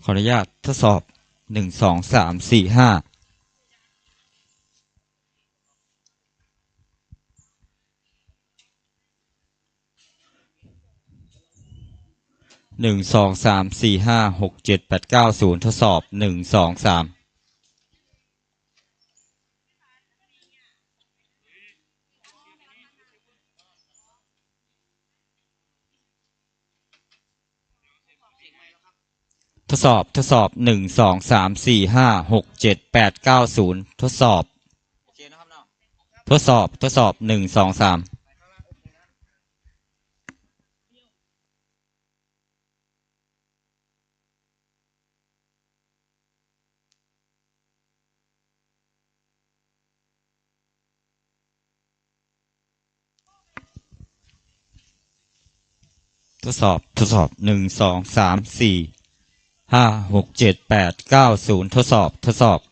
ขออนุญาตทดสอบ1 2 3 4 51 2 3 4 5 6 7 8 9 0ทดสอบ1 2 3ทดสอบ1 2 3 4 5 6 7 8 9 0ทดสอบทดสอบ1 2 3ทดสอบ1 2 3 4 5 6 7 8 9 0ทดสอบ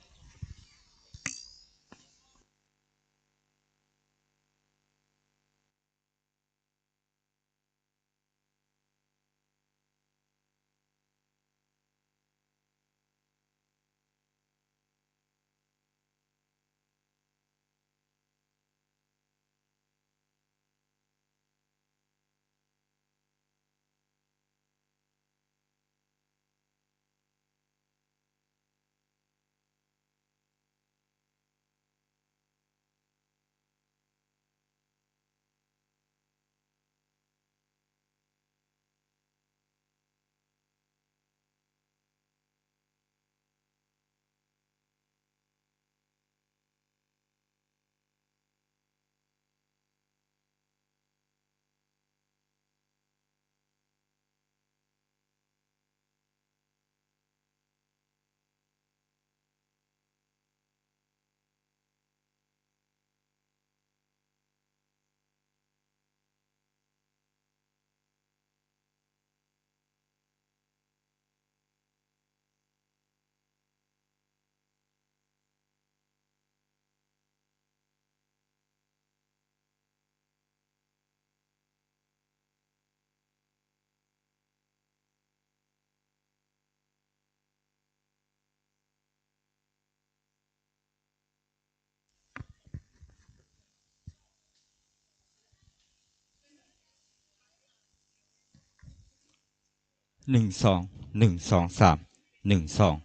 1 2 1 2 3 1 2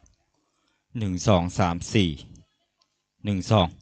1 2 3 4 1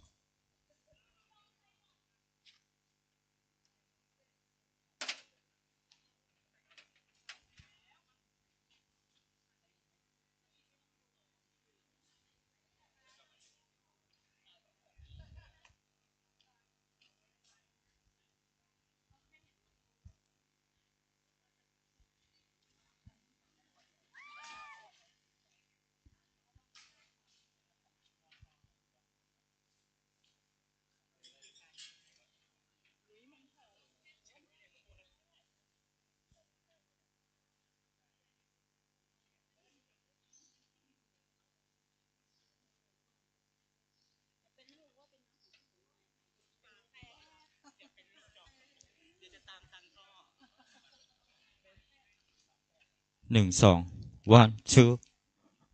21 2 1 2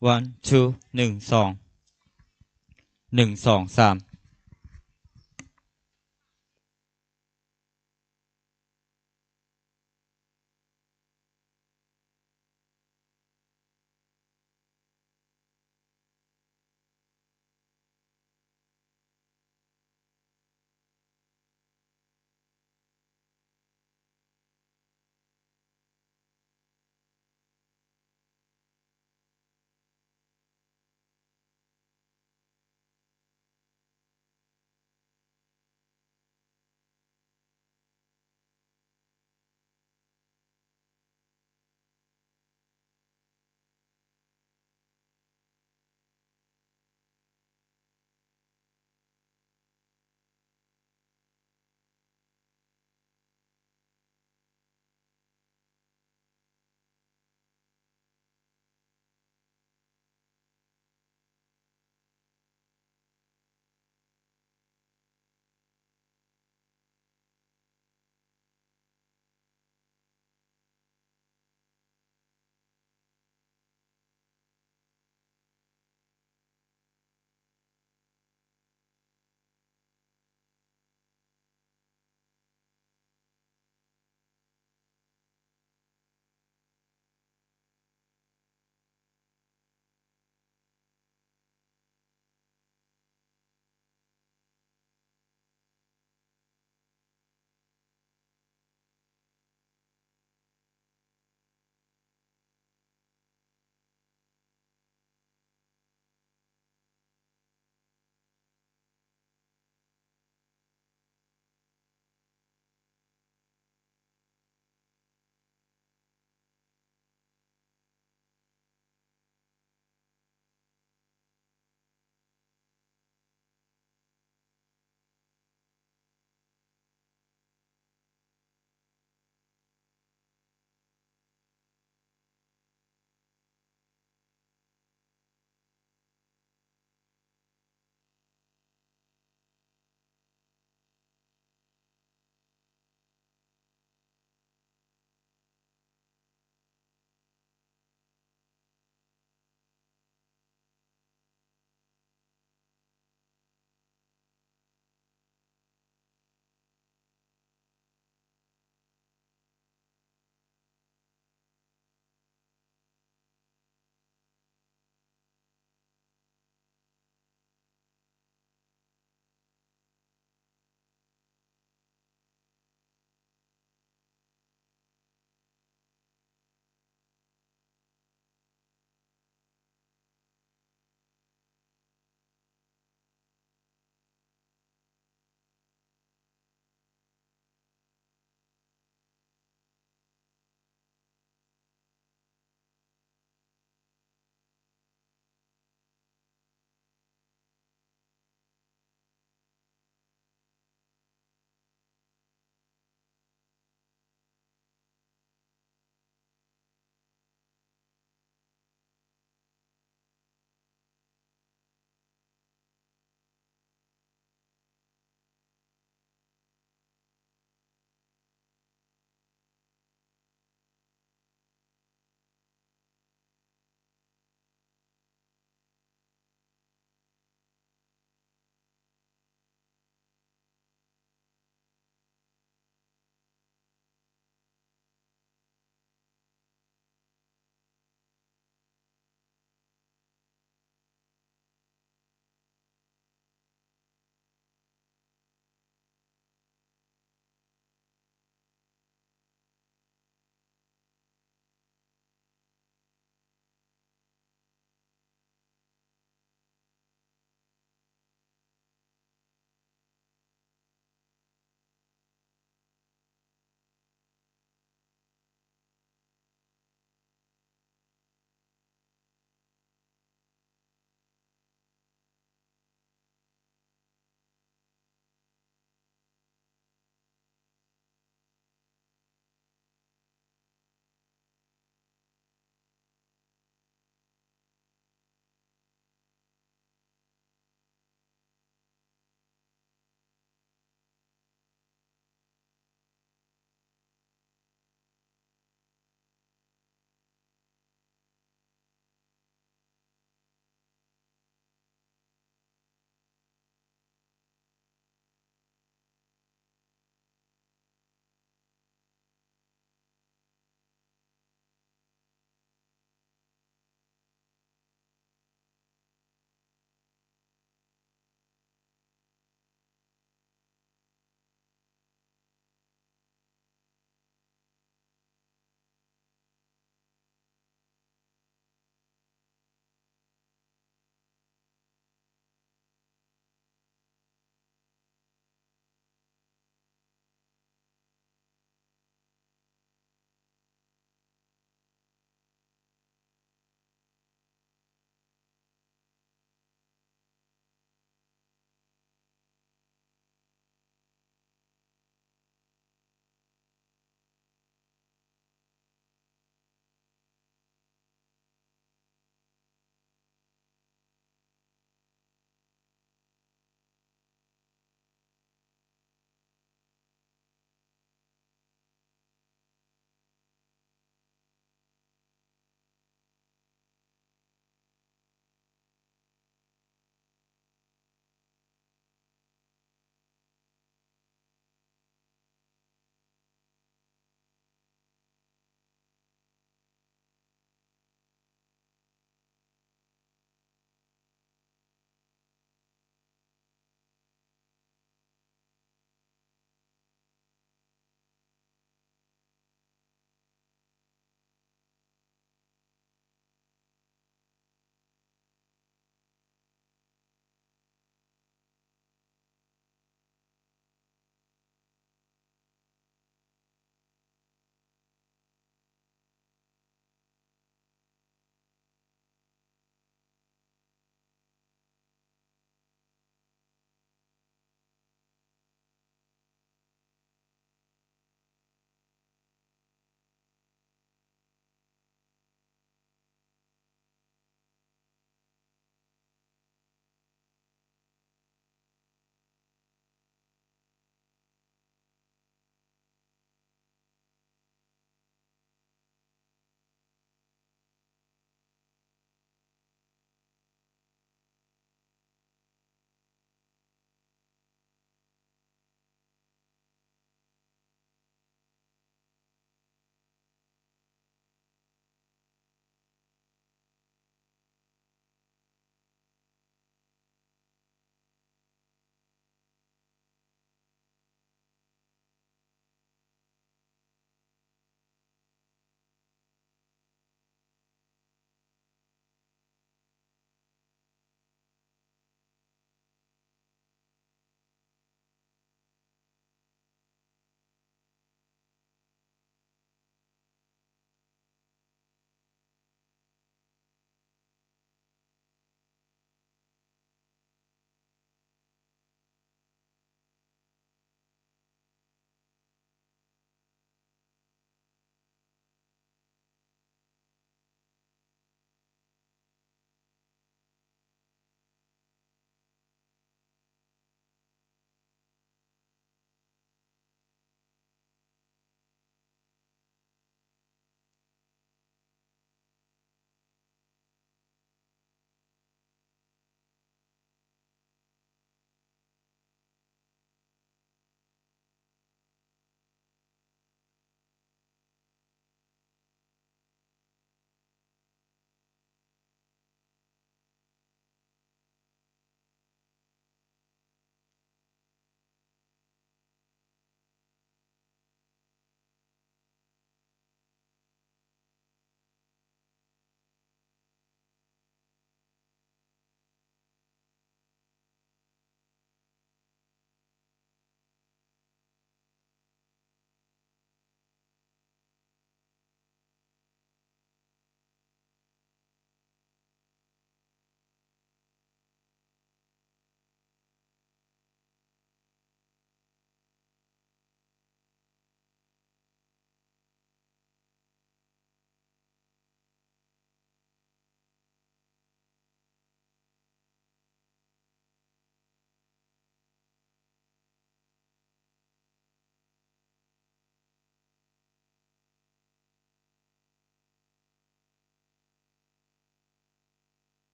1 2 1 2 1 2 3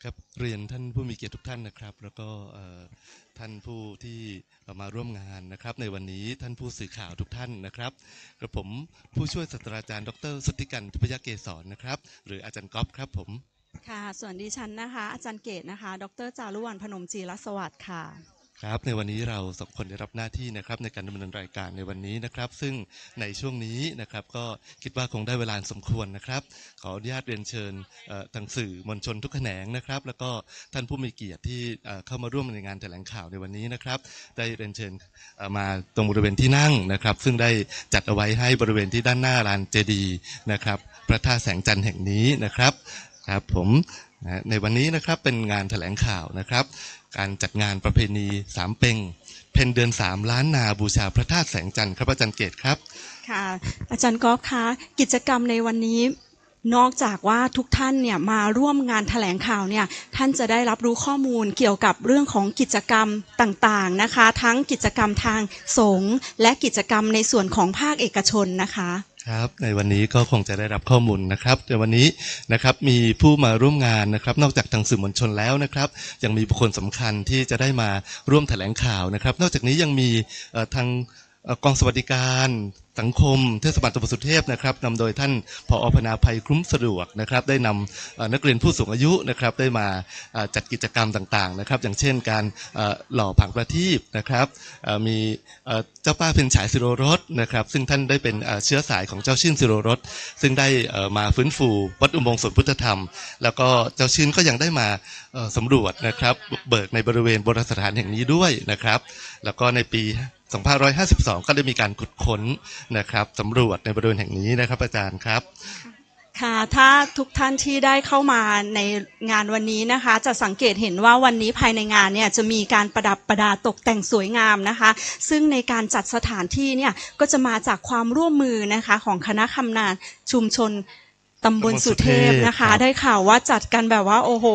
ครับเรียนท่านผู้มีเกียรติทุกท่านนะครับแล้วก็ท่านผู้ที่มาร่วมงานนะครับในวันนี้ท่านผู้สื่อข่าวทุกท่านนะครับกระผมผู้ช่วยศาสตราจารย์ดร.สุทธิกันทิพยเกษรนะครับหรืออาจารย์ก๊อฟครับผมค่ะส่วนดิฉันนะคะอาจารย์เกตนะคะดร.จารุวรรณพนมจีรสวัสดิ์ค่ะครับในวันนี้เราสองคนได้รับหน้าที่นะครับในการดำเนินรายการในวันนี้นะครับซึ่งในช่วงนี้นะครับก็คิดว่าคงได้เวลาสมควรนะครับขออนุญาตเรียนเชิญทางสื่อมวลชนทุกแขนงนะครับแล้วก็ท่านผู้มีเกียรติที่เข้ามาร่วมในงานแถลงข่าวในวันนี้นะครับได้เรียนเชิญมาตรงบริเวณที่นั่งนะครับซึ่งได้จัดเอาไว้ให้บริเวณที่ด้านหน้าลานเจดีย์นะครับพระธาตุแสงจันทร์แห่งนี้นะครับครับผมในวันนี้นะครับเป็นงานแถลงข่าวนะครับการจัดงานประเพณีสามเป็งเพ็ญเดือน3ล้านนาบูชาพระธาตุแสงจันทร์ครับอาจารย์เกตครับค่ะอาจารย์ก๊อฟคะกิจกรรมในวันนี้นอกจากว่าทุกท่านเนี่ยมาร่วมงานแถลงข่าวเนี่ยท่านจะได้รับรู้ข้อมูลเกี่ยวกับเรื่องของกิจกรรมต่างๆนะคะทั้งกิจกรรมทางสงฆ์และกิจกรรมในส่วนของภาคเอกชนนะคะครับในวันนี้ก็คงจะได้รับข้อมูลนะครับในวันนี้นะครับมีผู้มาร่วมงานนะครับนอกจากทางสื่อมวลชนแล้วนะครับยังมีบุคคลสำคัญที่จะได้มาร่วมแถลงข่าวนะครับนอกจากนี้ยังมีทางกองสวัสดิการสังคมเทศบาลตำบลสุเทพนะครับนำโดยท่านผอ.พนาภัยคุ้มสะดวกนะครับได้นำนักเรียนผู้สูงอายุนะครับได้มาจัดกิจกรรมต่างๆนะครับอย่างเช่นการหล่อผังประทีปนะครับมีเจ้าป้าเพ็ญฉายสิโรรสนะครับซึ่งท่านได้เป็นเชื้อสายของเจ้าชื่นสิโรรสซึ่งได้มาฟื้นฟูวัดอุโมงค์สวนพุทธธรรมแล้วก็เจ้าชื่นก็ยังได้มาสำรวจนะครับเบิกในบริเวณโบราณสถานแห่งนี้ด้วยนะครับแล้วก็ในปี2552 ก็ได้มีการขุดค้นนะครับสำรวจในบริเวณแห่งนี้นะครับอาจารย์ครับค่ะถ้าทุกท่านที่ได้เข้ามาในงานวันนี้นะคะจะสังเกตเห็นว่าวันนี้ภายในงานเนี่ยจะมีการประดับประดาตกแต่งสวยงามนะคะซึ่งในการจัดสถานที่เนี่ยก็จะมาจากความร่วมมือนะคะของคณะทำงานชุมชนตำบลสุเทพนะคะได้ข่าวว่าจัดกันแบบว่าโอ้โห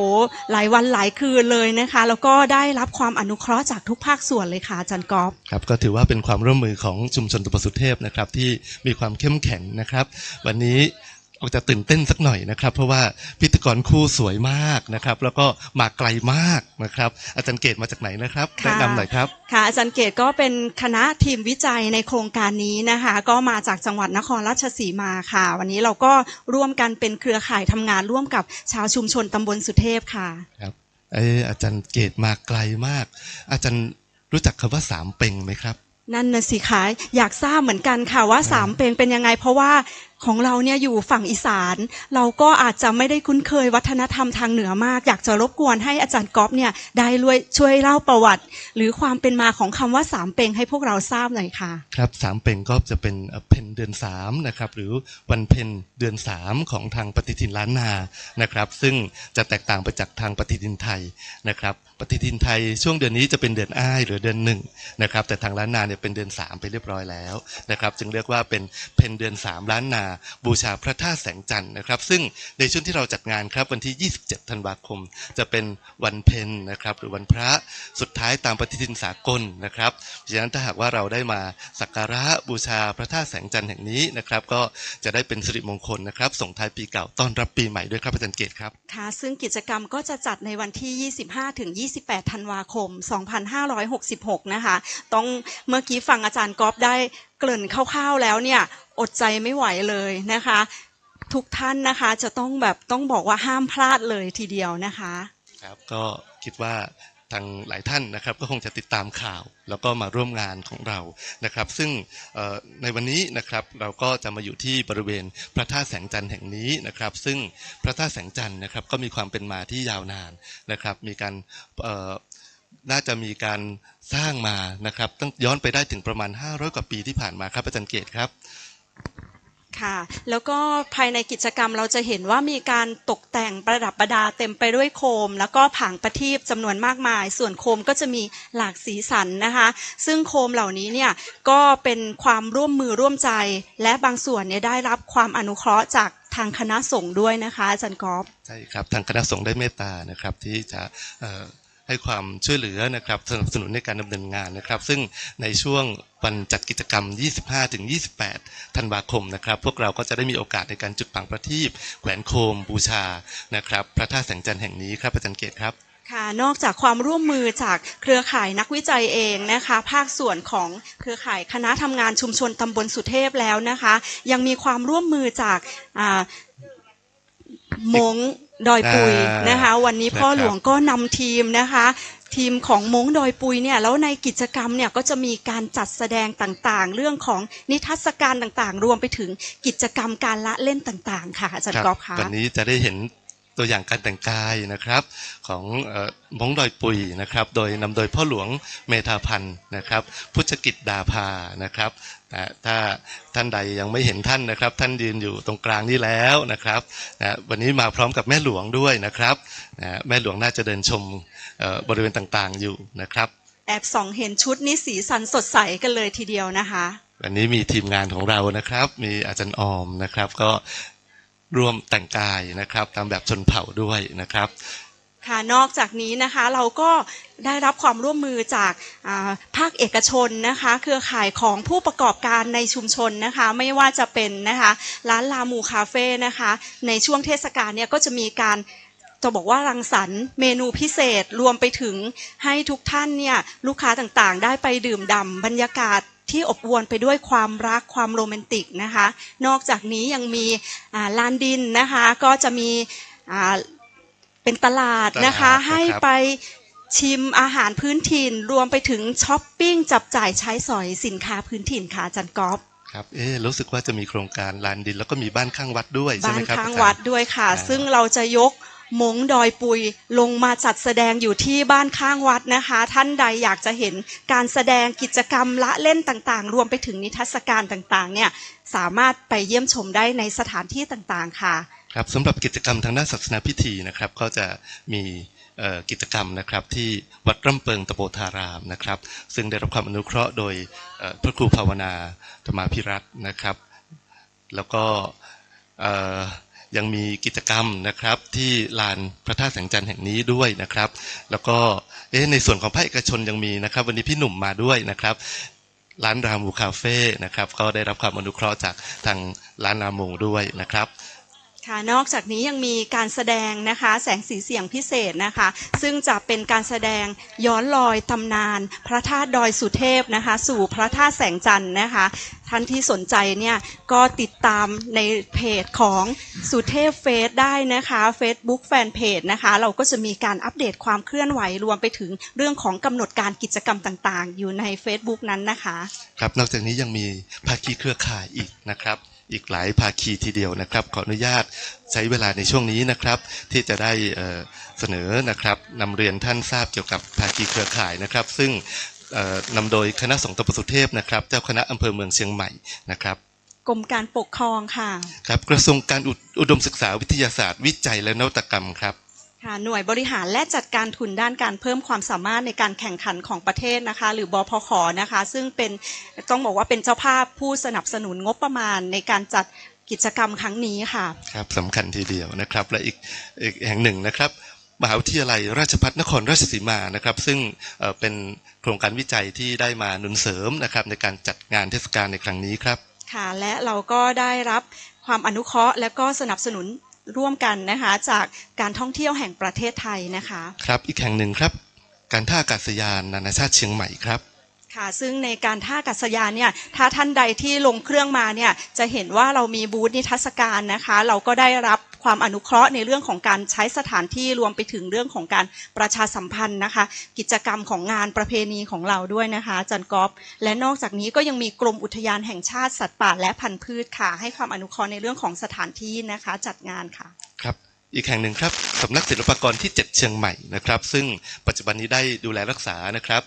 หลายวันหลายคืนเลยนะคะแล้วก็ได้รับความอนุเคราะห์จากทุกภาคส่วนเลยค่ะอาจารย์ก๊อฟครับก็ถือว่าเป็นความร่วมมือของชุมชนตำบลสุเทพนะครับที่มีความเข้มแข็งนะครับวันนี้ออกจะตื่นเต้นสักหน่อยนะครับเพราะว่าพิธีกรคู่สวยมากนะครับแล้วก็มาไกลมากนะครับอาจารย์เกตมาจากไหนนะครับแนะนำหน่อยครับค่ะอาจารย์เกตก็เป็นคณะทีมวิจัยในโครงการนี้นะคะก็มาจากจังหวัดนครราชสีมาค่ะวันนี้เราก็ร่วมกันเป็นเครือข่ายทำงานร่วมกับชาวชุมชนตำบลสุเทพค่ะครับอาจารย์เกตมาไกลมากอาจารย์รู้จักคำว่าสามเป็งไหมครับนั่นน่ะสิคะอยากทราบเหมือนกันค่ะว่าสามเป็งเป็นยังไงเพราะว่าของเราเนี่ยอยู่ฝั่งอีสานเราก็อาจจะไม่ได้คุ้นเคยวัฒนธรรมทางเหนือมากอยากจะรบกวนให้อาจารย์ก๊อฟเนี่ยได้ช่วยเล่าประวัติหรือความเป็นมาของคำว่าสามเป็งให้พวกเราทราบหน่อยค่ะครับสามเป็งก็จะเป็นเพ็ญเดือน3นะครับหรือวันเพ็ญเดือน3ของทางปฏิทินล้านนานะครับซึ่งจะแตกต่างไปจากทางปฏิทินไทยนะครับปฏิทินไทยช่วงเดือนนี้จะเป็นเดือนอ้ายหรือเดือน1นะครับแต่ทางล้านนาเนี่ยเป็นเดือน3ไปเรียบร้อยแล้วนะครับจึงเรียกว่าเป็นเพ็ญเดือน3ล้านนาบูชาพระธาตุแสงจันทร์นะครับซึ่งในช่วงที่เราจัดงานครับวันที่27ธันวาคมจะเป็นวันเพ็ญนะครับหรือวันพระสุดท้ายตามปฏิทินสากลนะครับเพราะฉะนั้นถ้าหากว่าเราได้มาสักการะบูชาพระธาตุแสงจันทร์แห่งนี้นะครับก็จะได้เป็นสิริมงคลนะครับส่งท้ายปีเก่าต้อนรับปีใหม่ด้วยครับอาจารย์เกตครับค่ะซึ่งกิจกรรมก็จะจัดในวันที่25ถึง28ธันวาคม2566นะคะต้องเมื่อกี้ฟังอาจารย์ก๊อฟได้เกริ่นคร่าวๆแล้วเนี่ยอดใจไม่ไหวเลยนะคะทุกท่านนะคะจะต้องบอกว่าห้ามพลาดเลยทีเดียวนะคะครับก็คิดว่าทางหลายท่านนะครับก็คงจะติดตามข่าวแล้วก็มาร่วมงานของเรานะครับซึ่งในวันนี้นะครับเราก็จะมาอยู่ที่บริเวณพระธาตุแสงจันทร์แห่งนี้นะครับซึ่งพระธาตุแสงจันทร์นะครับก็มีความเป็นมาที่ยาวนานนะครับมีการน่าจะมีการสร้างมานะครับต้องย้อนไปได้ถึงประมาณ500กว่าปีที่ผ่านมาครับอาจารย์เกตครับค่ะแล้วก็ภายในกิจกรรมเราจะเห็นว่ามีการตกแต่งประดับประดาเต็มไปด้วยโคมแล้วก็ผางประทีปจำนวนมากมายส่วนโคมก็จะมีหลากสีสันนะคะซึ่งโคมเหล่านี้เนี่ยก็เป็นความร่วมมือร่วมใจและบางส่วนเนี่ยได้รับความอนุเคราะห์จากทางคณะสงฆ์ด้วยนะคะอาจารย์ก๊อฟใช่ครับทางคณะสงฆ์ได้เมตตานะครับที่จะ ให้ความช่วยเหลือนะครับสนับสนุนในการดำเนินงานนะครับซึ่งในช่วงวันจัดกิจกรรม 25-28 ธันวาคมนะครับพวกเราก็จะได้มีโอกาสในการจุดปังประทีปแขวนโคมบูชานะครับพระธาตุแสงจันทร์แห่งนี้ครับอาจารย์เกตครับค่ะนอกจากความร่วมมือจากเครือข่ายนักวิจัยเองนะคะภาคส่วนของเครือข่ายคณะทำงานชุมชนตำบลสุเทพแล้วนะคะยังมีความร่วมมือจากมงดอยปุยนะคะวันนี้พ่อหลวงก็นำทีมนะคะทีมของมงดอยปุยเนี่ยแล้วในกิจกรรมเนี่ยก็จะมีการจัดแสดงต่างๆเรื่องของนิทรรศการต่างๆรวมไปถึงกิจกรรมการละเล่นต่างๆค่ะอาจารย์ก๊อฟค่ะวันนี้จะได้เห็นตัวอย่างการแต่งกายนะครับของมงดอยปุยนะครับโดยนำโดยพ่อหลวงเมธาพันธ์นะครับพุทธกิจดาภานะครับถ้าท่านใดยังไม่เห็นท่านนะครับท่านยืนอยู่ตรงกลางนี้แล้วนะครับวันนี้มาพร้อมกับแม่หลวงด้วยนะครับแม่หลวงน่าจะเดินชมบริเวณต่างๆอยู่นะครับแอบส่องเห็นชุดนี้สีสันสดใสกันเลยทีเดียวนะคะวันนี้มีทีมงานของเรานะครับมีอาจารย์ออมนะครับก็ร่วมแต่งกายนะครับตามแบบชนเผ่าด้วยนะครับค่ะนอกจากนี้นะคะเราก็ได้รับความร่วมมือจากภาคเอกชนนะคะเครือข่ายของผู้ประกอบการในชุมชนนะคะไม่ว่าจะเป็นนะคะร้านลามูคาเฟ่นะคะในช่วงเทศกาลเนี่ยก็จะมีการจะบอกว่ารังสรรค์เมนูพิเศษรวมไปถึงให้ทุกท่านเนี่ยลูกค้าต่างๆได้ไปดื่มด่ำบรรยากาศที่อบอวลไปด้วยความรักความโรแมนติกนะคะนอกจากนี้ยังมีลานดินนะคะก็จะมีเป็นตลาดนะคะให้ไปชิมอาหารพื้นถิ่นรวมไปถึงช้อปปิ้งจับจ่ายใช้สอยสินค้าพื้นถิ่นค่ะอาจารย์ก๊อฟครับรู้สึกว่าจะมีโครงการลานดินแล้วก็มีบ้านข้างวัดด้วยใช่ไหมครับบ้านข้างวัดด้วยค่ะซึ่งเราจะยกมงดอยปุยลงมาจัดแสดงอยู่ที่บ้านข้างวัดนะคะท่านใดอยากจะเห็นการแสดงกิจกรรมละเล่นต่างๆรวมไปถึงนิทรรศการต่างๆเนี่ยสามารถไปเยี่ยมชมได้ในสถานที่ต่างๆค่ะครับสำหรับกิจกรรมทางด้านศาสนาพิธีนะครับก็จะมีกิจกรรมนะครับที่วัดร่ำเปิงตะโปธารามนะครับซึ่งได้รับความอนุเคราะห์โดยพระครูภาวนาธรรมาภิรัตน์นะครับแล้วก็ยังมีกิจกรรมนะครับที่ลานพระธาตุแสงจันทร์แห่งนี้ด้วยนะครับแล้วก็ในส่วนของภาคเอกชนยังมีนะครับวันนี้พี่หนุ่มมาด้วยนะครับร้านรามูคาเฟ่นะครับก็ได้รับความอนุเคราะห์จากทางร้านรามูด้วยนะครับค่ะนอกจากนี้ยังมีการแสดงนะคะแสงสีเสียงพิเศษนะคะซึ่งจะเป็นการแสดงย้อนรอยตำนานพระธาตุดอยสุเทพนะคะสู่พระธาตุแสงจันทร์นะคะท่านที่สนใจเนี่ยก็ติดตามในเพจของสุเทพเฟสได้นะคะ Facebook Fanpage นะคะเราก็จะมีการอัปเดตความเคลื่อนไหวรวมไปถึงเรื่องของกำหนดการกิจกรรมต่างๆอยู่ใน Facebook นั้นนะคะครับนอกจากนี้ยังมีภาคีเครือข่ายอีกนะครับอีกหลายภาคีทีเดียวนะครับขออนุญาตใช้เวลาในช่วงนี้นะครับที่จะได้เสนอนะครับนำเรียนท่านทราบเกี่ยวกับภาคีเครือข่ายนะครับซึ่งนำโดยคณะสงฆ์ตำบลสุเทพนะครับเจ้าคณะอำเภอเมืองเชียงใหม่นะครับกรมการปกครองค่ะครับกระทรวงการอุดมศึกษาวิทยาศาสตร์วิจัยและนวัตกรรมครับค่ะหน่วยบริหารและจัดการทุนด้านการเพิ่มความสามารถในการแข่งขันของประเทศนะคะหรือบพข.นะคะซึ่งเป็นต้องบอกว่าเป็นเจ้าภาพผู้สนับสนุนงบประมาณในการจัดกิจกรรมครั้งนี้ค่ะครับสำคัญทีเดียวนะครับและอีกแห่งหนึ่งนะครับมหาวิทยาลัยราชภัฏนครราชสีมานะครับซึ่งเป็นโครงการวิจัยที่ได้มาหนุนเสริมนะครับในการจัดงานเทศกาลในครั้งนี้ครับค่ะและเราก็ได้รับความอนุเคราะห์และก็สนับสนุนร่วมกันนะคะจากการท่องเที่ยวแห่งประเทศไทยนะคะครับอีกแห่งหนึ่งครับการท่าอากาศยานนานาชาติเชียงใหม่ครับค่ะซึ่งในการท่าอากาศยานเนี่ยถ้าท่านใดที่ลงเครื่องมาเนี่ยจะเห็นว่าเรามีบูธนิทรรศการนะคะเราก็ได้รับความอนุเคราะห์ในเรื่องของการใช้สถานที่รวมไปถึงเรื่องของการประชาสัมพันธ์นะคะกิจกรรมของงานประเพณีของเราด้วยนะคะอาจารย์ก๊อฟและนอกจากนี้ก็ยังมีกรมอุทยานแห่งชาติสัตว์ป่าและพันธุ์พืชค่ะให้ความอนุเคราะห์ในเรื่องของสถานที่นะคะจัดงานค่ะครับอีกแห่งหนึ่งครับสำนักศิลปากรที่7เชียงใหม่นะครับซึ่งปัจจุบันนี้ได้ดูแลรักษานะครับ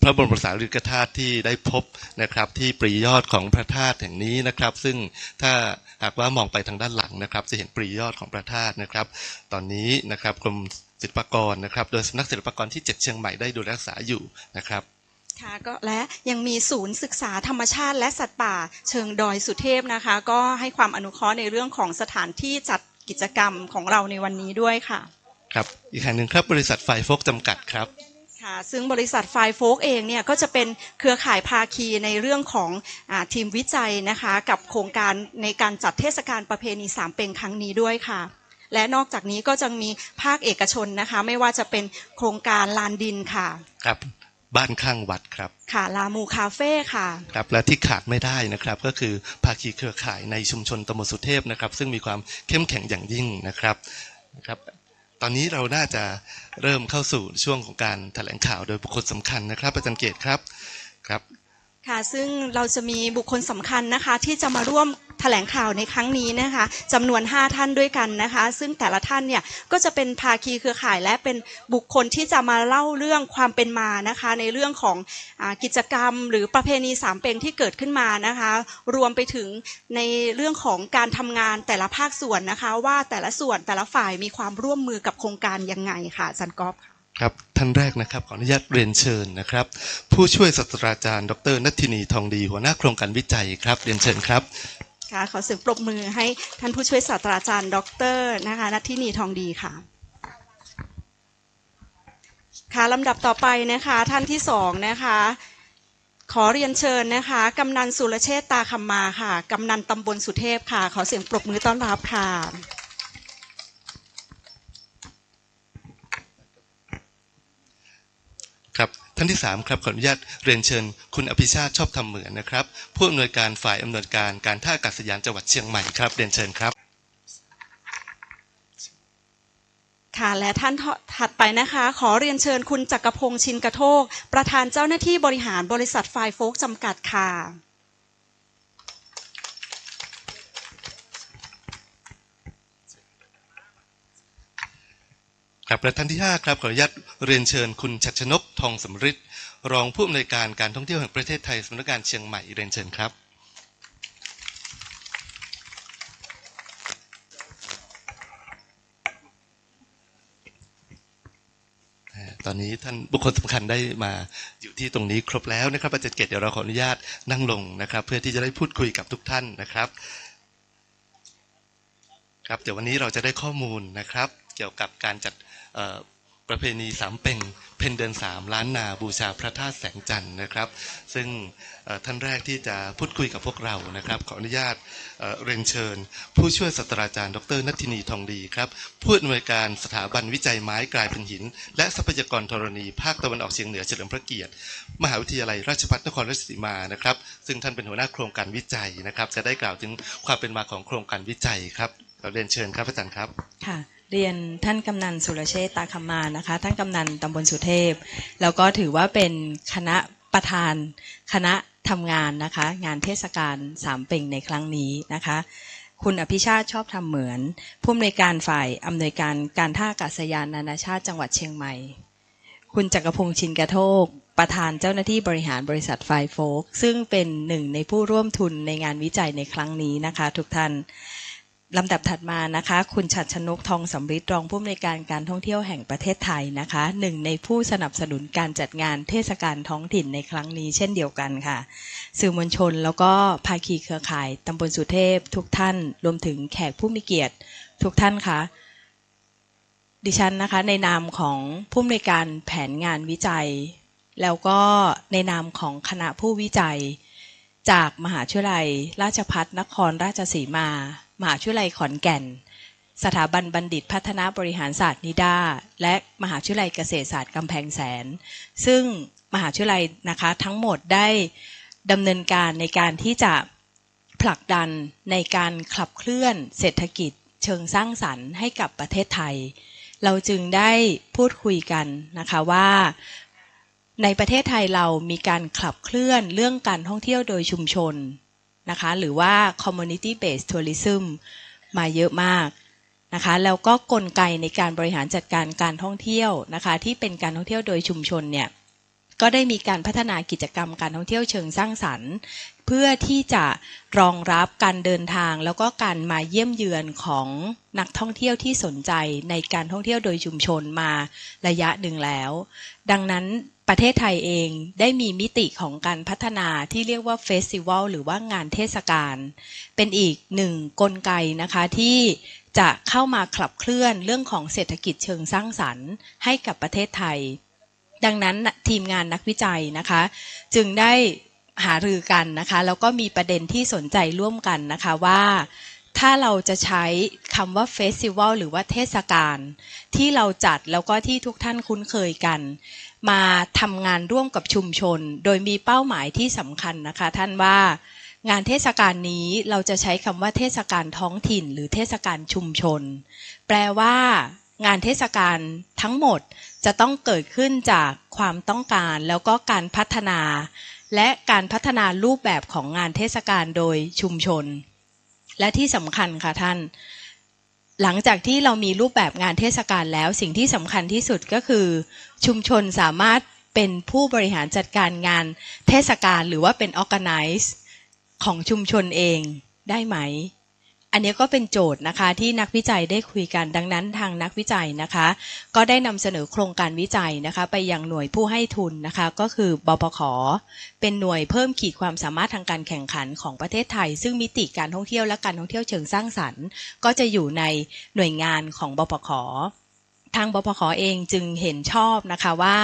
พระบรมสารีริกธาตุที่ได้พบนะครับที่ปรียอดของพระธาตุแห่งนี้นะครับซึ่งถ้าหากว่ามองไปทางด้านหลังนะครับจะเห็นปรียอดของพระธาตุนะครับตอนนี้นะครับกรมศิลปากรนะครับโดยสำนักศิลปากรที่7เชียงใหม่ได้ดูแลรักษาอยู่นะครับค่ะก็และยังมีศูนย์ศึกษาธรรมชาติและสัตว์ป่าเชิงดอยสุเทพนะคะก็ให้ความอนุเคราะห์ในเรื่องของสถานที่จัดกิจกรรมของเราในวันนี้ด้วยค่ะ ครับอีกแห่งหนึ่งครับบริษัทไฟโฟกจำกัดครับค่ะซึ่งบริษัทไฟโฟกเองเนี่ยก็จะเป็นเครือข่ายภาคีในเรื่องของทีมวิจัยนะคะกับโครงการในการจัดเทศกาลประเพณีสามเป็งครั้งนี้ด้วยค่ะและนอกจากนี้ก็จะมีภาคเอกชนนะคะไม่ว่าจะเป็นโครงการลานดินค่ะครับบ้านข้างวัดครับค่ะลามูคาเฟ่ค่ะครับและที่ขาดไม่ได้นะครับก็คือภาคีเครือข่ายในชุมชนตำบลสุเทพนะครับซึ่งมีความเข้มแข็งอย่างยิ่งนะครับตอนนี้เราน่าจะเริ่มเข้าสู่ช่วงของการแถลงข่าวโดยบุคคลสำคัญนะครับอาจารย์เกตครับค่ะซึ่งเราจะมีบุคคลสำคัญนะคะที่จะมาร่วมแถลงข่าวในครั้งนี้นะคะจำนวน5ท่านด้วยกันนะคะซึ่งแต่ละท่านเนี่ยก็จะเป็นภาคีเครือข่ายและเป็นบุคคลที่จะมาเล่าเรื่องความเป็นมานะคะในเรื่องของกิจกรรมหรือประเพณีสามเป็งที่เกิดขึ้นมานะคะรวมไปถึงในเรื่องของการทำงานแต่ละภาคส่วนนะคะว่าแต่ละส่วนแต่ละฝ่ายมีความร่วมมือกับโครงการยังไงค่ะอาจารย์ก๊อฟครับท่านแรกนะครับขออนุญาตเรียนเชิญนะครับผู้ช่วยศาสตราจารย์ดร.ณัฐินีทองดีหัวหน้าโครงการวิจัยครับเรียนเชิญครับค่ะขอเสียงปรบมือให้ท่านผู้ช่วยศาสตราจารย์ดร.นะคะณัฐินีทองดีค่ะค่ะลำดับต่อไปนะคะท่านที่2นะคะขอเรียนเชิญนะคะกำนันสุรเชษฐ์ตาคำมาค่ะกำนันตำบลสุเทพค่ะขอเสียงปรบมือต้อนรับค่ะครับท่านที่3ครับขออนุญาตเรียนเชิญคุณอภิชาติชอบธรรมเหมือนนะครับผู้อำนวยการฝ่ายอำนวยการการท่าอากาศยานจังหวัดเชียงใหม่ครับเรียนเชิญครับค่ะและท่านถัดไปนะคะขอเรียนเชิญคุณจักรพงษ์ชินกระโทกประธานเจ้าหน้าที่บริหารบริษัทไฟโฟกจำกัดค่ะครับและท่านที่5ครับขออนุญาตเรียนเชิญคุณชัชนกทองสำริดรองผู้อำนวยการการท่องเที่ยวแห่งประเทศไทยสำนักงานเชียงใหม่เรียนเชิญครับตอนนี้ท่านบุคคลสำคัญได้มาอยู่ที่ตรงนี้ครบแล้วนะครับอาจารย์เกตเดี๋ยวเราขออนุญาตนั่งลงนะครับเพื่อที่จะได้พูดคุยกับทุกท่านนะครับเดี๋ยววันนี้เราจะได้ข้อมูลนะครับเกี่ยวกับการจัดประเพณีสามเป็งเพ็ญเดือน3ล้านนาบูชาพระธาตุแสงจันทร์นะครับซึ่งท่านแรกที่จะพูดคุยกับพวกเรานะครับขออนุญาตเรียนเชิญผู้ช่วยศาสตราจารย์ดร.ณัฐินีทองดีครับผู้อำนวยการสถาบันวิจัยไม้กลายเป็นหินและทรัพยากรธรณีภาคตะวันออกเฉียงเหนือเฉลิมพระเกียรติมหาวิทยาลัยราชภัฏนครราชสีมานะครับซึ่งท่านเป็นหัวหน้าโครงการวิจัยนะครับจะได้กล่าวถึงความเป็นมาของโครงการวิจัยครับเราเรียนเชิญครับอาจารย์ครับค่ะเรียนท่านกำนันสุรเชษฐ์ตาคำมานะคะท่านกำนันตำบลสุเทพแล้วก็ถือว่าเป็นคณะประธานคณะทำงานนะคะงานเทศกาลสามเป็งในครั้งนี้นะคะคุณอภิชาติชอบทำเหมือนผู้อำนวยการฝ่ายอำนวยการการท่าอากาศยานนานาชาติจังหวัดเชียงใหม่คุณจักรพงษ์ชินกระโทกประธานเจ้าหน้าที่บริหารบริษัทไฟโฟกซึ่งเป็นหนึ่งในผู้ร่วมทุนในงานวิจัยในครั้งนี้นะคะทุกท่านลำดับถัดมานะคะคุณชัชนกทองสำริดรองผู้อำนวยการการท่องเที่ยวแห่งประเทศไทยนะคะหนึ่งในผู้สนับสนุนการจัดงานเทศกาลท้องถิ่นในครั้งนี้เช่นเดียวกันค่ะสื่อมวลชนแล้วก็ภาคีเครือข่ายตำบลสุเทพทุกท่านรวมถึงแขกผู้มีเกียรติทุกท่านค่ะดิฉันนะคะในนามของผู้อำนวยการแผนงานวิจัยแล้วก็ในนามของคณะผู้วิจัยจากมหาวิทยาลัยราชภัฏนครราชสีมามหาวิทยาลัยขอนแก่นสถาบันบัณฑิตพัฒนาบริหารศาสตร์นิด้าและมหาวิทยาลัยเกษตรศาสตร์กำแพงแสนซึ่งมหาวิทยาลัยนะคะทั้งหมดได้ดำเนินการในการที่จะผลักดันในการขับเคลื่อนเศรษฐกิจเชิงสร้างสรรค์ให้กับประเทศไทยเราจึงได้พูดคุยกันนะคะว่าในประเทศไทยเรามีการขับเคลื่อนเรื่องการท่องเที่ยวโดยชุมชนนะคะหรือว่า community based tourism มาเยอะมากนะคะแล้วก็กลไกในการบริหารจัดการการท่องเที่ยวนะคะที่เป็นการท่องเที่ยวโดยชุมชนเนี่ยก็ได้มีการพัฒนากิจกรรมการท่องเที่ยวเชิงสร้างสรรค์เพื่อที่จะรองรับการเดินทางแล้วก็การมาเยี่ยมเยือนของนักท่องเที่ยวที่สนใจในการท่องเที่ยวโดยชุมชนมาระยะหนึ่งแล้วดังนั้นประเทศไทยเองได้มีมิติของการพัฒนาที่เรียกว่าเฟสติวัลหรือว่างานเทศกาลเป็นอีกหนึ่งกลไกนะคะที่ จะเข้ามาขับเคลื่อนเรื่องของเศรษฐกิจเชิงสร้างสรรค์ให้กับประเทศไทยดังนั้นทีมงานนักวิจัยนะคะจึงได้หารือกันนะคะแล้วก็มีประเด็นที่สนใจร่วมกันนะคะว่าถ้าเราจะใช้คำว่าเฟสติวัลหรือว่าเทศกาลที่เราจัดแล้วก็ที่ทุกท่านคุ้นเคยกันมาทำงานร่วมกับชุมชนโดยมีเป้าหมายที่สำคัญนะคะท่านว่างานเทศกาลนี้เราจะใช้คำว่าเทศกาลท้องถิ่นหรือเทศกาลชุมชนแปลว่างานเทศกาลทั้งหมดจะต้องเกิดขึ้นจากความต้องการแล้วก็การพัฒนาและการพัฒนารูปแบบของงานเทศกาลโดยชุมชนและที่สำคัญค่ะท่านหลังจากที่เรามีรูปแบบงานเทศกาลแล้วสิ่งที่สำคัญที่สุดก็คือชุมชนสามารถเป็นผู้บริหารจัดการงานเทศกาลหรือว่าเป็น organize ของชุมชนเองได้ไหมอันนี้ก็เป็นโจทย์นะคะที่นักวิจัยได้คุยกันดังนั้นทางนักวิจัยนะคะก็ได้นำเสนอโครงการวิจัยนะคะไปยังหน่วยผู้ให้ทุนนะคะก็คือบปข.เป็นหน่วยเพิ่มขีดความสามารถทางการแข่งขันของประเทศไทยซึ่งมิติการท่องเที่ยวและการท่องเที่ยวเชิงสร้างสรรค์ก็จะอยู่ในหน่วยงานของบปข.ทางบปข.เองจึงเห็นชอบนะคะว่า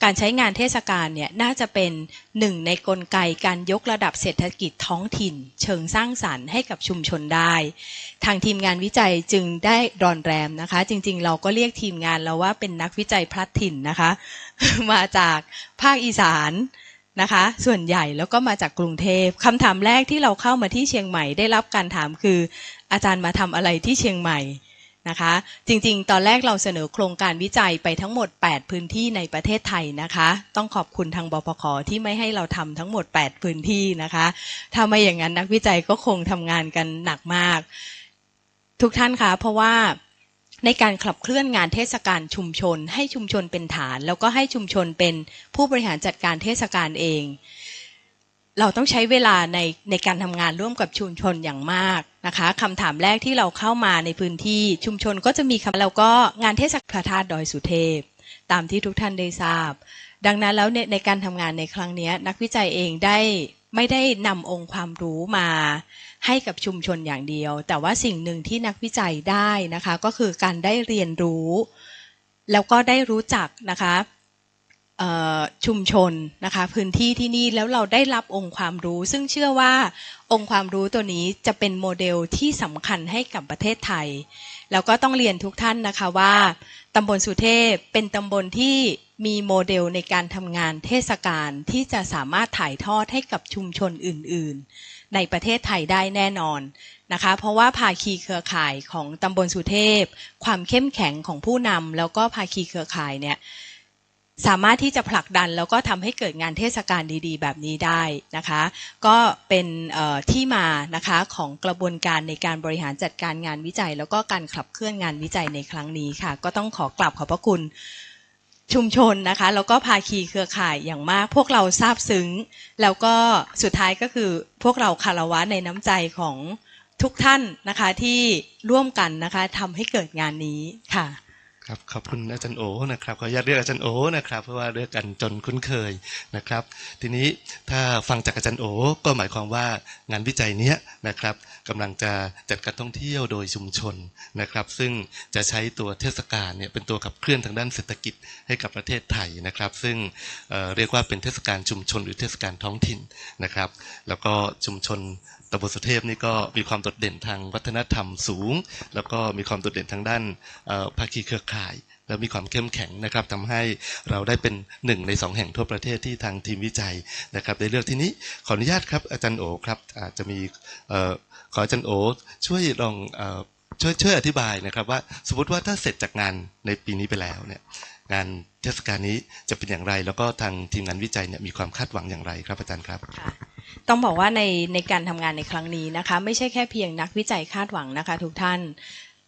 การใช้งานเทศกาลเนี่ยน่าจะเป็นหนึ่งในกลไกการยกระดับเศรษฐกิจท้องถิ่นเชิงสร้างสรรค์ให้กับชุมชนได้ทางทีมงานวิจัยจึงได้รอนแรมนะคะจริงๆเราก็เรียกทีมงานเราว่าเป็นนักวิจัยพลัดถิ่นนะคะ มาจากภาคอีสานนะคะส่วนใหญ่แล้วก็มาจากกรุงเทพคำถามแรกที่เราเข้ามาที่เชียงใหม่ได้รับการถามคืออาจารย์มาทำอะไรที่เชียงใหม่นะคะจริงๆตอนแรกเราเสนอโครงการวิจัยไปทั้งหมด8พื้นที่ในประเทศไทยนะคะต้องขอบคุณทางบปข.ที่ไม่ให้เราทำทั้งหมด8พื้นที่นะคะถ้าไม่อย่างนั้นนักวิจัยก็คงทำงานกันหนักมากทุกท่านคะเพราะว่าในการขับเคลื่อนงานเทศกาลชุมชนให้ชุมชนเป็นฐานแล้วก็ให้ชุมชนเป็นผู้บริหารจัดการเทศกาลเองเราต้องใช้เวลาในการทำงานร่วมกับชุมชนอย่างมากนะคะคำถามแรกที่เราเข้ามาในพื้นที่ชุมชนก็จะมีแล้วก็งานเทศกาลพระธาตุดอยสุเทพตามที่ทุกท่านได้ทราบดังนั้นแล้วในการทำงานในครั้งนี้นักวิจัยเองไม่ได้นำองค์ความรู้มาให้กับชุมชนอย่างเดียวแต่ว่าสิ่งหนึ่งที่นักวิจัยได้นะคะก็คือการได้เรียนรู้แล้วก็ได้รู้จักนะคะชุมชนนะคะพื้นที่ที่นี่แล้วเราได้รับองค์ความรู้ซึ่งเชื่อว่าองค์ความรู้ตัวนี้จะเป็นโมเดลที่สำคัญให้กับประเทศไทยแล้วก็ต้องเรียนทุกท่านนะคะว่าตำบลสุเทพเป็นตำบลที่มีโมเดลในการทำงานเทศกาลที่จะสามารถถ่ายทอดให้กับชุมชนอื่นๆในประเทศไทยได้แน่นอนนะคะเพราะว่าภาคีเครือข่ายของตำบลสุเทพความเข้มแข็งของผู้นำแล้วก็ภาคีเครือข่ายเนี่ยสามารถที่จะผลักดันแล้วก็ทำให้เกิดงานเทศกาลดีๆแบบนี้ได้นะคะก็เป็นที่มานะคะของกระบวนการในการบริหารจัดการงานวิจัยแล้วก็การขับเคลื่อนงานวิจัยในครั้งนี้ค่ะก็ต้องขอกราบขอบพระคุณชุมชนนะคะแล้วก็ภาคีเครือข่ายอย่างมากพวกเราซาบซึ้งแล้วก็สุดท้ายก็คือพวกเราคารวะในน้ำใจของทุกท่านนะคะที่ร่วมกันนะคะทำให้เกิดงานนี้ค่ะครับขอบคุณอาจารย์โอนะครับขออนุญาตเรียกอาจารย์โอนะครับเพราะว่าเรียกกันจนคุ้นเคยนะครับทีนี้ถ้าฟังจากอาจารย์โอก็หมายความว่างานวิจัยนี้นะครับกำลังจะจัดการท่องเที่ยวโดยชุมชนนะครับซึ่งจะใช้ตัวเทศกาลเนี่ยเป็นตัวขับเคลื่อนทางด้านเศรษฐกิจให้กับประเทศไทยนะครับซึ่งเรียกว่าเป็นเทศกาลชุมชนหรือเทศกาลท้องถิ่นนะครับแล้วก็ชุมชนตำบลสุเทพนี่ก็มีความโดดเด่นทางวัฒนธรรมสูงแล้วก็มีความโดดเด่นทางด้านภาคีเครือข่ายและมีความเข้มแข็งนะครับทำให้เราได้เป็น1ใน2แห่งทั่วประเทศที่ทางทีมวิจัยนะครับได้เลือกที่นี้ขออนุญาตครับอาจารย์โอครับอาจจะมีขออาจารย์โอช่วยลองช่วยอธิบายนะครับว่าสมมติว่าถ้าเสร็จจากงานในปีนี้ไปแล้วเนี่ยงานเทศกาลนี้จะเป็นอย่างไรแล้วก็ทางทีมงานวิจัยเนี่ยมีความคาดหวังอย่างไรครับอาจารย์ครับต้องบอกว่าในการทำงานในครั้งนี้นะคะไม่ใช่แค่เพียงนักวิจัยคาดหวังนะคะทุกท่าน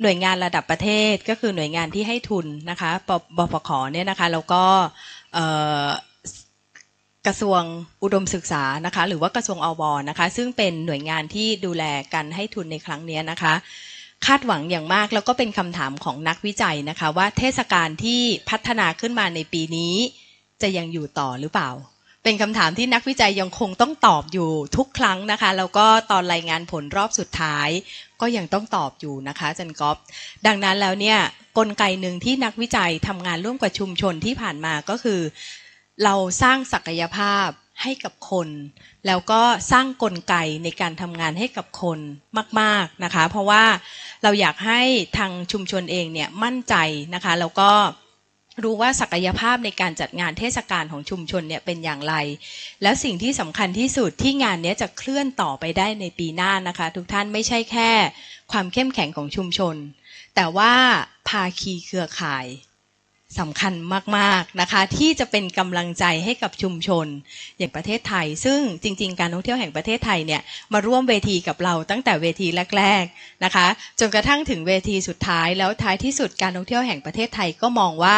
หน่วยงานระดับประเทศก็คือหน่วยงานที่ให้ทุนนะคะบปข.เนี่ยนะคะแล้วก็กระทรวงอุดมศึกษานะคะหรือว่ากระทรวงอว.นะคะซึ่งเป็นหน่วยงานที่ดูแลการให้ทุนในครั้งนี้นะคะคาดหวังอย่างมากแล้วก็เป็นคำถามของนักวิจัยนะคะว่าเทศกาลที่พัฒนาขึ้นมาในปีนี้จะยังอยู่ต่อหรือเปล่า เป็นคำถามที่นักวิจัยยังคงต้องตอบอยู่ทุกครั้งนะคะแล้วก็ตอนรายงานผลรอบสุดท้ายก็ยังต้องตอบอยู่นะคะอาจารย์ก๊อฟดังนั้นแล้วเนี่ยกลไกหนึ่งที่นักวิจัยทำงานร่วมกับชุมชนที่ผ่านมาก็คือเราสร้างศักยภาพให้กับคนแล้วก็สร้างกลไกในการทำงานให้กับคนมากๆนะคะเพราะว่าเราอยากให้ทางชุมชนเองเนี่ยมั่นใจนะคะแล้วก็รู้ว่าศักยภาพในการจัดงานเทศกาลของชุมชนเนี่ยเป็นอย่างไรแล้วสิ่งที่สำคัญที่สุดที่งานนี้จะเคลื่อนต่อไปได้ในปีหน้านะคะทุกท่านไม่ใช่แค่ความเข้มแข็งของชุมชนแต่ว่าภาคีเครือข่ายสำคัญมากๆนะคะที่จะเป็นกำลังใจให้กับชุมชนอย่างประเทศไทยซึ่งจริงๆการท่องเที่ยวแห่งประเทศไทยเนี่ยมาร่วมเวทีกับเราตั้งแต่เวทีแรกๆนะคะจนกระทั่งถึงเวทีสุดท้ายแล้วท้ายที่สุดการท่องเที่ยวแห่งประเทศไทยก็มองว่า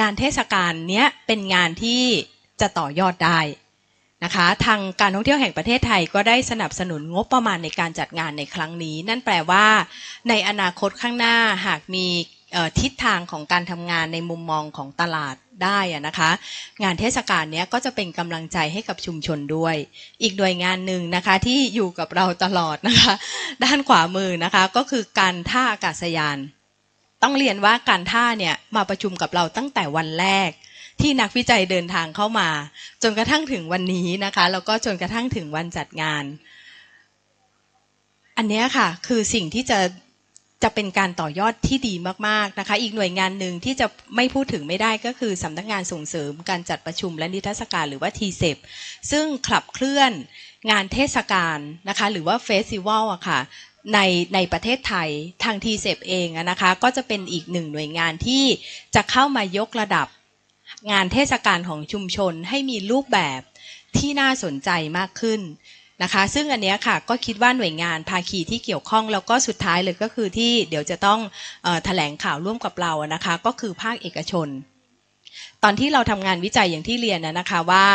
งานเทศกาลเนี้ยเป็นงานที่จะต่อยอดได้นะคะทางการท่องเที่ยวแห่งประเทศไทยก็ได้สนับสนุนงบประมาณในการจัดงานในครั้งนี้นั่นแปลว่าในอนาคตข้างหน้าหากมีทิศทางของการทำงานในมุมมองของตลาดได้นะคะงานเทศกาลนี้ก็จะเป็นกำลังใจให้กับชุมชนด้วยอีกหน่วยงานหนึ่งนะคะที่อยู่กับเราตลอดนะคะด้านขวามือนะคะก็คือการท่าอากาศยานต้องเรียนว่าการท่าเนี่ยมาประชุมกับเราตั้งแต่วันแรกที่นักวิจัยเดินทางเข้ามาจนกระทั่งถึงวันนี้นะคะแล้วก็จนกระทั่งถึงวันจัดงานอันนี้ค่ะคือสิ่งที่จะเป็นการต่อยอดที่ดีมากๆนะคะอีกหน่วยงานหนึ่งที่จะไม่พูดถึงไม่ได้ก็คือสำนักงานส่งเสริมการจัดประชุมและนิทรรศการหรือว่า TCEP ซึ่งขับเคลื่อนงานเทศกาลนะคะหรือว่าเฟสติวัลอะค่ะในประเทศไทยทาง TCEP เองนะคะก็จะเป็นอีกหนึ่งหน่วยงานที่จะเข้ามายกระดับงานเทศกาลของชุมชนให้มีรูปแบบที่น่าสนใจมากขึ้นนะคะซึ่งอันเนี้ยค่ะก็คิดว่าหน่วยงานภาคีที่เกี่ยวข้องแล้วก็สุดท้ายเลยก็คือที่เดี๋ยวจะต้องแถลงข่าวร่วมกับเรานะคะก็คือภาคเอกชนตอนที่เราทำงานวิจัยอย่างที่เรียนนะคะว่า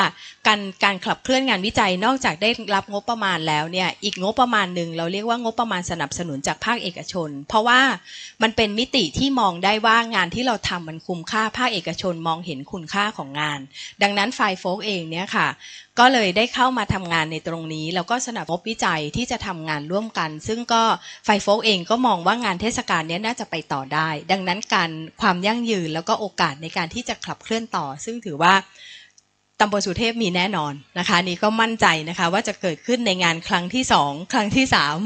การขับเคลื่อนงานวิจัยนอกจากได้รับงบประมาณแล้วเนี่ยอีกงบประมาณหนึ่งเราเรียกว่างบประมาณสนับสนุนจากภาคเอกชนเพราะว่ามันเป็นมิติที่มองได้ว่างานที่เราทำมันคุ้มค่าภาคเอกชนมองเห็นคุณค่าของงานดังนั้นไฟโฟกเองเนี่ยค่ะก็เลยได้เข้ามาทำงานในตรงนี้แล้วก็สนับสนุนวิจัยที่จะทำงานร่วมกันซึ่งก็ไฟโฟกเองก็มองว่างานเทศกาลนี้น่าจะไปต่อได้ดังนั้นการความยั่งยืนแล้วก็โอกาสในการที่จะขับเคลื่อนต่อซึ่งถือว่าตำบลสุเทพมีแน่นอนนะคะนี่ก็มั่นใจนะคะว่าจะเกิดขึ้นในงานครั้งที่2ครั้งที่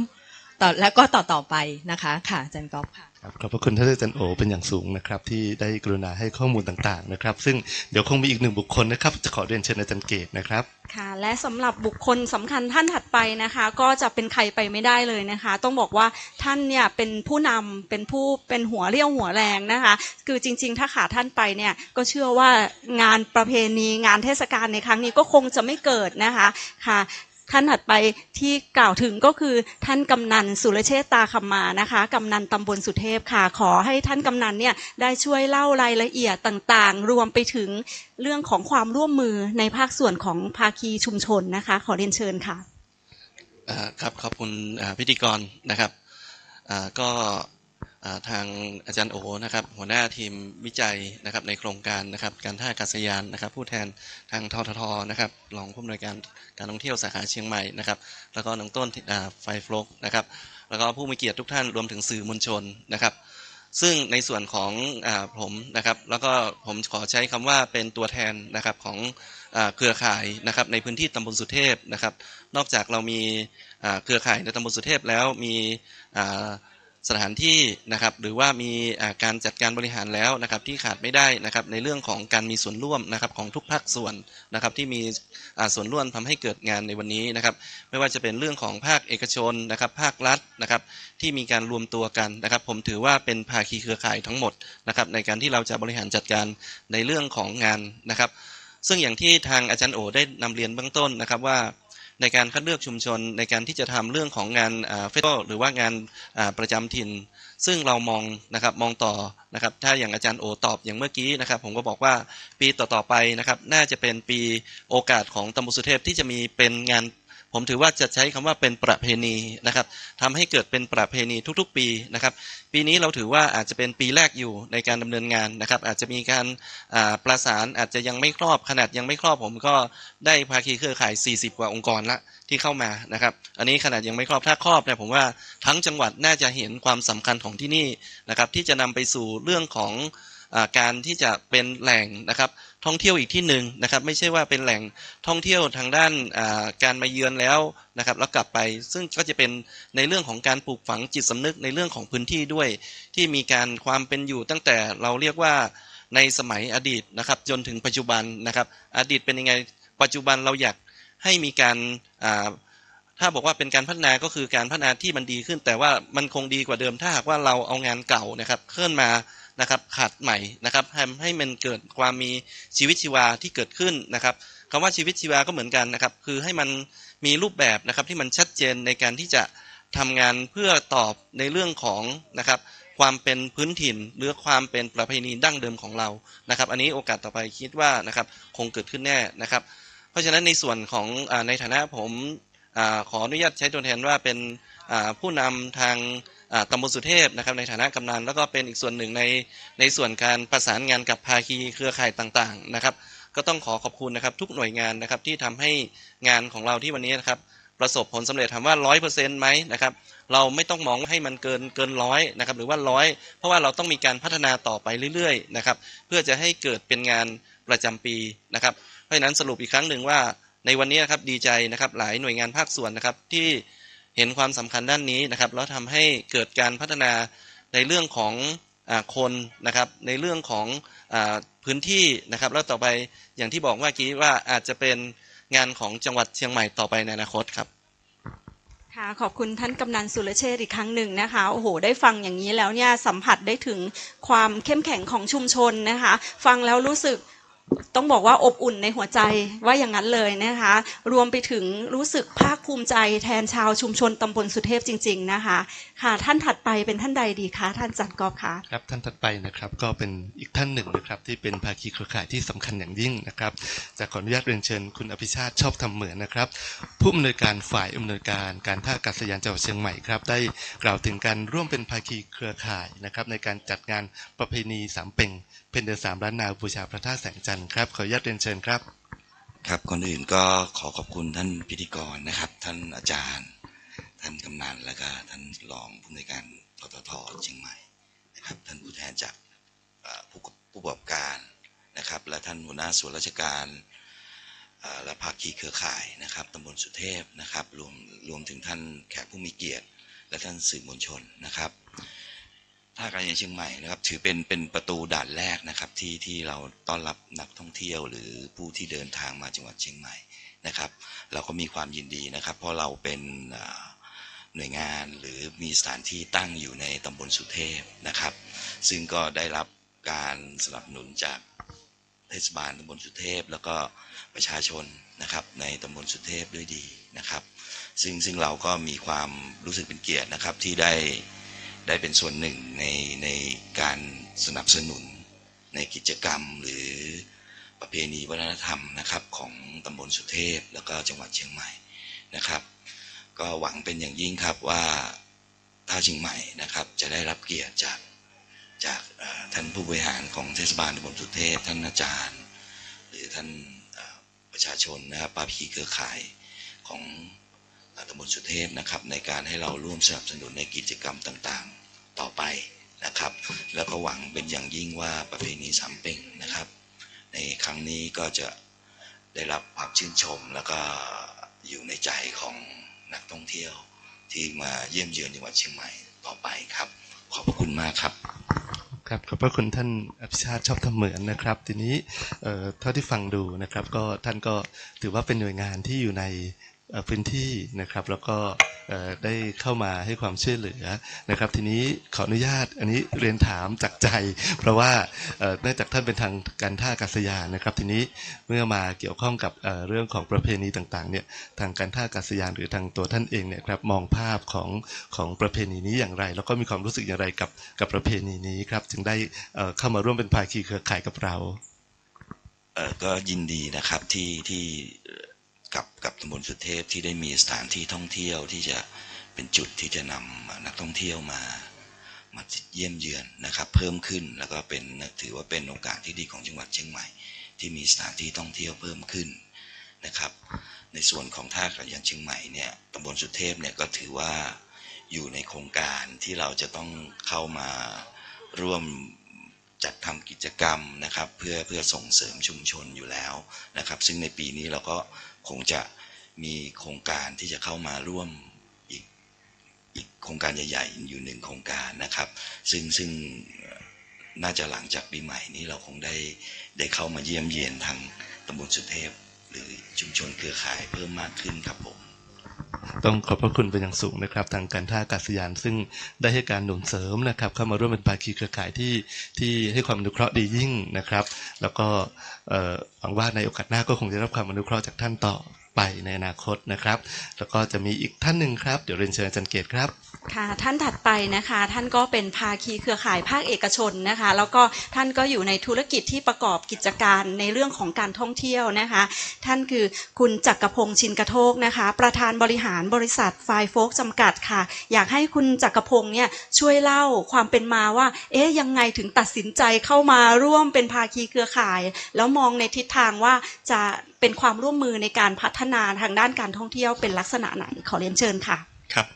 3ต่อแล้วก็ต่อไปนะคะค่ะอาจารย์ก๊อฟค่ะขอบพระคุณท่านอาจารย์โอเป็นอย่างสูงนะครับที่ได้กรุณาให้ข้อมูลต่างๆนะครับซึ่งเดี๋ยวคงมีอีกหนึ่งบุคคลนะครับจะขอเรียนเชิญอาจารย์เกตนะครับค่ะและสำหรับบุคคลสำคัญท่านถัดไปนะคะก็จะเป็นใครไปไม่ได้เลยนะคะต้องบอกว่าท่านเนี่ยเป็นผู้นำเป็นหัวเรี่ยวหัวแรงนะคะคือจริงๆถ้าขาดท่านไปเนี่ยก็เชื่อว่างานประเพณีงานเทศกาลในครั้งนี้ก็คงจะไม่เกิดนะคะค่ะท่านถัดไปที่กล่าวถึงก็คือท่านกำนันสุรเชษฐ์ตาคำมานะคะกำนันตำบลสุเทพค่ะขอให้ท่านกำนันเนี่ยได้ช่วยเล่ารายละเอียดต่างๆรวมไปถึงเรื่องของความร่วมมือในภาคส่วนของภาคีชุมชนนะคะขอเรียนเชิญค่ะครับขอบคุณพิธีกรนะครับก็ทางอาจารย์โอนะครับหัวหน้าทีมวิจัยนะครับในโครงการนะครับการท่าอากาศยานนะครับผู้แทนทางทททนะครับรองผู้อำนวยการการท่องเที่ยวสาขาเชียงใหม่นะครับแล้วก็น้องต้นไฟฟลกนะครับแล้วก็ผู้มีเกียรติทุกท่านรวมถึงสื่อมวลชนนะครับซึ่งในส่วนของผมนะครับแล้วก็ผมขอใช้คำว่าเป็นตัวแทนนะครับของเครือข่ายนะครับในพื้นที่ตำบลสุเทพนะครับนอกจากเรามีเครือข่ายในตำบลสุเทพแล้วมีสถานที่นะครับหรือว่ามีการจัดการบริหารแล้วนะครับที่ขาดไม่ได้นะครับในเรื่องของการมีส่วนร่วมนะครับของทุกภาคส่วนนะครับที่มีส่วนร่วมทำให้เกิดงานในวันนี้นะครับไม่ว่าจะเป็นเรื่องของภาคเอกชนนะครับภาครัฐนะครับที่มีการรวมตัวกันนะครับผมถือว่าเป็นภาคีเครือข่ายทั้งหมดนะครับในการที่เราจะบริหารจัดการในเรื่องของงานนะครับซึ่งอย่างที่ทางอาจารย์โอได้นำเรียนเบื้องต้นนะครับว่าในการคัดเลือกชุมชนในการที่จะทำเรื่องของงานเฟสติวัลหรือว่างานประจำถิ่นซึ่งเรามองนะครับมองต่อนะครับถ้าอย่างอาจารย์โอตอบอย่างเมื่อกี้นะครับผมก็บอกว่าปีต่อๆไปนะครับน่าจะเป็นปีโอกาสของตำบลสุเทพที่จะมีเป็นงาน ผมถือว่าจะใช้คำว่าเป็นประเพณีนะครับทำให้เกิดเป็นประเพณีทุกๆปีนะครับปีนี้เราถือว่าอาจจะเป็นปีแรกอยู่ในการดำเนินงานนะครับอาจจะมีการประสานอาจจะยังไม่ครอบขนาดยังไม่ครอบผมก็ได้ภาคีเครือข่าย40กว่าองค์กรละที่เข้ามานะครับอันนี้ขนาดยังไม่ครอบถ้าครอบเนี่ยผมว่าทั้งจังหวัดน่าจะเห็นความสำคัญของที่นี่นะครับที่จะนำไปสู่เรื่องของการที่จะเป็นแหล่งนะครับท่องเที่ยวอีกที่หนึ่งนะครับไม่ใช่ว่าเป็นแหล่งท่องเที่ยวทางด้านการมาเยือนแล้วนะครับแล้วกลับไปซึ่งก็จะเป็นในเรื่องของการปลูกฝังจิตสำนึกในเรื่องของพื้นที่ด้วยที่มีการความเป็นอยู่ตั้งแต่เราเรียกว่าในสมัยอดีตนะครับจนถึงปัจจุบันนะครับอดีตเป็นยังไงปัจจุบันเราอยากให้มีการถ้าบอกว่าเป็นการพัฒนาก็คือการพัฒนาที่มันดีขึ้นแต่ว่ามันคงดีกว่าเดิมถ้าหากว่าเราเอางานเก่านะครับขึ้นมานะครับขัดใหม่นะครับให้มันเกิดความมีชีวิตชีวาที่เกิดขึ้นนะครับคำว่าชีวิตชีวาก็เหมือนกันนะครับคือให้มันมีรูปแบบนะครับที่มันชัดเจนในการที่จะทำงานเพื่อตอบในเรื่องของนะครับความเป็นพื้นถิ่นหรือความเป็นประเพณีดั้งเดิมของเรานะครับอันนี้โอกาสต่อไปคิดว่านะครับคงเกิดขึ้นแน่นะครับเพราะฉะนั้นในส่วนของในฐานะผมขออนุญาตใช้ตัวแทนว่าเป็นผู้นำทางตำบลสุเทพนะครับในฐานะกำนันแล้วก็เป็นอีกส่วนหนึ่งในส่วนการประสานงานกับภาคีเครือข่ายต่างๆนะครับก็ต้องขอบคุณนะครับทุกหน่วยงานนะครับที่ทำให้งานของเราที่วันนี้นะครับประสบผลสำเร็จถามว่า 100% ไหมนะครับเราไม่ต้องมองให้มันเกิน100นะครับหรือว่า100เพราะว่าเราต้องมีการพัฒนาต่อไปเรื่อยๆนะครับเพื่อจะให้เกิดเป็นงานประจำปีนะครับเพราะฉะนั้นสรุปอีกครั้งหนึ่งว่าในวันนี้นะครับดีใจนะครับหลายหน่วยงานภาคส่วนนะครับที่เห็นความสำคัญด้านนี้นะครับแล้วทำให้เกิดการพัฒนาในเรื่องของคนนะครับในเรื่องของพื้นที่นะครับแล้วต่อไปอย่างที่บอกเมื่อกี้ว่าอาจจะเป็นงานของจังหวัดเชียงใหม่ต่อไปในอนาคตครับค่ะขอบคุณท่านกำนันสุรเชษฐ์อีกครั้งหนึ่งนะคะโอ้โหได้ฟังอย่างนี้แล้วเนี่ยสัมผัสได้ถึงความเข้มแข็งของชุมชนนะคะฟังแล้วรู้สึกต้องบอกว่าอบอุ่นในหัวใจว่าอย่างนั้นเลยนะคะรวมไปถึงรู้สึกภาคภูมิใจแทนชาวชุมชนตำบลสุเทพจริงๆนะคะค่ะท่านถัดไปเป็นท่านใดดีคะท่านจันกอบคะครับท่านถัดไปนะครับก็เป็นอีกท่านหนึ่งนะครับที่เป็นภาคีเครือข่ายที่สำคัญอย่างยิ่งนะครับจะขออนุญาตเรียนเชิญคุณอภิชาติชอบทำเหมือนนะครับผู้อำนวยการฝ่ายอำนวยการการท่าอากาศยานจังหวัดเชียงใหม่ครับได้กล่าวถึงการร่วมเป็นภาคีเครือข่ายนะครับในการจัดงานประเพณีสามเพ็งเพนเดือน3ล้านนาบูชาพระธาตุแสงจันทร์ครับขออนุญาตเรียนเชิญครับครับก่อนอื่นก็ขอขอบคุณท่านพิธีกรนะครับท่านอาจารย์ท่านกำนันและก็ท่านรองผู้อำนวยการททท.เชียงใหม่นะครับท่านผู้แทนจากผู้ประกอบการนะครับและท่านหัวหน้าส่วนราชการและภาคีเครือข่ายนะครับตำบลสุเทพนะครับรวมถึงท่านแขกผู้มีเกียรติและท่านสื่อมวลชนนะครับท่าอากาศยานเชียงใหม่นะครับถือเป็นประตูด่านแรกนะครับที่เราต้อนรับนักท่องเที่ยวหรือผู้ที่เดินทางมาจังหวัดเชียงใหม่นะครับเราก็มีความยินดีนะครับเพราะเราเป็นหน่วยงานหรือมีสถานที่ตั้งอยู่ในตำบลสุเทพนะครับซึ่งก็ได้รับการสนับสนุนจากเทศบาลตำบลสุเทพแล้วก็ประชาชนนะครับในตำบลสุเทพด้วยดีนะครับซึ่งเราก็มีความรู้สึกเป็นเกียรตินะครับที่ได้เป็นส่วนหนึ่งในการสนับสนุนในกิจกรรมหรือประเพณีวัฒนธรรมนะครับของตำบลสุเทพแล้วก็จังหวัดเชียงใหม่นะครับก็หวังเป็นอย่างยิ่งครับว่าท่าเชียงใหม่นะครับจะได้รับเกียรติจากท่านผู้บริหารของเทศบาลตำบลสุเทพท่านอาจารย์หรือท่านประชาชนนะครับภาคีเครือข่ายของตำบลสุเทพนะครับในการให้เราร่วมสนับสนุนในกิจกรรมต่างๆต่อไปนะครับแล้วก็หวังเป็นอย่างยิ่งว่าประเพณีสามเพ็งนะครับในครั้งนี้ก็จะได้รับความชื่นชมแล้วก็อยู่ในใจของนักท่องเที่ยวที่มาเยี่ยมเยือนจังหวัดเชียงใหม่ต่อไปครับขอบคุณมากครับครับขอบพระคุณท่านอภิชาติชอบทำเหมือนนะครับทีนี้เท่าที่ฟังดูนะครับก็ท่านก็ถือว่าเป็นหน่วยงานที่อยู่ในพื้นที่นะครับแล้วก็ได้เข้ามาให้ความช่วยเหลือนะครับทีนี้ขออนุญาตอันนี้เรียนถามจากใจเพราะว่าเนื่องจากท่านเป็นทางการท่าอากาศยานนะครับทีนี้เมื่อมาเกี่ยวข้องกับเรื่องของประเพณีต่างๆเนี่ยทางการท่าอากาศยานหรือทางตัวท่านเองเนี่ยครับมองภาพของประเพณีนี้อย่างไรแล้วก็มีความรู้สึกอย่างไรกับประเพณีนี้ครับจึงได้เข้ามาร่วมเป็นภาคีเครือข่ายกับเราก็ยินดีนะครับที่กับ ตำบลสุเทพที่ได้มีสถานที่ท่องเที่ยวที่จะเป็นจุดที่จะนำนักท่องเที่ยวมาเยี่ยมเยือนนะครับเพิ่มขึ้นแล้วก็ถือว่าเป็นโอกาสที่ดีของจังหวัดเชียงใหม่ที่มีสถานที่ท่องเที่ยวเพิ่มขึ้นนะครับในส่วนของท่าอากาศยานเชียงใหม่เนี่ยตำบลสุเทพเนี่ยก็ถือว่าอยู่ในโครงการที่เราจะต้องเข้ามาร่วมจัดทำกิจกรรมนะครับเพื่อส่งเสริมชุมชนอยู่แล้วนะครับซึ่งในปีนี้เราก็คงจะมีโครงการที่จะเข้ามาร่วมอีกโครงการใหญ่ๆอยู่1โครงการนะครับซึ่งน่าจะหลังจากปีใหม่นี้เราคงได้เข้ามาเยี่ยมเยียนทางตำบลสุเทพหรือชุมชนเครือข่ายเพิ่มมากขึ้นครับผมต้องขอบพระคุณเป็นอย่างสูงนะครับทางการท่าอากาศยานซึ่งได้ให้การหนุนเสริมนะครับเข้ามาร่วมเป็นภาคีเครือข่ายที่ให้ความอนุเคราะห์ดียิ่งนะครับแล้วก็หวังว่าในโอกาสหน้าก็คงจะรับความอนุเคราะห์จากท่านต่อไปในอนาคตนะครับแล้วก็จะมีอีกท่านหนึ่งครับเดี๋ยวเรียนเชิญอาจารย์เกตครับค่ะท่านถัดไปนะคะท่านก็เป็นภาคีเครือข่ายภาคเอกชนนะคะแล้วก็ท่านก็อยู่ในธุรกิจที่ประกอบกิจการในเรื่องของการท่องเที่ยวนะคะท่านคือคุณจักรพงษ์ชินกระโทกนะคะประธานบริหารบริษัทไฟโฟกจำกัดค่ะอยากให้คุณจักรพงษ์เนี่ยช่วยเล่าความเป็นมาว่ายังไงถึงตัดสินใจเข้ามาร่วมเป็นภาคีเครือข่ายแล้วมองในทิศทางว่าจะเป็นความร่วมมือในการพัฒนาทางด้านการท่องเที่ยวเป็นลักษณะไหนขอเรียนเชิญค่ะครับ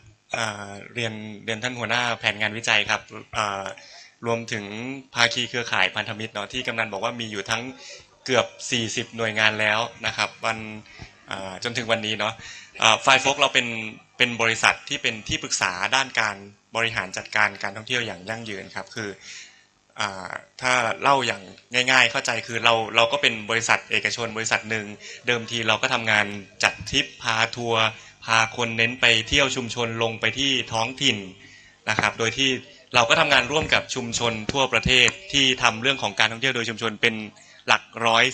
เรียนท่านหัวหน้าแผนงานวิจัยครับรวมถึงภาคีเครือข่ายพันธมิตรเนาะที่กำนันบอกว่ามีอยู่ทั้งเกือบ40หน่วยงานแล้วนะครับจนถึงวันนี้เนาะไฟโฟกเราเป็นบริษัทที่เป็นที่ปรึกษาด้านการบริหารจัดการการท่องเที่ยวอย่างยั่งยืนครับคือถ้าเล่าอย่างง่ายๆเข้าใจคือเราก็เป็นบริษัทเอกชนบริษัทหนึ่งเดิมทีเราก็ทำงานจัดทริปพาทัวร์พาคนเน้นไปเที่ยวชุมชนลงไปที่ท้องถิ่นนะครับโดยที่เราก็ทำงานร่วมกับชุมชนทั่วประเทศที่ทำเรื่องของการท่องเที่ยวโดยชุมชนเป็นหลัก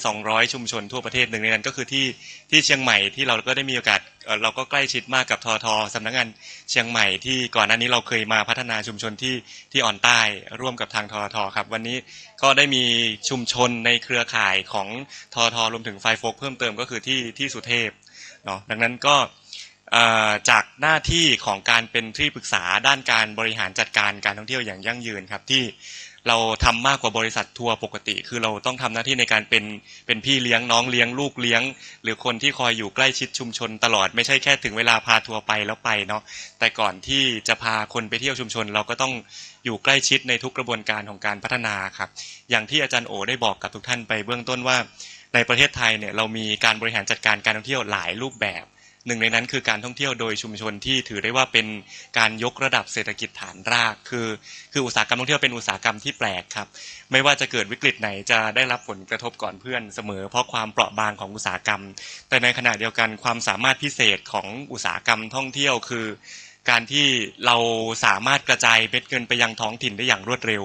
100-200ชุมชนทั่วประเทศหนึ่งในนั้นก็คือที่เชียงใหม่ที่เราก็ได้มีโอกาสเราก็ใกล้ชิดมากกับททสำนักงานเชียงใหม่ที่ก่อนหน้านี้เราเคยมาพัฒนาชุมชนที่อ่อนใต้ร่วมกับทางททครับวันนี้ก็ได้มีชุมชนในเครือข่ายของททรวมถึงไฟโฟกเพิ่มเติมก็คือที่สุเทพเนาะดังนั้นก็จากหน้าที่ของการเป็นที่ปรึกษาด้านการบริหารจัดการการท่องเที่ยวอย่างยั่งยืนครับที่เราทำมากกว่าบริษัททัวร์ปกติคือเราต้องทำหน้าที่ในการเป็นพี่เลี้ยงน้องเลี้ยงลูกเลี้ยงหรือคนที่คอยอยู่ใกล้ชิดชุมชนตลอดไม่ใช่แค่ถึงเวลาพาทัวร์ไปแล้วไปเนาะแต่ก่อนที่จะพาคนไปเที่ยวชุมชนเราก็ต้องอยู่ใกล้ชิดในทุกกระบวนการของการพัฒนาครับอย่างที่อาจารย์โอได้บอกกับทุกท่านไปเบื้องต้นว่าในประเทศไทยเนี่ยเรามีการบริหารจัดการการท่องเที่ยวหลายรูปแบบหนึ่งในนั้นคือการท่องเที่ยวโดยชุมชนที่ถือได้ว่าเป็นการยกระดับเศรษฐกิจฐานรากคืออุตสาหกรรมท่องเที่ยวเป็นอุตสาหกรรมที่แปลกครับไม่ว่าจะเกิดวิกฤตไหนจะได้รับผลกระทบก่อนเพื่อนเสมอเพราะความเปราะบางของอุตสาหกรรมแต่ในขณะเดียวกันความสามารถพิเศษของอุตสาหกรรมท่องเที่ยวคือการที่เราสามารถกระจายเม็ดเงินไปยังท้องถิ่นได้อย่างรวดเร็ว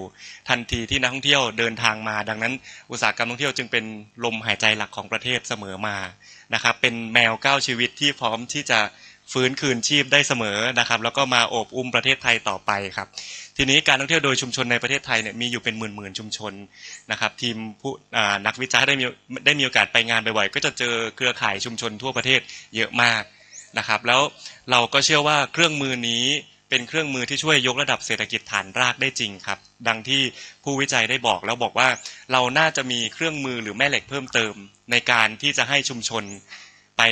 ทันทีที่นักท่องเที่ยวเดินทางมาดังนั้นอุตสาหกรรมท่องเที่ยวจึงเป็นลมหายใจหลักของประเทศเสมอมานะครับเป็นแมว9ชีวิตที่พร้อมที่จะฟื้นคืนชีพได้เสมอนะครับแล้วก็มาโอบอุ้มประเทศไทยต่อไปครับทีนี้การท่องเที่ยวโดยชุมชนในประเทศไทยเนี่ยมีอยู่เป็นหมื่นชุมชนนะครับทีมนักวิจัยได้มีโอกาสไปงานบ่อยๆก็จะเจอเครือข่ายชุมชนทั่วประเทศเยอะมากนะครับแล้วเราก็เชื่อว่าเครื่องมือนี้เป็นเครื่องมือที่ช่วยยกระดับเศรษฐกิจฐานรากได้จริงครับดังที่ผู้วิจัยได้บอกแล้วบอกว่าเราน่าจะมีเครื่องมือหรือแม่เหล็กเพิ่มเติมในการที่จะให้ชุมชนไป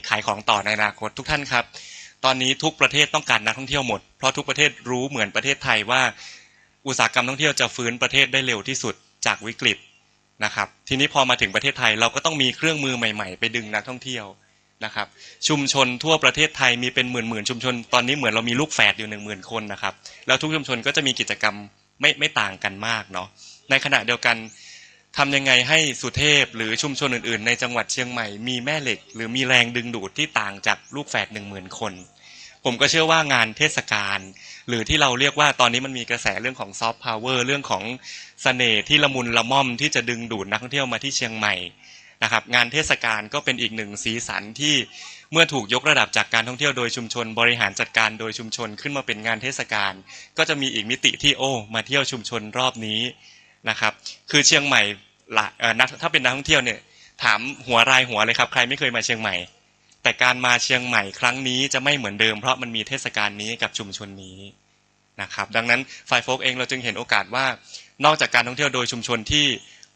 ขายของต่อในอนาคตทุกท่านครับตอนนี้ทุกประเทศต้องการนักท่องเที่ยวหมดเพราะทุกประเทศรู้เหมือนประเทศไทยว่าอุตสาหกรรมท่องเที่ยวจะฟื้นประเทศได้เร็วที่สุดจากวิกฤตนะครับทีนี้พอมาถึงประเทศไทยเราก็ต้องมีเครื่องมือใหม่ๆไปดึงนักท่องเที่ยวนะครับชุมชนทั่วประเทศไทยมีเป็นหมื่นชุมชนตอนนี้เหมือนเรามีลูกแฝดอยู่10,000 คนนะครับแล้วทุกชุมชนก็จะมีกิจกรรมไม่ต่างกันมากเนาะในขณะเดียวกันทำยังไงให้สุเทพหรือชุมชนอื่นๆในจังหวัดเชียงใหม่มีแม่เหล็กหรือมีแรงดึงดูดที่ต่างจากลูกแฝด10,000 คนผมก็เชื่อว่างานเทศกาลหรือที่เราเรียกว่าตอนนี้มันมีกระแสเรื่องของซอฟต์พาวเวอร์เรื่องของเสน่ห์ที่ละมุนละม่อมที่จะดึงดูดนักท่องเที่ยวมาที่เชียงใหม่นะครับงานเทศกาลก็เป็นอีกหนึ่งสีสันที่เมื่อถูกยกระดับจากการท่องเที่ยวโดยชุมชนบริหารจัดการโดยชุมชนขึ้นมาเป็นงานเทศกาลก็จะมีอีกมิติที่มาเที่ยวชุมชนรอบนี้นะครับคือเชียงใหม่ถ้าเป็นนักท่องเที่ยวเนี่ยถามหัวรายหัวเลยครับใครไม่เคยมาเชียงใหม่ แต่การมาเชียงใหม่ครั้งนี้จะไม่เหมือนเดิมเพราะมันมีเทศกาลนี้กับชุมชนนี้นะครับดังนั้นฝ่ายโฟกเองเราจึงเห็นโอกาสว่านอกจากการท่องเที่ยวโดยชุมชนที่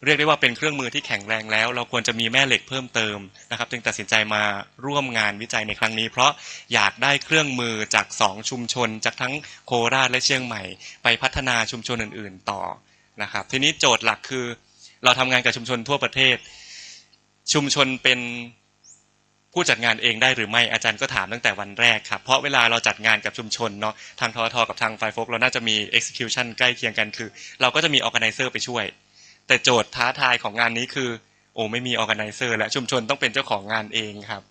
เรียกได้ว่าเป็นเครื่องมือที่แข็งแรงแล้วเราควรจะมีแม่เหล็กเพิ่มเติมนะครับจึงตัดสินใจมาร่วมงานวิจัยในครั้งนี้เพราะอยากได้เครื่องมือจาก2ชุมชนจากทั้งโคราชและเชียงใหม่ไปพัฒนาชุมชนอื่นๆต่อนะครับทีนี้โจทย์หลักคือเราทำงานกับชุมชนทั่วประเทศชุมชนเป็นผู้จัดงานเองได้หรือไม่อาจารย์ก็ถามตั้งแต่วันแรกครับเพราะเวลาเราจัดงานกับชุมชนเนาะทางททกับทางไฟโฟกเราน่าจะมี execution ใกล้เคียงกันคือเราก็จะมี organizer ไปช่วยแต่โจทย์ท้าทายของงานนี้คือไม่มี organizer และชุมชนต้องเป็นเจ้าของงานเองครับ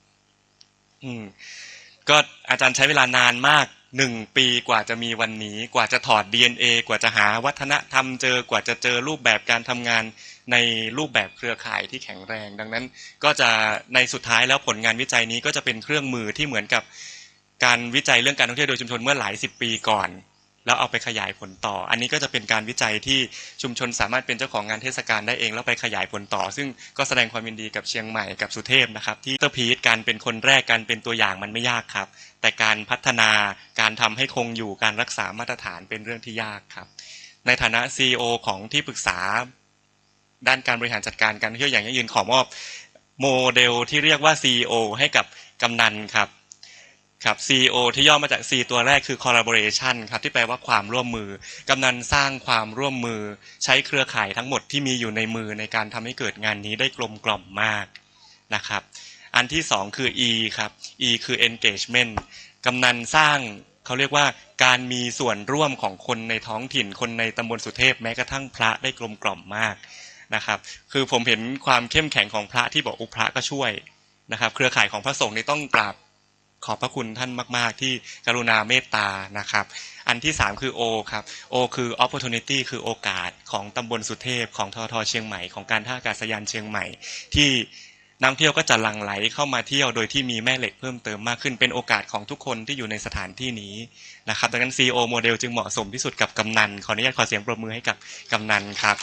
ก็อาจารย์ใช้เวลานานมาก1 ปีกว่าจะมีวันนี้กว่าจะถอด DNA กว่าจะหาวัฒนธรรมเจอกว่าจะเจอรูปแบบการทำงานในรูปแบบเครือข่ายที่แข็งแรงดังนั้นก็จะในสุดท้ายแล้วผลงานวิจัยนี้ก็จะเป็นเครื่องมือที่เหมือนกับการวิจัยเรื่องการท่องเที่ยวโดยชุมชนเมื่อหลาย10 ปีก่อนแล้วเอาไปขยายผลต่ออันนี้ก็จะเป็นการวิจัยที่ชุมชนสามารถเป็นเจ้าของงานเทศกาลได้เองแล้วไปขยายผลต่อซึ่งก็แสดงความยินดีกับเชียงใหม่กับสุเทพนะครับที่เตอร์พีทการเป็นคนแรกการเป็นตัวอย่างมันไม่ยากครับแต่การพัฒนาการทำให้คงอยู่การรักษามาตรฐานเป็นเรื่องที่ยากครับในฐานะ CEO ของที่ปรึกษาด้านการบริหารจัดการการท่องเที่ยวอย่างยั่งยืนขอมอบโมเดลที่เรียกว่า CEO ให้กับกำนันครับCEO ที่ย่อมาจาก C ตัวแรกคือ collaboration ครับที่แปลว่าความร่วมมือกำนันสร้างความร่วมมือใช้เครือข่ายทั้งหมดที่มีอยู่ในมือในการทำให้เกิดงานนี้ได้กลมกล่อมมากนะครับอันที่2คือ E ครับ E คือ engagement กำนันสร้างเขาเรียกว่าการมีส่วนร่วมของคนในท้องถิ่นคนในตำบลสุเทพแม้กระทั่งพระได้กลมกล่อมมากนะครับคือผมเห็นความเข้มแข็งของพระที่บอกพระก็ช่วยนะครับเครือข่ายของพระสงฆ์นี่ต้องกราบขอบพระคุณท่านมากๆที่กรุณาเมตตานะครับอันที่3คือ O ครับ O คือ opportunity คือโอกาสของตำบลสุเทพของททเชียงใหม่ของการท่าอากาศยานเชียงใหม่ที่นักท่องเที่ยวก็จะหลั่งไหลเข้ามาเที่ยวโดยที่มีแม่เหล็กเพิ่มเติมมากขึ้นเป็นโอกาสของทุกคนที่อยู่ในสถานที่นี้นะครับดังนั้น CEO โมเดลจึงเหมาะสมที่สุดกับกำนันขออนุญาตขอเสียงปรบมือให้กับกำนันครับ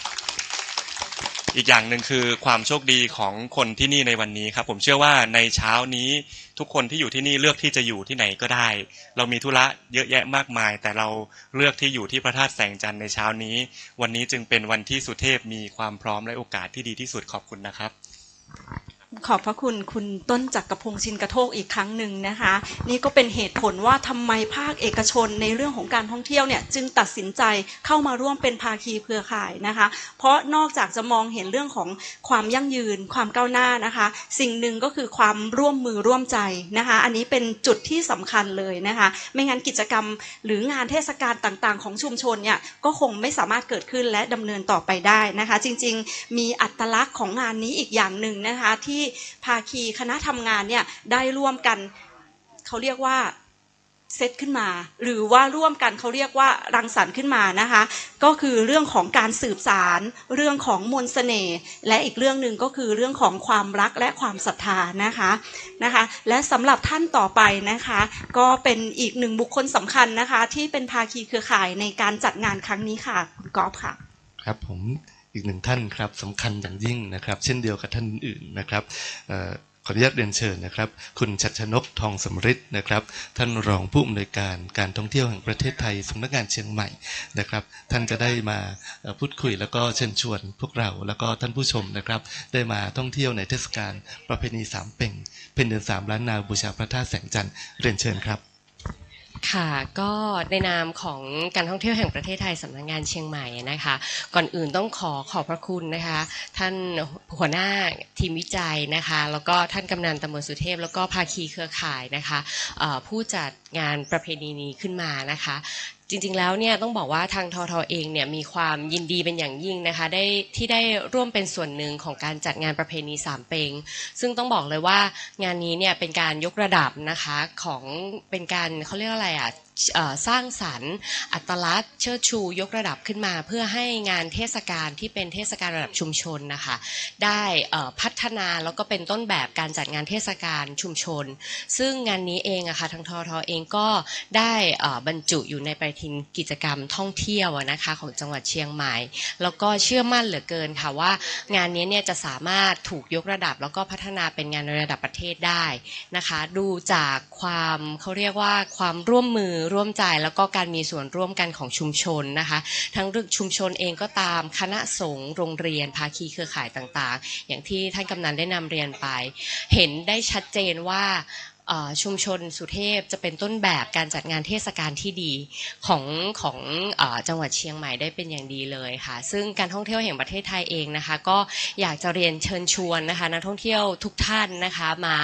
อีกอย่างหนึ่งคือความโชคดีของคนที่นี่ในวันนี้ครับผมเชื่อว่าในเช้านี้ทุกคนที่อยู่ที่นี่เลือกที่จะอยู่ที่ไหนก็ได้เรามีธุระเยอะแยะมากมายแต่เราเลือกที่อยู่ที่พระธาตุแสงจันทร์ในเช้านี้วันนี้จึงเป็นวันที่สุเทพมีความพร้อมและโอกาสที่ดีที่สุดขอบคุณนะครับขอบพระคุณคุณต้นจักรพงษ์ชินกระโทกอีกครั้งหนึ่งนะคะนี่ก็เป็นเหตุผลว่าทำไมภาคเอกชนในเรื่องของการท่องเที่ยวเนี่ยจึงตัดสินใจเข้ามาร่วมเป็นภาคีเครือข่ายนะคะเพราะนอกจากจะมองเห็นเรื่องของความยั่งยืนความก้าวหน้านะคะสิ่งหนึ่งก็คือความร่วมมือร่วมใจนะคะอันนี้เป็นจุดที่สำคัญเลยนะคะไม่งั้นกิจกรรมหรืองานเทศกาลต่างๆของชุมชนเนี่ยก็คงไม่สามารถเกิดขึ้นและดำเนินต่อไปได้นะคะจริงๆมีอัตลักษณ์ของงานนี้อีกอย่างหนึ่งนะคะที่ภาคีคณะทำงานเนี่ยได้ร่วมกันเขาเรียกว่าเซตขึ้นมาหรือว่าร่วมกันเขาเรียกว่ารังสรรค์ขึ้นมานะคะก็คือเรื่องของการสืบสารเรื่องของมนต์เสน่ห์และอีกเรื่องหนึ่งก็คือเรื่องของความรักและความศรัทธานะคะและสำหรับท่านต่อไปนะคะก็เป็นอีกหนึ่งบุคคลสำคัญนะคะที่เป็นภาคีเครือข่ายในการจัดงานครั้งนี้ค่ะคุณก๊อฟค่ะครับผมอีกหนึ่งท่านครับสำคัญอย่างยิ่งนะครับเช่นเดียวกับท่านอื่นนะครับขออนุญาตเรียนเชิญนะครับคุณชัชนกทองสำริดนะครับท่านรองผู้อำนวยการการท่องเที่ยวแห่งประเทศไทยสำนักงานเชียงใหม่นะครับท่านจะได้มาพูดคุยแล้วก็เชิญชวนพวกเราแล้วก็ท่านผู้ชมนะครับได้มาท่องเที่ยวในเทศกาลประเพณีสามเป่งเป็นเดือน3ล้านนาบูชาพระธาตุแสงจันทร์เรียนเชิญครับค่ะก็ในนามของการท่องเที่ยวแห่งประเทศไทยสำนักงานเชียงใหม่นะคะก่อนอื่นต้องขอบพระคุณนะคะท่านหัวหน้าทีมวิจัยนะคะแล้วก็ท่านกำนันตำบลสุเทพแล้วก็ภาคีเครือข่ายนะคะผู้จัดงานประเพณีนี้ขึ้นมานะคะจริงๆแล้วเนี่ยต้องบอกว่าทางททเองเนี่ยมีความยินดีเป็นอย่างยิ่งนะคะที่ได้ร่วมเป็นส่วนหนึ่งของการจัดงานประเพณีสามเป่งซึ่งต้องบอกเลยว่างานนี้เนี่ยเป็นการยกระดับนะคะของเป็นการเขาเรียกอะไรสร้างสรรค์อัตลักษณ์เชิดชูยกระดับขึ้นมาเพื่อให้งานเทศกาลที่เป็นเทศกาลระดับชุมชนนะคะได้พัฒนาแล้วก็เป็นต้นแบบการจัดงานเทศกาลชุมชนซึ่งงานนี้เองอะค่ะทางททเองก็ได้บรรจุอยู่ในปฏิ ทินกิจกรรมท่องเที่ยวนะคะของจังหวัดเชียงใหม่แล้วก็เชื่อมั่นเหลือเกินค่ะว่างานนี้เนี่ยจะสามารถถูกยกระดับแล้วก็พัฒนาเป็นงานในระดับประเทศได้นะคะดูจากความเขาเรียกว่าความร่วมมือร่วมใจแล้วก็การมีส่วนร่วมกันของชุมชนนะคะทั้งชุมชนเองก็ตามคณะสงฆ์โรงเรียนภาคีเครือข่ายต่างๆอย่างที่ท่านกำนันได้นำเรียนไปเห็นได้ชัดเจนว่าชุมชนสุเทพจะเป็นต้นแบบการจัดงานเทศกาลที่ดีของจังหวัดเชียงใหม่ได้เป็นอย่างดีเลยค่ะซึ่งการท่องเที่ยวแห่งประเทศไทยเองนะคะก็อยากจะเรียนเชิญชวนนะคะนักท่องเที่ยวทุกท่านนะคะมา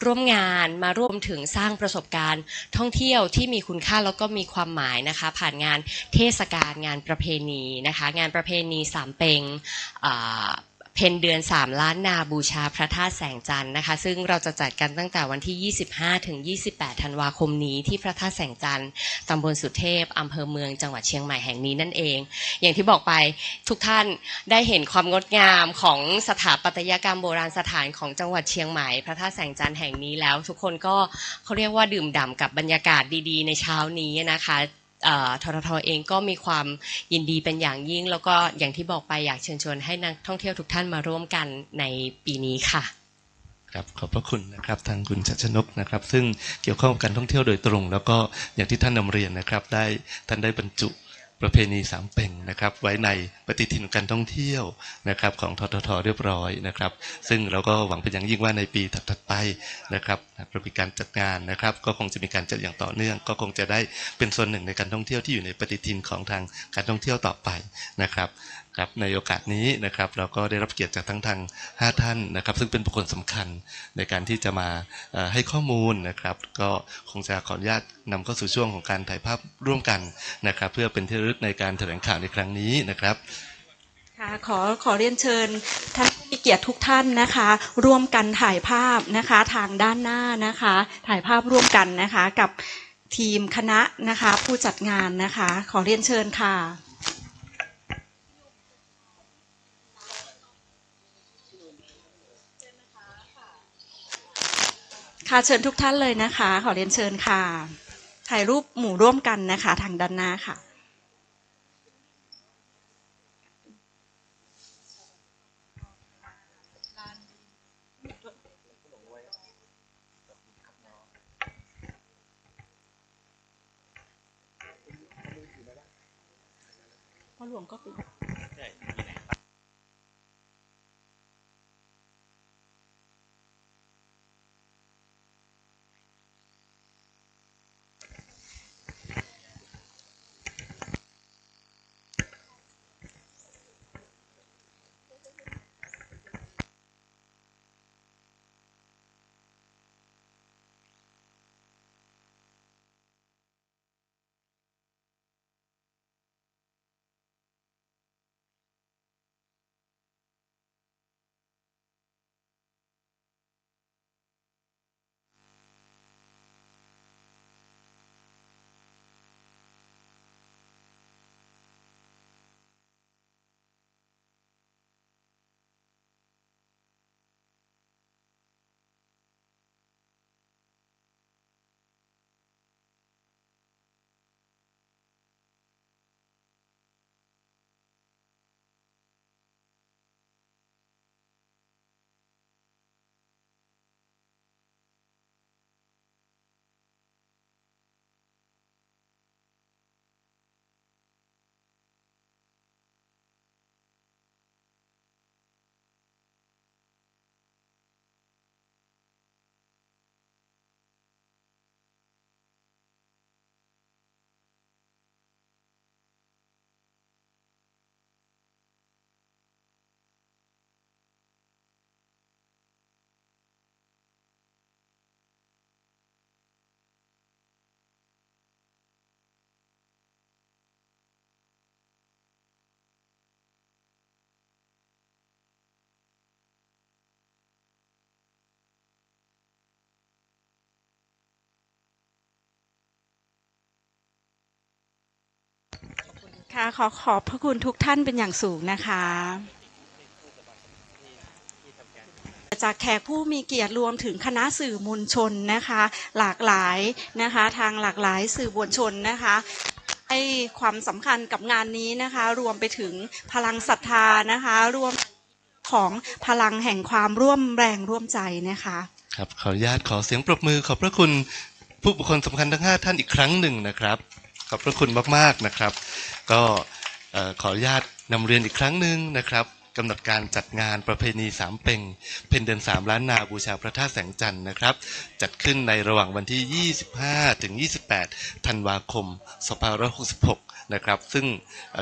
ร่วมงานมาร่วมถึงสร้างประสบการณ์ท่องเที่ยวที่มีคุณค่าแล้วก็มีความหมายนะคะผ่านงานเทศกาลงานประเพณีนะคะงานประเพณีสามเป็งเพ็ญเดือน3ล้านนาบูชาพระธาตุแสงจันทร์นะคะซึ่งเราจะจัดกันตั้งแต่วันที่25ถึง28ธันวาคมนี้ที่พระธาตุแสงจันทร์ตำบลสุเทพอำเภอเมืองจังหวัดเชียงใหม่แห่งนี้นั่นเองอย่างที่บอกไปทุกท่านได้เห็นความงดงามของสถาปัตยกรรมโบราณสถานของจังหวัดเชียงใหม่พระธาตุแสงจันทร์แห่งนี้แล้วทุกคนก็เขาเรียกว่าดื่มด่ำกับบรรยากาศดีๆในเช้านี้นะคะททท.เองก็มีความยินดีเป็นอย่างยิ่งแล้วก็อย่างที่บอกไปอยากเชิญชวนให้นักท่องเที่ยวทุกท่านมาร่วมกันในปีนี้ค่ะครับขอบพระคุณนะครับทางคุณชัชนกนะครับซึ่งเกี่ยวข้องกับการท่องเที่ยวโดยตรงแล้วก็อย่างที่ท่านนำเรียนนะครับท่านได้บรรจุประเพณีสามเป่งนะครับไว้ในปฏิทินการท่องเที่ยวนะครับของททท.เรียบร้อยนะครับซึ่งเราก็หวังเป็นอย่างยิ่งว่าในปีถัดไปนะครับเรามีการจัดงานนะครับก็คงจะมีการจัดอย่างต่อเนื่องก็คงจะได้เป็นส่วนหนึ่งในการท่องเที่ยวที่อยู่ในปฏิทินของทางการท่องเที่ยวต่อไปนะครับครับในโอกาสนี้นะครับเราก็ได้รับเกียรติจากทั้งทาง5ท่านนะครับซึ่งเป็นบุคคลสำคัญในการที่จะมาให้ข้อมูลนะครับก็คงจะขออนุญาตนำเข้าสู่ช่วงของการถ่ายภาพร่วมกันนะครับเพื่อเป็นที่ระลึกในการแถลงข่าวในครั้งนี้นะครับค่ะขอเรียนเชิญท่านผู้มีเกียรติทุกท่านนะคะร่วมกันถ่ายภาพนะคะทางด้านหน้านะคะถ่ายภาพร่วมกันนะคะกับทีมคณะนะคะผู้จัดงานนะคะขอเรียนเชิญค่ะค่ะเชิญทุกท่านเลยนะคะขอเรียนเชิญค่ะถ่ายรูปหมู่ร่วมกันนะคะทางด้านหน้าค่ะพ่อหลวงก็ปิดค่ะขอบพระคุณทุกท่านเป็นอย่างสูงนะคะจากแขกผู้มีเกียรติรวมถึงคณะสื่อมวลชนนะคะหลากหลายนะคะทางหลากหลายสื่อมวลชนนะคะ ให้ความสำคัญกับงานนี้นะคะรวมไปถึงพลังศรัทธานะคะรวมของพลังแห่งความร่วมแรงร่วมใจนะคะครับขออนุญาตขอเสียงปรบมือขอบพระคุณผู้บุคคลสำคัญทั้ง5ท่านอีกครั้งหนึ่งนะครับขอบพระคุณมากๆนะครับก็ขออนุญาตนำเรียนอีกครั้งหนึ่งนะครับกำหนดการจัดงานประเพณีสามเพ็งเพ็ญเดือน3ล้านนาบูชาพระธาตุแสงจันทร์นะครับจัดขึ้นในระหว่างวันที่25ถึง28ธันวาคม2566นะครับซึ่ง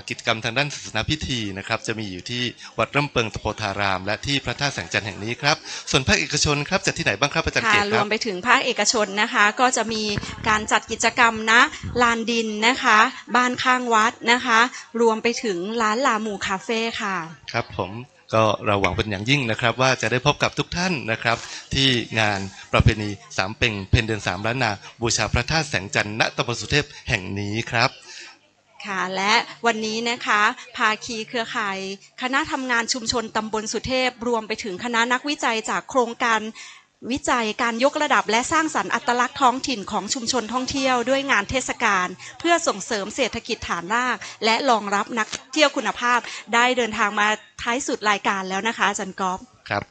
กิจกรรมทางด้านศาสนาพิธีนะครับจะมีอยู่ที่วัดร่ำเปิงตโปธารามและที่พระธาตุแสงจันทร์แห่งนี้ครับส่วนภาคเอกชนครับจัดที่ไหนบ้างครับอาจารย์เกศครับรวมไปถึงภาคเอกชนนะคะก็จะมีการจัดกิจกรรมนะลานดินนะคะบ้านข้างวัดนะคะรวมไปถึงร้านลาหมูคาเฟ่ค่ะครับผมก็เราหวังเป็นอย่างยิ่งนะครับว่าจะได้พบกับทุกท่านนะครับที่งานประเพณีสามเพ็งเพ็ญเดือน3ล้านนาบูชาพระธาตุแสงจันทร์ณตำบลสุเทพแห่งนี้ครับค่ะและวันนี้นะคะภาคีเครือข่ายคณะทำงานชุมชนตำบลสุเทพรวมไปถึงคณะนักวิจัยจากโครงการวิจัยการยกระดับและสร้างสรรค์อัตลักษณ์ท้องถิ่นของชุมชนท่องเที่ยวด้วยงานเทศกาลเพื่อส่งเสริมเศรษฐกิจฐานรากและรองรับนักเที่ยวคุณภาพได้เดินทางมาท้ายสุดรายการแล้วนะคะอาจารย์ก๊อฟครับ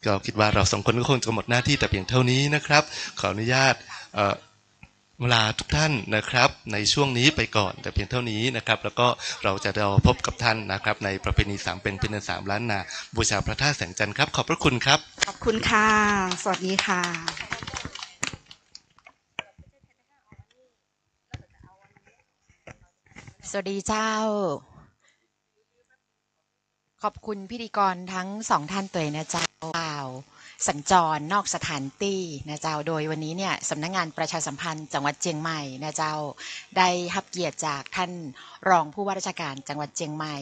ก็คิดว่าเรา2คนก็คงจะหมดหน้าที่แต่เพียงเท่านี้นะครับขออนุญาตลาทุกท่านนะครับในช่วงนี้ไปก่อนแต่เพียงเท่านี้นะครับแล้วก็เราจะรอพบกับท่านนะครับในประเพณีสามเพ็งเพ็ญเดือน3ล้านนาบูชาพระธาตุแสงจันทร์ครับขอบพระคุณครับขอบคุณค่ะสวัสดีค่ะสวัสดีเจ้าขอบคุณพิธีกรทั้ง2ท่านตัวนะเจ้าสัญจรนอกสถานที่นะเจ้าโดยวันนี้เนี่ยสำนักงานประชาสัมพันธ์จังหวัดเชียงใหม่นะเจ้าได้รับเกียรติจากท่านรองผู้ว่าราชการจังหวัดเชียงใหม่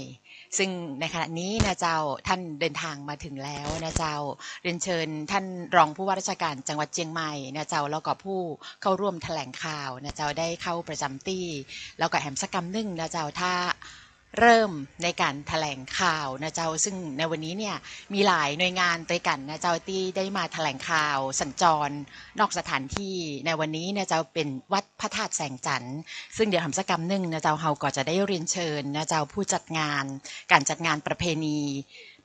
ซึ่งในขณะนี้นะเจ้าท่านเดินทางมาถึงแล้วนะเจ้าเรียนเชิญท่านรองผู้ว่าราชการจังหวัดเชียงใหม่นะเจ้าแล้วก็ผู้เข้าร่วมแถลงข่าวนะเจ้าได้เข้าประจำที่แล้วก็แหมสักกรรมนึ่งนะเจ้าถ้าเริ่มในการแถลงข่าวนะเจ้าซึ่งในวันนี้เนี่ยมีหลายหน่วยงานด้วยกันนะเจ้าที่ได้มาแถลงข่าวสัญจรนอกสถานที่ในวันนี้นะเจ้าเป็นวัดพระธาตุแสงจันทร์ซึ่งเดี๋ยวทำสักกรรมหนึ่งนะเจ้าเฮาก็จะได้เรียนเชิญนะเจ้าผู้จัดงานการจัดงานประเพณี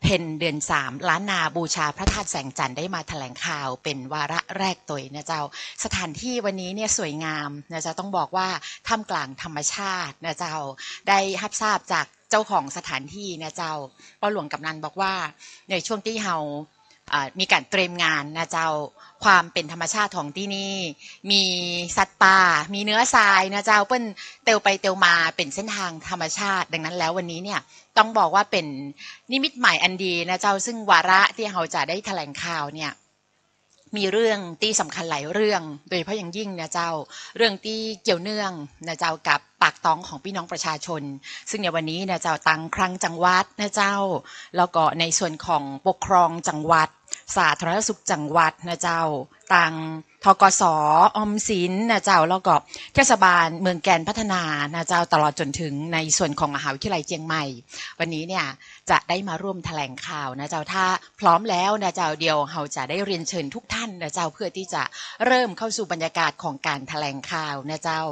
เพ็ญเดือน3ล้านนาบูชาพระธาตุแสงจันทร์ได้มาแถลงข่าวเป็นวาระแรกตัวนะเจ้าสถานที่วันนี้เนี่ยสวยงามนะเจ้าต้องบอกว่าท่ามกลางธรรมชาตินะเจ้าได้รับทราบจากเจ้าของสถานที่นะเจ้าป้าหลวงกำนันบอกว่าในช่วงที่เฮามีการเตรียมงานนะเจ้าความเป็นธรรมชาติของที่นี่มีสัตว์ป่ามีเนื้อทรายนะเจ้าเปิ้นเตวไปเตวมาเป็นเส้นทางธรรมชาติดังนั้นแล้ววันนี้เนี่ยต้องบอกว่าเป็นนิมิตหมายอันดีนะเจ้าซึ่งวาระที่เราจะได้แถลงข่าวเนี่ยมีเรื่องที่สำคัญหลายเรื่องโดยเฉพาะอย่างยิ่งนะเจ้าเรื่องที่เกี่ยวเนื่องนะเจ้ากับปากท้องของพี่น้องประชาชนซึ่งในวันนี้นะเจ้าตั้งครั้งจังหวัดนะเจ้าแล้วก็ในส่วนของปกครองจังหวัดสาธารณสุขจังหวัดนะเจ้าต่างธกส.ออมสินนะเจ้าแล้วก็เทศบาลเมืองแกนพัฒนานะเจ้าตลอดจนถึงในส่วนของมหาวิทยาลัยเชียงใหม่วันนี้เนี่ยจะได้มาร่วมแถลงข่าวนะเจ้าถ้าพร้อมแล้วนะเจ้าเดียวเราจะได้เรียนเชิญทุกท่านนะเจ้าเพื่อที่จะเริ่มเข้าสู่บรรยากาศของการแถลงข่าวนะเจ้า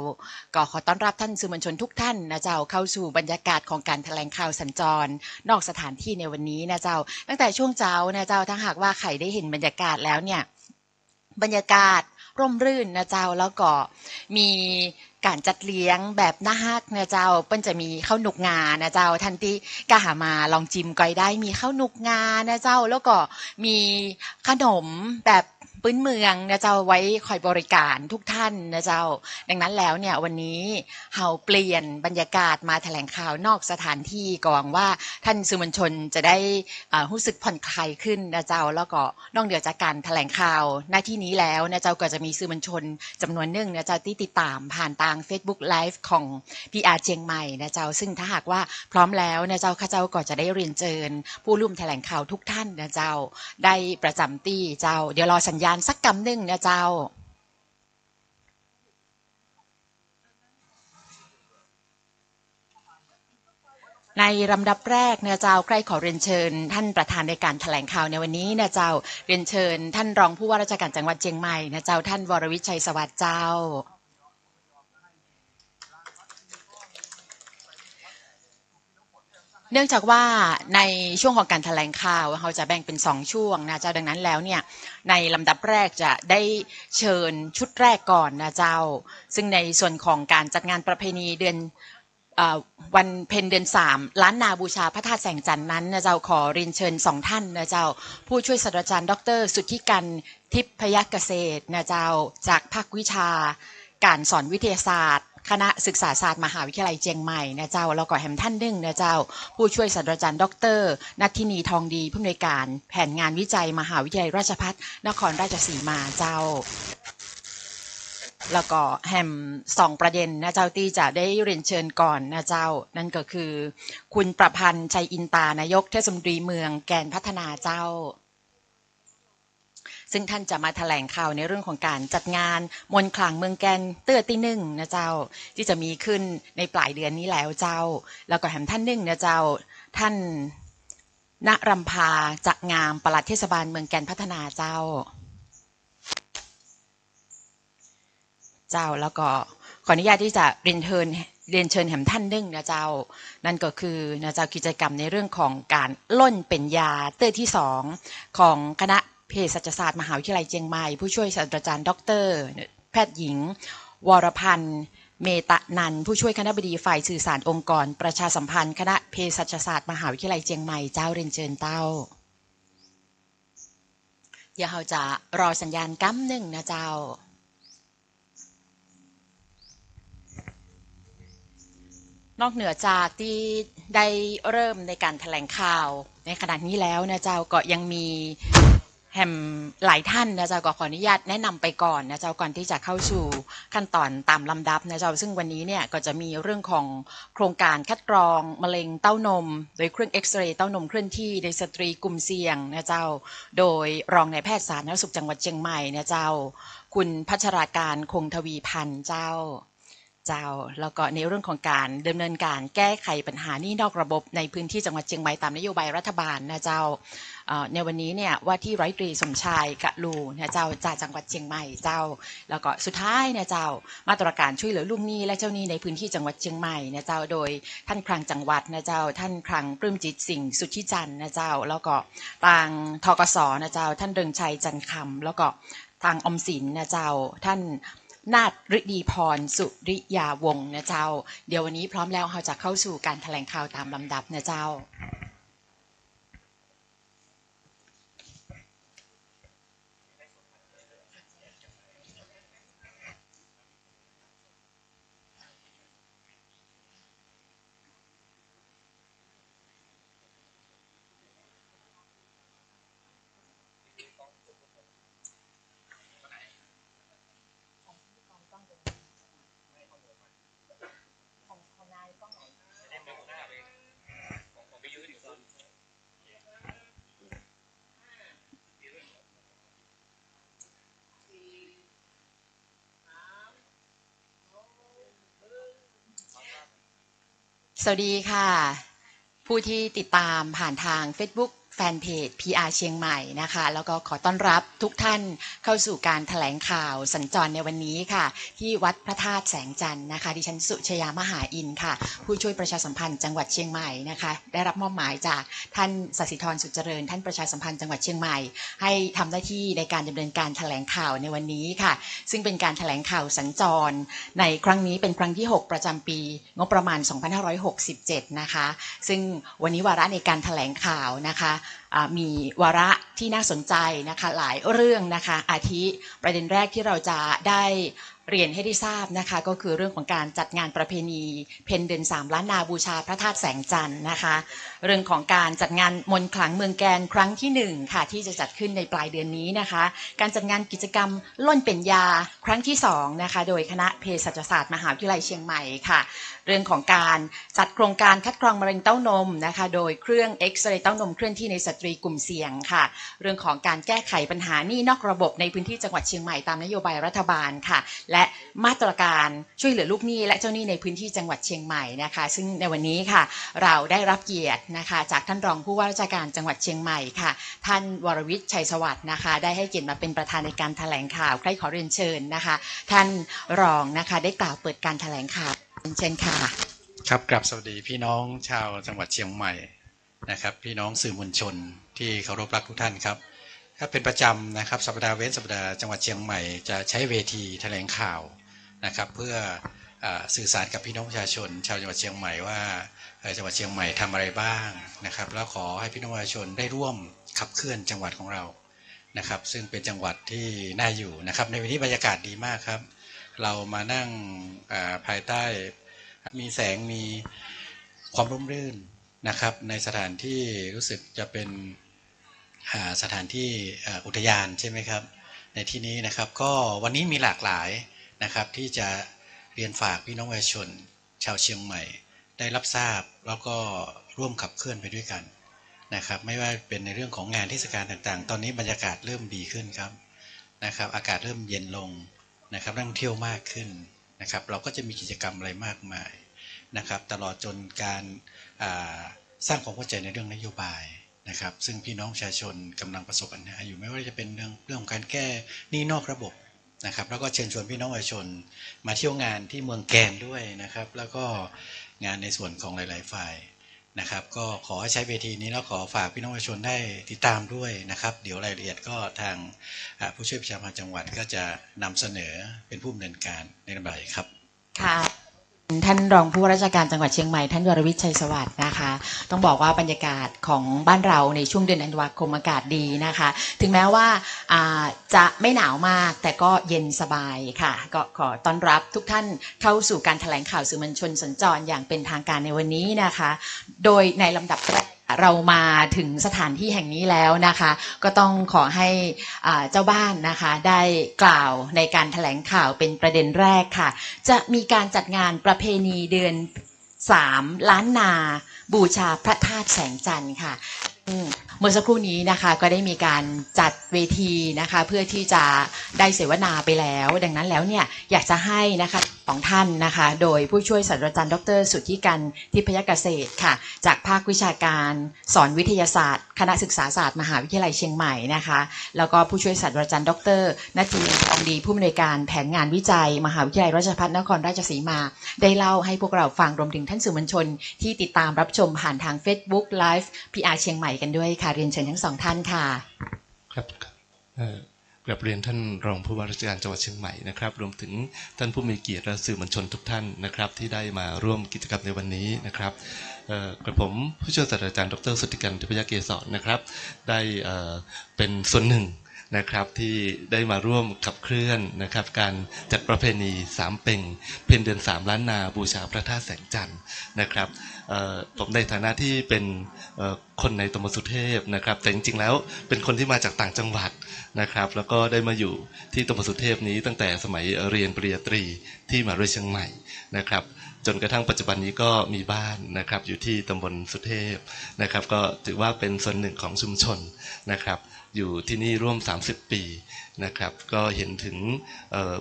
ก็ขอต้อนรับท่านสื่อมวลชนทุกท่านนะเจ้าเข้าสู่บรรยากาศของการแถลงข่าวสัญจรนอกสถานที่ในวันนี้นะเจ้าตั้งแต่ช่วงเช้านะเจ้าถ้าหากว่าใครได้เห็นบรรยากาศแล้วเนี่ยบรรยากาศร่มรื่นนะเจ้าแล้วก็มีการจัดเลี้ยงแบบน่าฮักนะเจ้าเปิ้นจะมีข้าวหนุกงานะเจ้าทันทีก็หามาลองจิ้มก้อยได้มีข้าวหนุกงานะเจ้าแล้วก็มีขนมแบบพื้นเมืองนะเจ้าไว้คอยบริการทุกท่านนะเจ้าดังนั้นแล้วเนี่ยวันนี้เฮาเปลี่ยนบรรยากาศมาแถลงข่าวนอกสถานที่ก็หวังว่าท่านสื่อมวลชนจะได้รู้สึกผ่อนคลายขึ้นนะเจ้าแล้วก็นอกเหนือจากการแถลงข่าวหน้าที่นี้แล้วนะเจ้าก็จะมีสื่อมวลชนจำนวนหนึ่งนะเจ้าที่ติดตามผ่านทาง Facebook Live ของ PR เชียงใหม่นะเจ้าซึ่งถ้าหากว่าพร้อมแล้วนะเจ้าข้าเจ้าก็จะได้เรียนเชิญผู้ร่วมแถลงข่าวทุกท่านนะเจ้าได้ประจำที่เจ้าเดี๋ยวรอสัญญาณสักกำหนึ่งนะเจ้าในลำดับแรกนะเจ้าใครขอเรียนเชิญท่านประธานในการแถลงข่าวในวันนี้นะเจ้าเรียนเชิญท่านรองผู้ว่าราชการจังหวัดเชียงใหม่นะเจ้าท่านวรวิทย์ชัยสวัสดิ์เจ้า เนื่องจากว่าในช่วงของการแถลงข่าวเราจะแบ่งเป็น2ช่วงนะเจ้าดังนั้นแล้วเนี่ยในลำดับแรกจะได้เชิญชุดแรกก่อนนะเจ้าซึ่งในส่วนของการจัดงานประเพณีเดือนวันเพ็ญเดือน3ล้านนาบูชาพระธาตุแสงจันทร์นั้นนะเจ้าขอเรียนเชิญ2ท่านนะเจ้าผู้ช่วยศาสตราจารย์ดร.สุทธิกันทิพยเกษตรนะเจ้าจากภาควิชาการสอนวิทยาศาสตร์คณะศึกษาศาสตร์มหาวิทยาลัยเชียงใหม่นะเจ้าแล้วก็แฮมท่านหนึ่งนะเจ้าผู้ช่วยศาสตราจารย์ดร.ณัฐินีทองดีผู้อำนวยการแผนงานวิจัยมหาวิทยาลัยราชภัฏนครราชสีมาเจ้าแล้วก็แฮม2ประเด็นนะเจ้าที่จะได้เรียนเชิญก่อนนะเจ้านั่นก็คือคุณประพันธ์ชัยอินตานายกเทศมนตรีเมืองแกนพัฒนาเจ้าซึ่งท่านจะมาแถลงข่าวในเรื่องของการจัดงานมนต์ขลังเมืองแกนเตื้อตีหนึ่งนะเจ้าที่จะมีขึ้นในปลายเดือนนี้แล้วเจ้าแล้วก็แฮมท่านหนึ่งนะเจ้าท่านณรำพาจักงามปลัดเทศบาลเมืองแกนพัฒนาเจ้าแล้วก็ขออนุญาตที่จะเรียนเชิญแหมท่านหนึ่งนะเจ้านั่นก็คือนะเจ้ากิจกรรมในเรื่องของการล่นเป็นยาเตื้อที่2ของคณะเภสัชศาสตร์มหาวิทยาลัยเชียงใหม่ผู้ช่วยศาสตราจารย์ดร.แพทย์หญิงวรพันธ์เมตนันท์ผู้ช่วยคณบดีฝ่ายสื่อสารองค์กรประชาสัมพันธ์คณะเภสัชศาสตร์มหาวิทยาลัยเชียงใหม่เจ้าเรียนเชิญเต้าเดี๋ยวเราจะรอสัญญาณกั้มหนึ่งนะเจ้านอกเหนือจากที่ได้เริ่มในการแถลงข่าวในขณะนี้แล้วนะเจ้าก็ยังมีแฮมหลายท่านนะเจ้าก็ขออนุญาตแนะนำไปก่อนนะเจ้าก่อนที่จะเข้าสู่ขั้นตอนตามลำดับนะเจ้าซึ่งวันนี้เนี่ยก็จะมีเรื่องของโครงการคัดกรองมะเร็งเต้านมโดยเครื่องเอ็กซเรย์เต้านมเคลื่อนที่ในสตรีกลุ่มเสี่ยงนะเจ้าโดยรองนายแพทย์สาธารณสุขจังหวัดเชียงใหม่นะเจ้าคุณพัชราการคงทวีพันธ์เจ้าแล้วก็ในเรื่องของการดำเนินการแก้ไขปัญหาหนี้นอกระบบในพื้นที่จังหวัดเชียงใหม่ตามนโยบายรัฐบาลนะเจ้าในวันนี้เนี่ยว่าที่ร้อยตรีสมชายกะลูนะเจ้าจากจังหวัดเชียงใหม่เจ้าแล้วก็สุดท้ายนะเจ้ามาตรการช่วยเหลือลูกหนี้และเจ้าหนี้ในพื้นที่จังหวัดเชียงใหม่นะเจ้าโดยท่านคลังจังหวัดนะเจ้าท่านคลังปลื้มจิตสิ่งสุทธิจันทร์นะเจ้าแล้วก็ทางธกสนะเจ้าท่านเริงชัยจันคำแล้วก็ทางออมสินนะเจ้าท่านนาฏฤดีพรสุริยาวงศ์นะเจ้าเดี๋ยววันนี้พร้อมแล้วเราจะเข้าสู่การแถลงข่าวตามลำดับนะเจ้าสวัสดีค่ะผู้ที่ติดตามผ่านทาง Facebookแฟนเพจ PR เชียงใหม่นะคะแล้วก็ขอต้อนรับทุกท่านเข้าสู่การแถลงข่าวสัญจรในวันนี้ค่ะที่วัดพระธาตุแสงจันทร์นะคะดิฉันสุชยามหาอินทร์ค่ะผู้ช่วยประชาสัมพันธ์จังหวัดเชียงใหม่นะคะได้รับมอบหมายจากท่านศศิธรสุจเจริญท่านประชาสัมพันธ์จังหวัดเชียงใหม่ให้ทำหน้าที่ในการดำเนินการแถลงข่าวในวันนี้ค่ะซึ่งเป็นการแถลงข่าวสัญจรในครั้งนี้เป็นครั้งที่6ประจำปีงบประมาณ2567นะคะซึ่งวันนี้วาระในการแถลงข่าวนะคะมีวาระที่น่าสนใจนะคะหลายเรื่องนะคะอาทิประเด็นแรกที่เราจะได้เรียนให้ได้ทราบนะคะก็คือเรื่องของการจัดงานประเพณีเพ็ญเดือน3ล้านนาบูชาพระธาตุแสงจันทร์นะคะเรื่องของการจัดงานมนต์ขลังเมืองแกนครั้งที่1ค่ะที่จะจัดขึ้นในปลายเดือนนี้นะคะการจัดงานกิจกรรมล่นเป็นยาครั้งที่2นะคะโดยคณะเภสัชศาสตร์มหาวิทยาลัยเชียงใหม่ค่ะเรื่องของการจัดโครงการคัดกรองมะเร็งเต้านมนะคะโดยเครื่องเอ็กซเรย์เต้านมเคลื่อนที่ในสตรีกลุ่มเสี่ยงค่ะเรื่องของการแก้ไขปัญหาหนี้นอกระบบในพื้นที่จังหวัดเชียงใหม่ตามนโยบายรัฐบาลค่ะและมาตรการช่วยเหลือลูกหนี้และเจ้าหนี้ในพื้นที่จังหวัดเชียงใหม่นะคะซึ่งในวันนี้ค่ะเราได้รับเกียรตินะคะจากท่านรองผู้ว่าราชการจังหวัดเชียงใหม่ค่ะท่านวรวิทย์ชัยสวัสดิ์นะคะได้ให้เกียรติมาเป็นประธานในการแถลงข่าวใครขอเรียนเชิญนะคะท่านรองนะคะได้กล่าวเปิดการแถลงข่าวเชิญค่ะ ครับกราบสวัสดีพี่น้องชาวจังหวัดเชียงใหม่นะครับพี่น้องสื่อมวลชนที่เคารพรักทุกท่านครับถ้าเป็นประจำนะครับสัปดาห์เว้นสัปดาห์จังหวัดเชียงใหม่จะใช้เวทีแถลงข่าวนะครับเพื่อสื่อสารกับพี่น้องประชาชนชาวจังหวัดเชียงใหม่ว่าจังหวัดเชียงใหม่ทำอะไรบ้างนะครับแล้วขอให้พี่น้องประชาชนได้ร่วมขับเคลื่อนจังหวัดของเรานะครับซึ่งเป็นจังหวัดที่น่าอยู่นะครับในวันนี้บรรยากาศดีมากครับเรามานั่งภายใต้มีแสงมีความร่มรื่นนะครับในสถานที่รู้สึกจะเป็นสถานที่อุทยานใช่ไหมครับในที่นี้นะครับก็วันนี้มีหลากหลายนะครับที่จะเรียนฝากพี่น้องประชาชนชาวเชียงใหม่ได้รับทราบแล้วก็ร่วมขับเคลื่อนไปด้วยกันนะครับไม่ว่าเป็นในเรื่องของงานเทศกาลต่างๆตอนนี้บรรยากาศเริ่มดีขึ้นครับนะครับอากาศเริ่มเย็นลงนะครับนักท่องเที่ยวมากขึ้นนะครับเราก็จะมีกิจกรรมอะไรมากมายนะครับตลอดจนการสร้างความเข้าใจในเรื่องนโยบายนะครับซึ่งพี่น้องประชาชนกำลังประสบปัญหาอยู่ไม่ว่าจะเป็นเรื่องของการแก้หนี้นอกระบบนะครับแล้วก็เชิญชวนพี่น้องประชาชนมาเที่ยวงานที่เมืองแกนด้วยนะครับแล้วก็งานในส่วนของหลายๆฝ่ายนะครับก็ขอใช้เวทีนี้แล้วขอฝากพี่น้องประชาชนได้ติดตามด้วยนะครับเดี๋ยวรายละเอียดก็ทางผู้ช่วยประชาสัมพันธ์จังหวัดก็จะนำเสนอเป็นผู้ดำเนินการในลำดับครับค่ะท่านรองผู้ว่าราชการจังหวัดเชียงใหม่ท่านวรวิทย์ชัยสวัสดิ์นะคะต้องบอกว่าบรรยากาศของบ้านเราในช่วงเดือนธันวาคมอากาศดีนะคะถึงแม้ว่าจะไม่หนาวมากแต่ก็เย็นสบายค่ะก็ขอต้อนรับทุกท่านเข้าสู่การแถลงข่าวสื่อมวลชนสัญจรอย่างเป็นทางการในวันนี้นะคะโดยในลำดับแรกเรามาถึงสถานที่แห่งนี้แล้วนะคะก็ต้องขอให้เจ้าบ้านนะคะได้กล่าวในการแถลงข่าวเป็นประเด็นแรกค่ะจะมีการจัดงานประเพณีเดือน3ล้านนาบูชาพระธาตุแสงจันทร์ค่ะเมื่อสักครู่นี้นะคะก็ได้มีการจัดเวทีนะคะเพื่อที่จะได้เสวนาไปแล้วดังนั้นแล้วเนี่ยอยากจะให้นะคะของท่านนะคะโดยผู้ช่วยศาสตราจารย์ดร.สุทธิกันทิพยเกษตรค่ะจากภาควิชาการสอนวิทยาศาสตร์คณะศึกษาศาสตร์มหาวิทยาลัยเชียงใหม่นะคะแล้วก็ผู้ช่วยศาสตราจารย์ดร.ณัฐีทองดีผู้อำนวยการแผนงานวิจัยมหาวิทยาลัยราชภัฏนครราชสีมาได้เล่าให้พวกเราฟังรวมถึงท่านสื่อมวลชนที่ติดตามรับชมผ่านทาง Facebook Live PR เชียงใหม่กันด้วยค่ะเรียนเชิญทั้งสองท่านค่ะครับกราบเรียนท่านรองผู้ว่าราชการจังหวัดเชียงใหม่นะครับรวมถึงท่านผู้มีเกียรติและสื่อมวลชนทุกท่านนะครับที่ได้มาร่วมกิจกรรมในวันนี้นะครับกระผมผู้ช่วยศาสตราจารย์ดร.สุทธิกันทิพยเกษรนะครับได้เป็นส่วนหนึ่งนะครับที่ได้มาร่วมขับเคลื่อนนะครับการจัดประเพณี3 เพ็งเพ็ญเดือน3ล้านนาบูชาพระธาตุแสงจันทร์นะครับผมในฐานะที่เป็นคนในตำบลสุเทพนะครับแต่จริงๆแล้วเป็นคนที่มาจากต่างจังหวัดนะครับแล้วก็ได้มาอยู่ที่ตำบลสุเทพนี้ตั้งแต่สมัยเรียนปริญญาตรีที่มหาวิทยาลัยเชียงใหม่นะครับจนกระทั่งปัจจุบันนี้ก็มีบ้านนะครับอยู่ที่ตำบลสุเทพนะครับก็ถือว่าเป็นส่วนหนึ่งของชุมชนนะครับอยู่ที่นี่ร่วม30 ปีนะครับก็เห็นถึง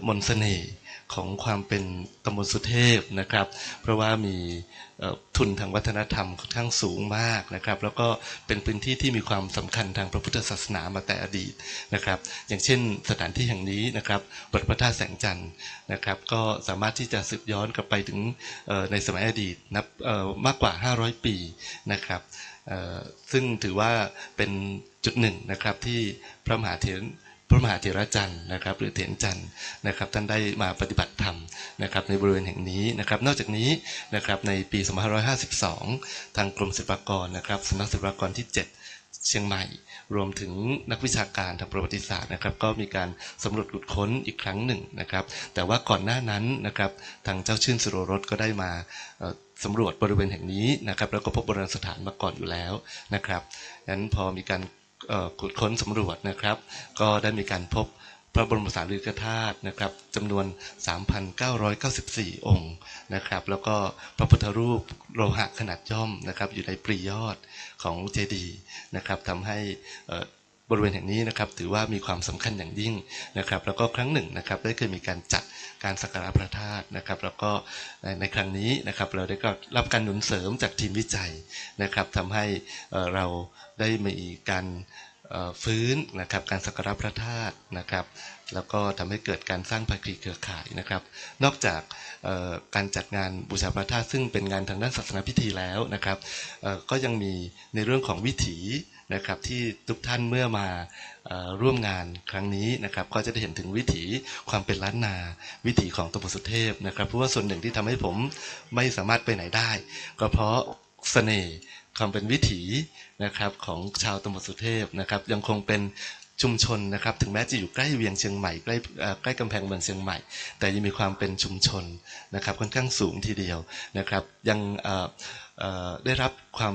มนต์เสน่ห์ของความเป็นตำบลสุเทพนะครับเพราะว่ามีทุนทางวัฒนธรรมค่อนข้างสูงมากนะครับแล้วก็เป็นพื้นที่ที่มีความสำคัญทางพระพุทธศาสนามาแต่อดีตนะครับอย่างเช่นสถานที่แห่งนี้นะครับวัดพระธาตุแสงจันทร์นะครับก็สามารถที่จะสืบย้อนกลับไปถึงในสมัยอดีตนับมากกว่า500 ปีนะครับซึ่งถือว่าเป็นจุดหนึ่งนะครับที่พระมหาเถรจันทร์นะครับหรือเถรจันทร์นะครับท่านได้มาปฏิบัติธรรมนะครับในบริเวณแห่งนี้นะครับนอกจากนี้นะครับในปี2552ทางกรมศิลปากรนะครับสำนักศิลปากรที่7เชียงใหม่รวมถึงนักวิชาการทางประวัติศาสตร์นะครับก็มีการสำรวจขุดค้นอีกครั้งหนึ่งนะครับแต่ว่าก่อนหน้านั้นนะครับทางเจ้าชื่นสุโรรสก็ได้มาสำรวจบริเวณแห่งนี้นะครับแล้วก็พบโบราณสถานมาก่อนอยู่แล้วนะครับงั้นพอมีการขุดค้นสำรวจนะครับก็ได้มีการพบพระบรมสารีริกธาตุนะครับจำนวน 3,994 องค์นะครับแล้วก็พระพุทธรูปโลหะขนาดย่อมนะครับอยู่ในปรียอดของเจดีย์นะครับทำให้บริเวณแห่งนี้นะครับถือว่ามีความสำคัญอย่างยิ่งนะครับแล้วก็ครั้งหนึ่งนะครับได้เคยมีการจัดการสักการะพระธาตุนะครับแล้วก็ในครั้งนี้นะครับเราได้ก็รับการหนุนเสริมจากทีมวิจัยนะครับทำให้เราได้มีการฟื้นนะครับการสักการะพระธาตุนะครับ แล้วก็ทำให้เกิดการสร้างภาคีเครือข่ายนะครับนอกจากการจัดงานบูชาพระธาตุซึ่งเป็นงานทางด้านศาสนาพิธีแล้วนะครับก็ยังมีในเรื่องของวิถีนะครับที่ทุกท่านเมื่อมาร่วมงานครั้งนี้นะครับก็จะได้เห็นถึงวิถีความเป็นล้านนาวิถีของตำบลสุเทพนะครับเพราะว่าส่วนหนึ่งที่ทำให้ผมไม่สามารถไปไหนได้ก็เพราะเสน่ห์ความเป็นวิถีนะครับของชาวตำบลสุเทพนะครับยังคงเป็นชุมชนนะครับถึงแม้จะอยู่ใกล้เวียงเชียงใหม่ใกล้กำแพงเมืองเชียงใหม่แต่ยังมีความเป็นชุมชนนะครับค่อนข้างสูงทีเดียวนะครับยังได้รับความ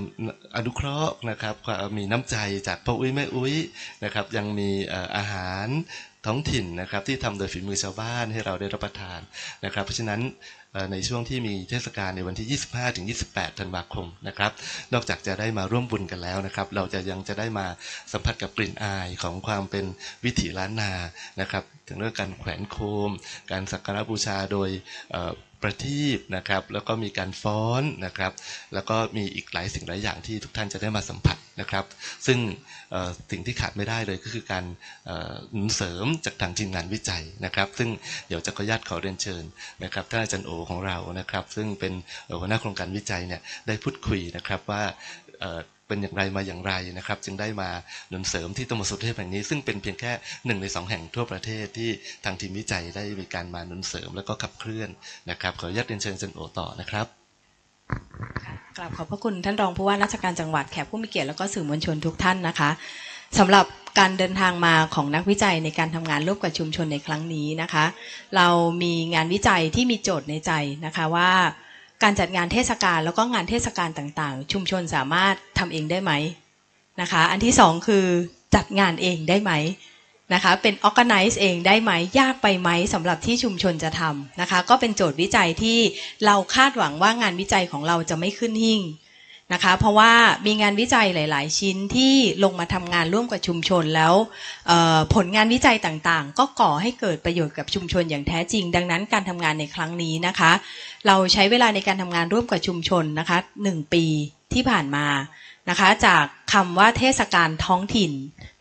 อนุเคราะห์นะครับมีน้ำใจจากพ่ออุ้ยแม่อุ้ยนะครับยังมีอาหารท้องถิ่นนะครับที่ทำโดยฝีมือชาวบ้านให้เราได้รับประทานนะครับเพราะฉะนั้นในช่วงที่มีเทศกาลในวันที่ 25-28 ธันวาคมนะครับนอกจากจะได้มาร่วมบุญกันแล้วนะครับเรายังจะได้มาสัมผัสกับกลิ่นอายของความเป็นวิถีล้านนานะครับถึงเรื่องการแขวนโคมการสักการะบูชาโดยประทีปนะครับแล้วก็มีการฟ้อนนะครับแล้วก็มีอีกหลายสิ่งหลายอย่างที่ทุกท่านจะได้มาสัมผัสนะครับซึ่งสิ่งที่ขาดไม่ได้เลยก็คือการหนุนเสริมจากทางทีมงานวิจัยนะครับซึ่งเดี๋ยวจะขออนุญาตขอเรียนเชิญนะครับท่านอาจารย์โอของเรานะครับซึ่งเป็นหัวหน้าโครงการวิจัยเนี่ยได้พูดคุยนะครับว่าเป็นอย่างไรมาอย่างไรนะครับจึงได้มาหนุนเสริมที่ตำบลสุเทพแห่งนี้ซึ่งเป็นเพียงแค่1 ใน 2แห่งทั่วประเทศที่ทางทีมวิจัยได้มีการมาหนุนเสริมแล้วก็ขับเคลื่อนนะครับขออนุญาตเรียนเชิญอาจารย์โอต่อนะครับกราบขอบพระคุณท่านรองผู้ว่าราชการจังหวัดแขกผู้มีเกียรติแล้วก็สื่อมวลชนทุกท่านนะคะสำหรับการเดินทางมาของนักวิจัยในการทำงานร่วมกับชุมชนในครั้งนี้นะคะเรามีงานวิจัยที่มีโจทย์ในใจนะคะว่าการจัดงานเทศกาลแล้วก็งานเทศกาลต่างๆชุมชนสามารถทำเองได้ไหมนะคะอันที่2คือจัดงานเองได้ไหมนะคะเป็น organize เองได้ไหมยากไปไหมสำหรับที่ชุมชนจะทำนะคะก็เป็นโจทย์วิจัยที่เราคาดหวังว่างานวิจัยของเราจะไม่ขึ้นหิ่งนะคะเพราะว่ามีงานวิจัยหลายๆชิ้นที่ลงมาทำงานร่วมกับชุมชนแล้วผลงานวิจัยต่างๆก็ก่อให้เกิดประโยชน์กับชุมชนอย่างแท้จริงดังนั้นการทำงานในครั้งนี้นะคะเราใช้เวลาในการทำงานร่วมกับชุมชนนะคะ1 ปีที่ผ่านมานะคะจากคำว่าเทศกาลท้องถิ่น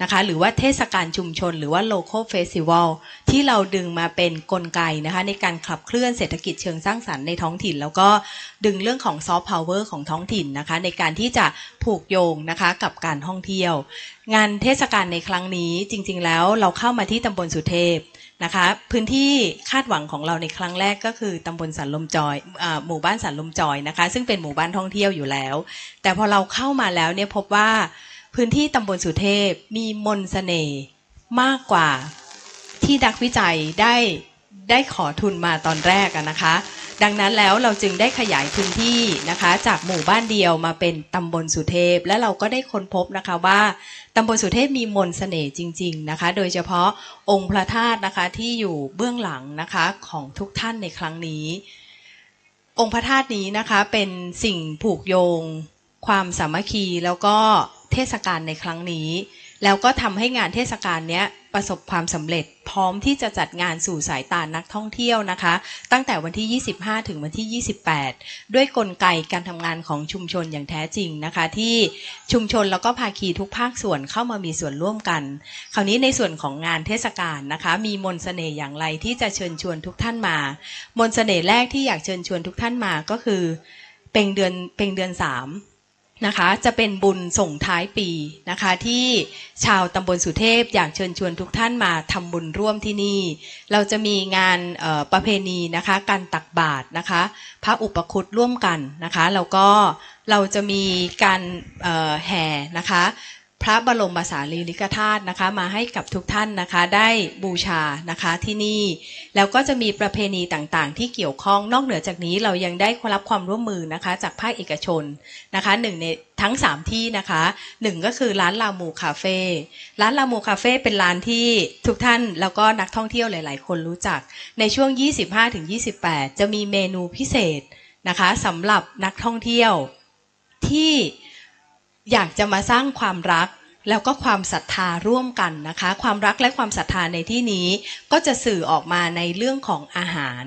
นะคะหรือว่าเทศกาลชุมชนหรือว่า local festival ที่เราดึงมาเป็นกลไกนะคะในการขับเคลื่อนเศรษฐกิจเชิงสร้างสรรค์ในท้องถิ่นแล้วก็ดึงเรื่องของ soft power ของท้องถิ่นนะคะในการที่จะผูกโยงนะคะกับการท่องเที่ยวงานเทศกาลในครั้งนี้จริงๆแล้วเราเข้ามาที่ตำบลสุเทพนะคะพื้นที่คาดหวังของเราในครั้งแรกก็คือตำบลสันลมจอยหมู่บ้านสันลมจอยนะคะซึ่งเป็นหมู่บ้านท่องเที่ยวอยู่แล้วแต่พอเราเข้ามาแล้วเนี่ยพบว่าพื้นที่ตำบลสุเทพมีมนต์เสน่ห์มากกว่าที่นักวิจัยได้ขอทุนมาตอนแรกนะคะดังนั้นแล้วเราจึงได้ขยายพื้นที่นะคะจากหมู่บ้านเดียวมาเป็นตำบลสุเทพและเราก็ได้ค้นพบนะคะว่าตำบลสุเทพมีมนต์เสน่ห์จริงๆนะคะโดยเฉพาะองค์พระธาตุนะคะที่อยู่เบื้องหลังนะคะของทุกท่านในครั้งนี้องค์พระธาตุนี้นะคะเป็นสิ่งผูกโยงความสามัคคีแล้วก็เทศกาลในครั้งนี้แล้วก็ทำให้งานเทศกาลเนี้ยประสบความสำเร็จพร้อมที่จะจัดงานสู่สายตานักท่องเที่ยวนะคะตั้งแต่วันที่25ถึงวันที่28ด้วยกลไกการทำงานของชุมชนอย่างแท้จริงนะคะที่ชุมชนแล้วก็ภาคีทุกภาคส่วนเข้ามามีส่วนร่วมกันคราวนี้ในส่วนของงานเทศกาลนะคะมีมนต์เสน่ห์อย่างไรที่จะเชิญชวนทุกท่านมามนต์เสน่ห์แรกที่อยากเชิญชวนทุกท่านมาก็คือเพ็งเดือน3นะคะจะเป็นบุญส่งท้ายปีนะคะที่ชาวตำบลสุเทพอยากเชิญชวนทุกท่านมาทำบุญร่วมที่นี่เราจะมีงานประเพณีนะคะการตักบาตรนะคะพระอุปคุตร่วมกันนะคะแล้วก็เราจะมีการแห่นะคะพระบรมสารีริกธาตุนะคะมาให้กับทุกท่านนะคะได้บูชานะคะที่นี่แล้วก็จะมีประเพณีต่างๆที่เกี่ยวข้องนอกเหนือจากนี้เรายังได้รับความร่วมมือนะคะจากภาคเอกชนนะคะ1ในทั้ง3ที่นะคะ1ก็คือร้านลามูคาเฟ่ร้านลามูคาเฟ่เป็นร้านที่ทุกท่านแล้วก็นักท่องเที่ยวหลายๆคนรู้จักในช่วง 25-28 จะมีเมนูพิเศษนะคะสำหรับนักท่องเที่ยวที่อยากจะมาสร้างความรักแล้วก็ความศรัทธาร่วมกันนะคะความรักและความศรัทธาในที่นี้ก็จะสื่อออกมาในเรื่องของอาหาร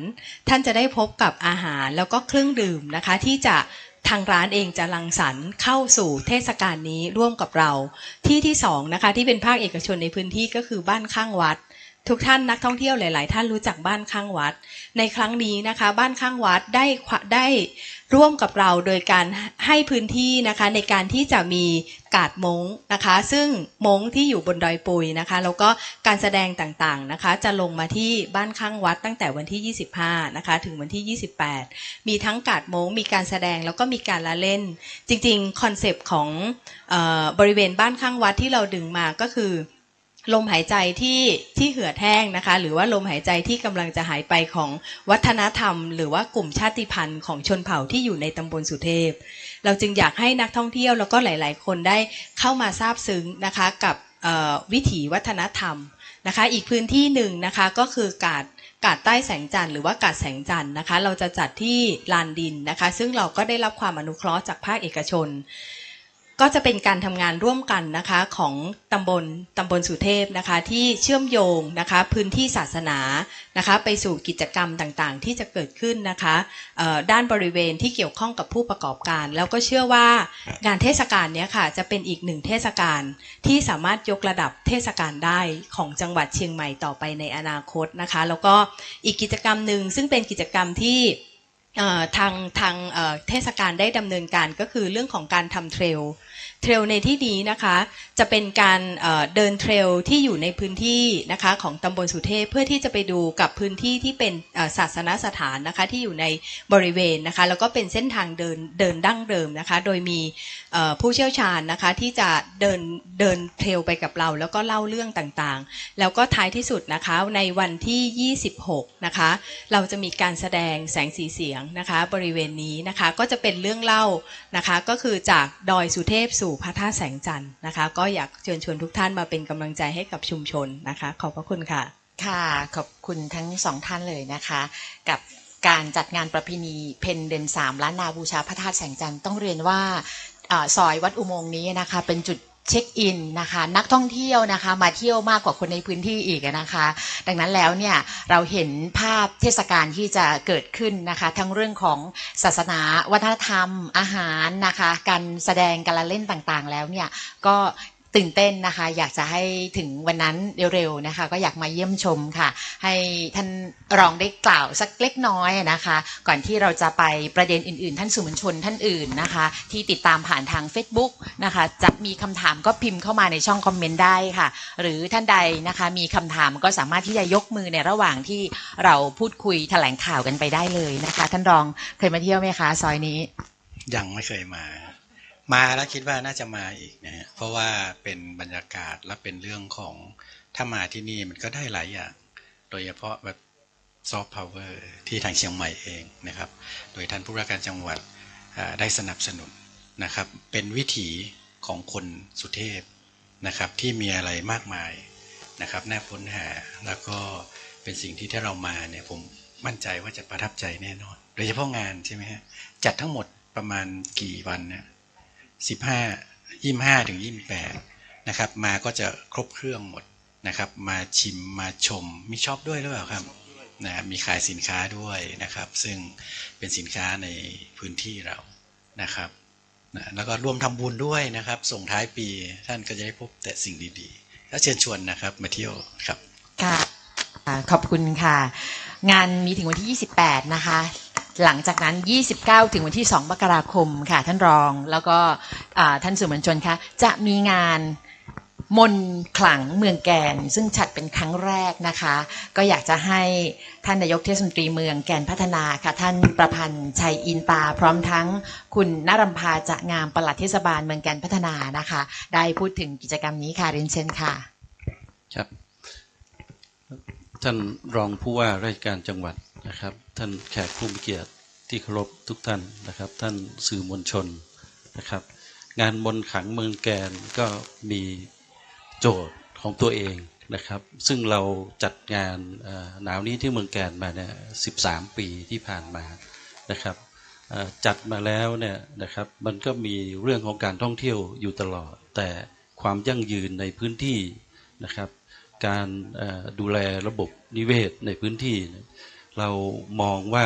ท่านจะได้พบกับอาหารแล้วก็เครื่องดื่มนะคะที่จะทางร้านเองจะรังสรรค์เข้าสู่เทศกาลนี้ร่วมกับเราที่2นะคะที่เป็นภาคเอกชนในพื้นที่ก็คือบ้านข้างวัด ทุกท่านนักท่องเที่ยวหลายๆท่านรู้จักบ้านข้างวัดในครั้งนี้นะคะบ้านข้างวัดได้ร่วมกับเราโดยการให้พื้นที่นะคะในการที่จะมีกาดม้งนะคะซึ่งม้งที่อยู่บนดอยปุยนะคะแล้วก็การแสดงต่างๆนะคะจะลงมาที่บ้านข้างวัดตั้งแต่วันที่25นะคะถึงวันที่28มีทั้งกาดม้งมีการแสดงแล้วก็มีการละเล่นจริงๆคอนเซปต์ของบริเวณบ้านข้างวัดที่เราดึงมาก็คือลมหายใจที่เหือดแห้งนะคะหรือว่าลมหายใจที่กำลังจะหายไปของวัฒนธรรมหรือว่ากลุ่มชาติพันธุ์ของชนเผ่าที่อยู่ในตำบลสุเทพเราจึงอยากให้นักท่องเที่ยวแล้วก็หลายๆคนได้เข้ามาซาบซึ้งนะคะกับวิถีวัฒนธรรมนะคะอีกพื้นที่หนึ่งนะคะก็คือกาดใต้แสงจันทร์หรือว่ากาดแสงจันทร์นะคะเราจะจัดที่ลานดินนะคะซึ่งเราก็ได้รับความอนุเคราะห์จากภาคเอกชนก็จะเป็นการทำงานร่วมกันนะคะของตำบลสุเทพนะคะที่เชื่อมโยงนะคะพื้นที่ศาสนานะคะไปสู่กิจกรรมต่างๆที่จะเกิดขึ้นนะคะด้านบริเวณที่เกี่ยวข้องกับผู้ประกอบการแล้วก็เชื่อว่างานเทศกาลนี้ค่ะจะเป็นอีกหนึ่งเทศกาลที่สามารถยกระดับเทศกาลได้ของจังหวัดเชียงใหม่ต่อไปในอนาคตนะคะแล้วก็อีกกิจกรรมหนึ่งซึ่งเป็นกิจกรรมที่ทางเทศกาลได้ดำเนินการก็คือเรื่องของการทำเทรลในที่นี้นะคะจะเป็นการเดินเทรลที่อยู่ในพื้นที่นะคะของตำบลสุเทพเพื่อที่จะไปดูกับพื้นที่ที่เป็นศาสนสถานนะคะที่อยู่ในบริเวณนะคะแล้วก็เป็นเส้นทางเดินดั้งเดิมนะคะโดยมีผู้เชี่ยวชาญนะคะที่จะเดินเทรลไปกับเราแล้วก็เล่าเรื่องต่างๆแล้วก็ท้ายที่สุดนะคะในวันที่26นะคะเราจะมีการแสดงแสงสีเสียงนะคะบริเวณนี้นะคะก็จะเป็นเรื่องเล่านะคะก็คือจากดอยสุเทพสู่พระธาตุแสงจันทร์นะคะก็อยากเชิญชวนทุกท่านมาเป็นกำลังใจให้กับชุมชนนะคะขอบพระคุณค่ะค่ะขอบคุณทั้งสองท่านเลยนะคะกับการจัดงานประเพณีเพ็ญเดือน3ล้านนาบูชาพระธาตุแสงจันทร์ต้องเรียนว่าซอยวัดอุโมงค์นี้นะคะเป็นจุดเช็คอินนะคะนักท่องเที่ยวนะคะมาเที่ยวมากกว่าคนในพื้นที่อีกนะคะดังนั้นแล้วเนี่ยเราเห็นภาพเทศกาลที่จะเกิดขึ้นนะคะทั้งเรื่องของศาสนาวัฒนธรรมอาหารนะคะการแสดงการละเล่นต่างๆแล้วเนี่ยก็ตื่นเต้นนะคะอยากจะให้ถึงวันนั้นเร็วๆนะคะก็อยากมาเยี่ยมชมค่ะให้ท่านรองได้กล่าวสักเล็กน้อยนะคะก่อนที่เราจะไปประเด็นอื่นๆท่านสื่อมวลชนท่านอื่นนะคะที่ติดตามผ่านทาง Facebook นะคะจะมีคำถามก็พิมพ์เข้ามาในช่องคอมเมนต์ได้ค่ะหรือท่านใดนะคะมีคำถามก็สามารถที่จะยกมือในระหว่างที่เราพูดคุยแถลงข่าวกันไปได้เลยนะคะท่านรองเคยมาเที่ยวไหมคะซอยนี้ยังไม่เคยมาแล้วคิดว่าน่าจะมาอีกนะฮะเพราะว่าเป็นบรรยากาศและเป็นเรื่องของถ้ามาที่นี่มันก็ได้หลายอย่างโดยเฉพาะแบบซอฟต์พาวเวอร์ที่ทางเชียงใหม่เองนะครับโดยท่านผู้ว่าการจังหวัดได้สนับสนุนนะครับเป็นวิถีของคนสุเทพนะครับที่มีอะไรมากมายนะครับน่าค้นหาแล้วก็เป็นสิ่งที่ถ้าเรามาเนี่ยผมมั่นใจว่าจะประทับใจแน่นอนโดยเฉพาะงานใช่ไหมฮะจัดทั้งหมดประมาณกี่วันเนี่ย25 ถึง 28นะครับมาก็จะครบเครื่องหมดนะครับมาชิมมาชมมีช็อปด้วยหรือเปล่าครับนะมีขายสินค้าด้วยนะครับซึ่งเป็นสินค้าในพื้นที่เรานะครับนะแล้วก็รวมทำบุญด้วยนะครับส่งท้ายปีท่านก็จะได้พบแต่สิ่งดีๆแล้วเชิญชวนนะครับมาเที่ยวครับค่ะขอบคุณค่ะงานมีถึงวันที่28นะคะหลังจากนั้น29ถึงวันที่2 มกราคมค่ะท่านรองแล้วก็ท่านสื่อมวลชนคะจะมีงานมนต์ขลังเมืองแกนซึ่งจัดเป็นครั้งแรกนะคะก็อยากจะให้ท่านนายกเทศมนตรีเมืองแกนพัฒนาค่ะท่านประพันธ์ชัยอินตาพร้อมทั้งคุณนรำพาจะงามปลัดเทศบาลเมืองแกนพัฒนานะคะได้พูดถึงกิจกรรมนี้ค่ะเรียนเชิญค่ะครับท่านรองผู้ว่าราชการจังหวัดนะครับท่านแขกผู้มีเกียรติที่เคารพทุกท่านนะครับท่านสื่อมวลชนนะครับงานมนต์ขลังเมืองแกนก็มีโจทย์ของตัวเองนะครับซึ่งเราจัดงานหนาวนี้ที่เมืองแกนมาเนี่ย13 ปีที่ผ่านมานะครับจัดมาแล้วเนี่ยนะครับมันก็มีเรื่องของการท่องเที่ยวอยู่ตลอดแต่ความยั่งยืนในพื้นที่นะครับการดูแลระบบนิเวศในพื้นที่เรามองว่า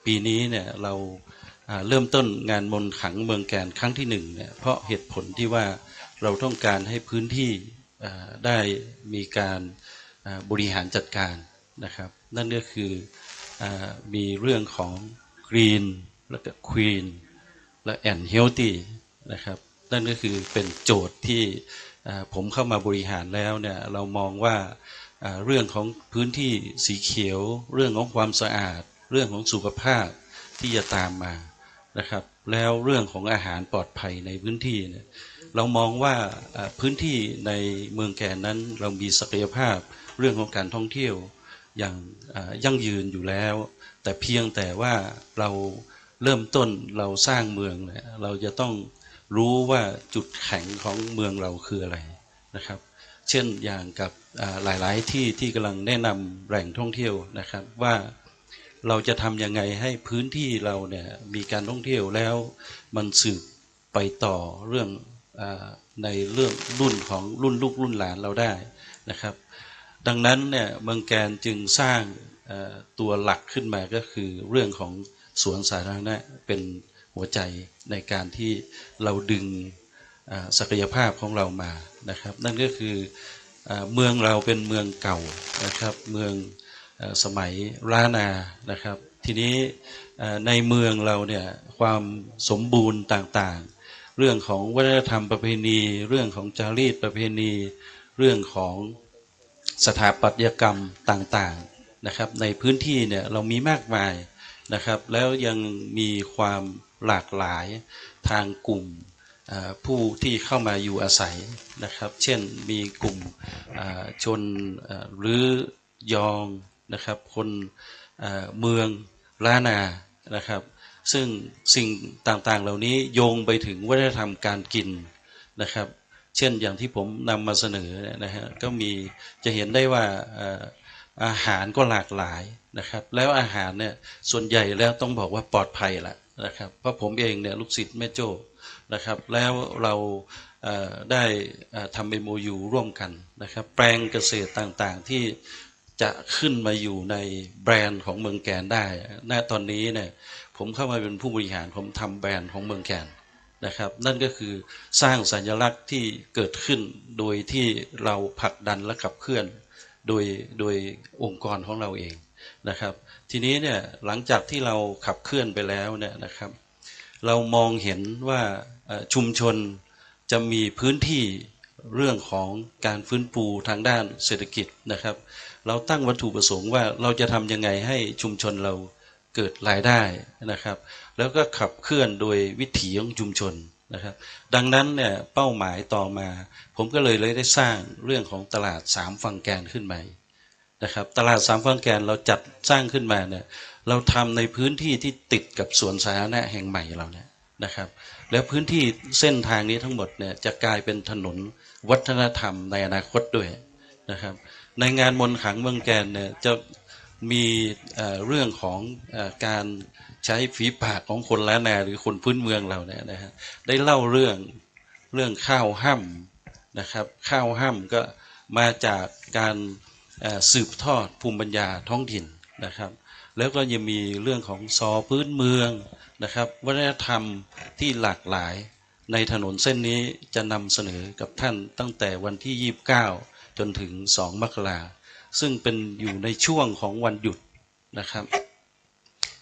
ปีนี้เนี่ยเราเริ่มต้นงานมนต์ขลังเมืองแกนครั้งที่1เนี่ยเพราะเหตุผลที่ว่าเราต้องการให้พื้นที่ได้มีการ บริหารจัดการนะครับนั่นก็คือมีเรื่องของ Green แล้วก็ Queen และ and Healthy นะครับนั่นก็คือเป็นโจทย์ที่ผมเข้ามาบริหารแล้วเนี่ยเรามองว่าเรื่องของพื้นที่สีเขียวเรื่องของความสะอาดเรื่องของสุขภาพที่จะตามมานะครับแล้วเรื่องของอาหารปลอดภัยในพื้นที่เนี่ยเรามองว่าพื้นที่ในเมืองแก่นนั้นเรามีศักยภาพเรื่องของการท่องเที่ยวอย่างยั่งยืนอยู่แล้วแต่เพียงแต่ว่าเราเริ่มต้นเราสร้างเมืองเนี่ยเราจะต้องรู้ว่าจุดแข็งของเมืองเราคืออะไรนะครับเช่นอย่างกับหลายๆที่กำลังแนะนำแหล่งท่องเที่ยวนะครับว่าเราจะทำยังไงให้พื้นที่เราเนี่ยมีการท่องเที่ยวแล้วมันสืบไปต่อเรื่องในเรื่องรุ่นของรุ่นลูกรุ่นหลานเราได้นะครับดังนั้นเนี่ยเมืองแกนจึงสร้างตัวหลักขึ้นมาก็คือเรื่องของสวนสาธารณะเป็นหัวใจในการที่เราดึงศักยภาพของเรามานะครับนั่นก็คือเมืองเราเป็นเมืองเก่านะครับเมืองสมัยล้านนานะครับทีนี้ในเมืองเราเนี่ยความสมบูรณ์ต่างๆเรื่องของวัฒนธรรมประเพณีเรื่องของจารีตประเพณีเรื่องของสถาปัตยกรรมต่างๆนะครับในพื้นที่เนี่ยเรามีมากมายนะครับแล้วยังมีความหลากหลายทางกลุ่มผู้ที่เข้ามาอยู่อาศัยนะครับเช่นมีกลุ่มชนหรือยองนะครับคนเมืองล้านนานะครับซึ่งสิ่งต่างๆเหล่านี้โยงไปถึงวัฒนธรรมการกินนะครับเช่นอย่างที่ผมนำมาเสนอนะฮะก็มีจะเห็นได้ว่าอาหารก็หลากหลายนะครับแล้วอาหารเนี่ยส่วนใหญ่แล้วต้องบอกว่าปลอดภัยละนะครับเพราะผมเองเนี่ยลูกศิษย์แม่โจ้นะครับแล้วเราได้ทำ MOU ร่วมกันนะครับแปลงเกษตรต่างๆที่จะขึ้นมาอยู่ในแบรนด์ของเมืองแกนได้ณตอนนี้เนี่ยผมเข้ามาเป็นผู้บริหารผมทำแบรนด์ของเมืองแกนนะครับนั่นก็คือสร้างสัญลักษณ์ที่เกิดขึ้นโดยที่เราผลักดันและขับเคลื่อนโดยองค์กรของเราเองนะครับทีนี้เนี่ยหลังจากที่เราขับเคลื่อนไปแล้วเนี่ยนะครับเรามองเห็นว่าชุมชนจะมีพื้นที่เรื่องของการฟื้นฟูทางด้านเศรษฐกิจนะครับเราตั้งวัตถุประสงค์ว่าเราจะทำยังไงให้ชุมชนเราเกิดรายได้นะครับแล้วก็ขับเคลื่อนโดยวิถีของชุมชนนะครับดังนั้นเนี่ยเป้าหมายต่อมาผมก็เลยได้สร้างเรื่องของตลาด3ฝั่งแกนขึ้นมานะครับตลาด3ฝั่งแกนเราจัดสร้างขึ้นมาเนี่ยเราทำในพื้นที่ที่ติดกับสวนสาธารณะแห่งใหม่เราเนี่ยนะครับแล้วพื้นที่เส้นทางนี้ทั้งหมดเนี่ยจะกลายเป็นถนนวัฒนธรรมในอนาคตด้วยนะครับในงานมนต์ขลังเมืองแกนเนี่ยจะมีเรื่องของการใช้ฝีปากของคนล้านนาหรือคนพื้นเมืองเราเนี่ยนะฮะได้เล่าเรื่องข้าวห้ำนะครับข้าวห้ำก็มาจากการสืบทอดภูมิปัญญาท้องถิ่นนะครับแล้วก็ยังมีเรื่องของซอพื้นเมืองนะครับวัฒนธรรมที่หลากหลายในถนนเส้นนี้จะนำเสนอกับท่านตั้งแต่วันที่29จนถึง2 มกราคมซึ่งเป็นอยู่ในช่วงของวันหยุดนะครับ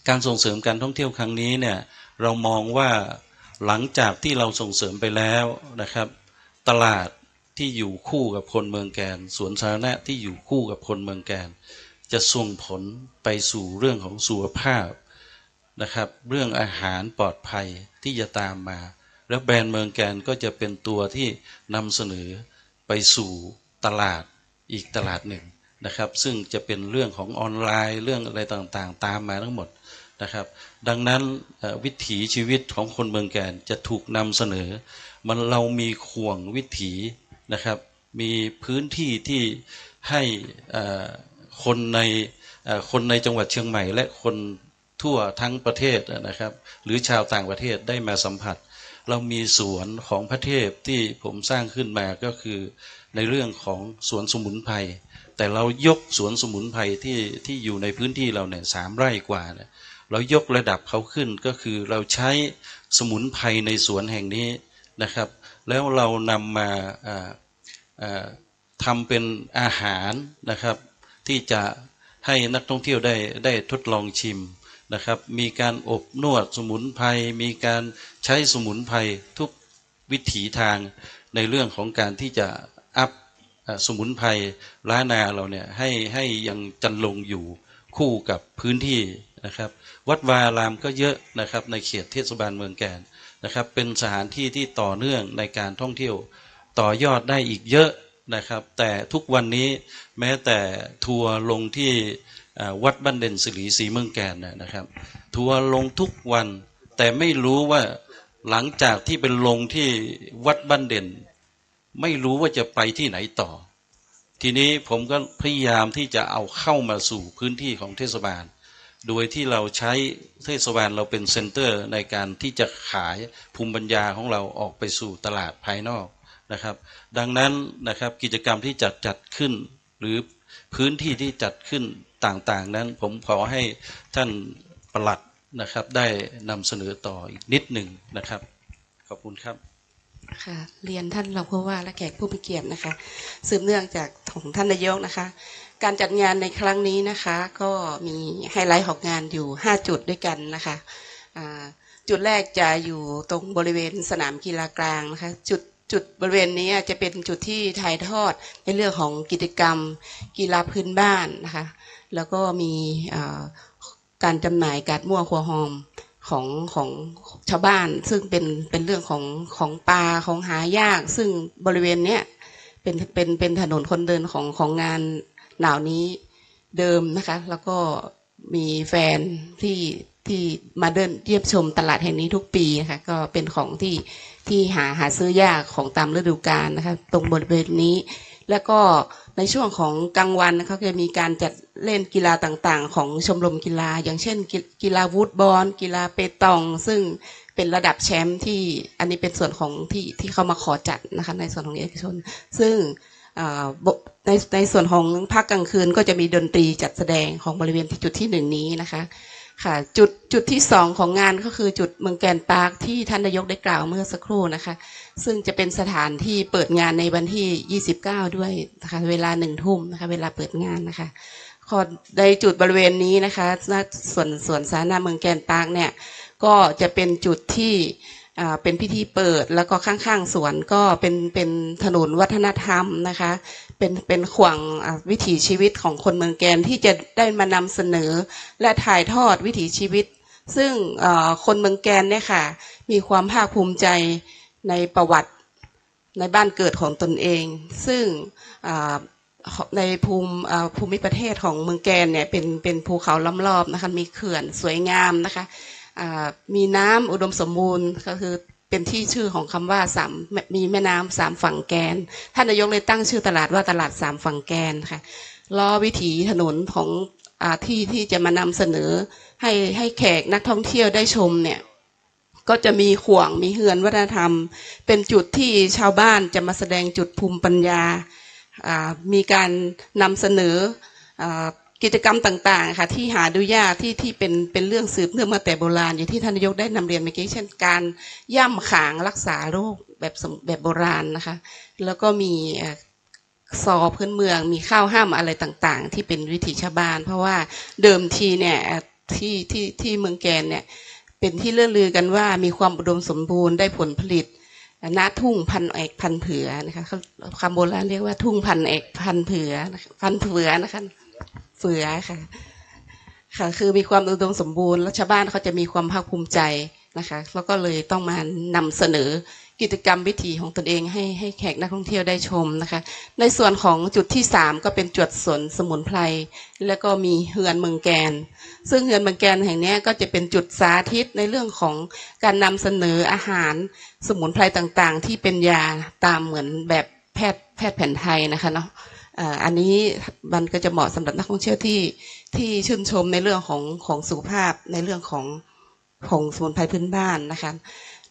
การส่งเสริมการท่องเที่ยวครั้งนี้เนี่ยเรามองว่าหลังจากที่เราส่งเสริมไปแล้วนะครับตลาดที่อยู่คู่กับคนเมืองแกนสวนสาธารณะที่อยู่คู่กับคนเมืองแกนจะส่งผลไปสู่เรื่องของสุขภาพนะครับเรื่องอาหารปลอดภัยที่จะตามมาแล้วแบรนด์เมืองแกนก็จะเป็นตัวที่นำเสนอไปสู่ตลาดอีกตลาดหนึ่งนะครับซึ่งจะเป็นเรื่องของออนไลน์เรื่องอะไรต่างๆตามมาทั้งหมดนะครับดังนั้นวิถีชีวิตของคนเมืองแกนจะถูกนำเสนอมันเรามีข่วงวิถีนะครับมีพื้นที่ที่ให้คนในจังหวัดเชียงใหม่และคนทั่วทั้งประเทศนะครับหรือชาวต่างประเทศได้มาสัมผัสเรามีสวนของพระเทพที่ผมสร้างขึ้นมาก็คือในเรื่องของสวนสมุนไพรแต่เรายกสวนสมุนไพรที่อยู่ในพื้นที่เราเนี่ย3 ไร่กว่าเนี่ยเรายกระดับเขาขึ้นก็คือเราใช้สมุนไพรในสวนแห่งนี้นะครับแล้วเรานำมา ทำเป็นอาหารนะครับที่จะให้นักท่องเที่ยวได้ทดลองชิมนะครับมีการอบนวดสมุนไพรมีการใช้สมุนไพรทุกวิถีทางในเรื่องของการที่จะอัพสมุนไพรล้านนาเราเนี่ยให้ยังจันลงอยู่คู่กับพื้นที่นะครับวัดวาอารามก็เยอะนะครับในเขตเทศบาลเมืองแก่นนะครับเป็นสถานที่ที่ต่อเนื่องในการท่องเที่ยวต่อยอดได้อีกเยอะนะครับแต่ทุกวันนี้แม้แต่ทัวร์ลงที่วัดบ้านเด่นสิริศรีเมืองแก่นนะครับทัวร์ลงทุกวันแต่ไม่รู้ว่าหลังจากที่เป็นลงที่วัดบ้านเด่นไม่รู้ว่าจะไปที่ไหนต่อทีนี้ผมก็พยายามที่จะเอาเข้ามาสู่พื้นที่ของเทศบาลโดยที่เราใช้เทศบาลเราเป็นเซ็นเตอร์ในการที่จะขายภูมิปัญญาของเราออกไปสู่ตลาดภายนอกนะครับดังนั้นนะครับกิจกรรมที่จัดขึ้นหรือพื้นที่ที่จัดขึ้นต่างๆนั้นผมขอให้ท่านปลัดนะครับได้นำเสนอต่ออีกนิดหนึ่งนะครับขอบคุณครับค่ะเรียนท่านรองผู้ว่าและแขกผู้มีเกียรตินะคะสืบเนื่องจากของท่านนายกนะคะการจัดงานในครั้งนี้นะคะก็มีไฮไลท์ของงานอยู่5จุดด้วยกันนะคะจุดแรกจะอยู่ตรงบริเวณสนามกีฬากลางนะคะจุดบริเวณนี้จะเป็นจุดที่ถ่ายทอดในเรื่องของกิจกรรมกีฬาพื้นบ้านนะคะแล้วก็มีการจำหน่ายการมั่วครัวหอมของชาวบ้านซึ่งเป็นเรื่องของปลาของหายากซึ่งบริเวณเนี้ยเป็นถนนคนเดินของงานหนาวนี้เดิมนะคะแล้วก็มีแฟนที่มาเดินเยี่ยมชมตลาดแห่งนี้ทุกปีนะคะก็เป็นของที่หาซื้อยากของตามฤดูกาลนะคะตรงบริเวณนี้แล้วก็ในช่วงของกลางวันเขาจะมีการจัดเล่นกีฬาต่างๆของชมรมกีฬาอย่างเช่นกีฬาวูดบอลกีฬาเปตองซึ่งเป็นระดับแชมป์ที่อันนี้เป็นส่วนของที่เขามาขอจัดนะคะในส่วนของเอกชนซึ่งในส่วนของภาคกลางคืนก็จะมีดนตรีจัดแสดงของบริเวณที่จุดที่1นี้นะคะค่ะจุดที่2ของงานก็คือจุดเมืองแก่นปาร์คที่ท่านนายกได้กล่าวเมื่อสักครู่นะคะซึ่งจะเป็นสถานที่เปิดงานในวันที่29ด้วยนะคะเวลา1 ทุ่มนะคะเวลาเปิดงานนะคะในจุดบริเวณนี้นะคะส่วนสาธารณะเมืองแก่นปาร์คเนี่ยก็จะเป็นจุดที่เป็นพิธีเปิดแล้วก็ข้างๆสวนก็เป็นถนนวัฒนธรรมนะคะเป็นขวางวิถีชีวิตของคนเมืองแก่นที่จะได้มานำเสนอและถ่ายทอดวิถีชีวิตซึ่งคนเมืองแก่นเนี่ยค่ะมีความภาคภูมิใจในประวัติในบ้านเกิดของตนเองซึ่งในภูมิประเทศของเมืองแก่นเนี่ยเป็นภูเขาล้อมรอบนะคะมีเขื่อนสวยงามนะคะมีน้ำอุดมสมบูรณ์ก็คือเป็นที่ชื่อของคำว่ามีแม่น้ำ3 ฝั่งแกนท่านนายกเลยตั้งชื่อตลาดว่าตลาด3 ฝั่งแกนค่ะล้อวิถีถนนของที่จะมานำเสนอให้แขกนักท่องเที่ยวได้ชมเนี่ยก็จะมีขวงมีเฮือนวัฒนธรรมเป็นจุดที่ชาวบ้านจะมาแสดงจุดภูมิปัญญามีการนำเสนอกิจกรรมต่างๆค่ะที่หาดูยากที่เป็นเรื่องสืบเนื่องมาแต่โบราณอย่างที่ท่านนายกได้นำเรียนเมื่อกี้เช่นการย่ำขางรักษาโรคแบบโบราณนะคะแล้วก็มีซอพื้นเมืองมีข้าวห้ามอะไรต่างๆที่เป็นวิถีชาวบ้านเพราะว่าเดิมทีเนี่ยที่เมืองแกนเนี่ยเป็นที่เลื่อลือกันว่ามีความอุดมสมบูรณ์ได้ผลผลิตณทุ่งพันเอกพันเผือนะคะคำโบราณเรียกว่าทุ่งพันเอกพันเผือพันเผือนะคะเฟือค่ะคือมีความอุดมสมบูรณ์และชาวบ้านเขาจะมีความภาคภูมิใจนะคะแล้วก็เลยต้องมานำเสนอกิจกรรมวิถีของตนเองให้แขกนักท่องเที่ยวได้ชมนะคะในส่วนของจุดที่3ก็เป็นจุดสวนสมุนไพรแล้วก็มีเฮือนเมืองแกนซึ่งเฮือนเมืองแกนแห่งนี้ก็จะเป็นจุดสาธิตในเรื่องของการนำเสนออาหารสมุนไพรต่างๆที่เป็นยาตามเหมือนแบบแพทย์แผนไทยนะคะเนาะอันนี้มันก็จะเหมาะสำหรับนักท่องเที่ยวที่ชื่นชมในเรื่องของสุขภาพในเรื่องของสมุนไพรพื้นบ้านนะคะ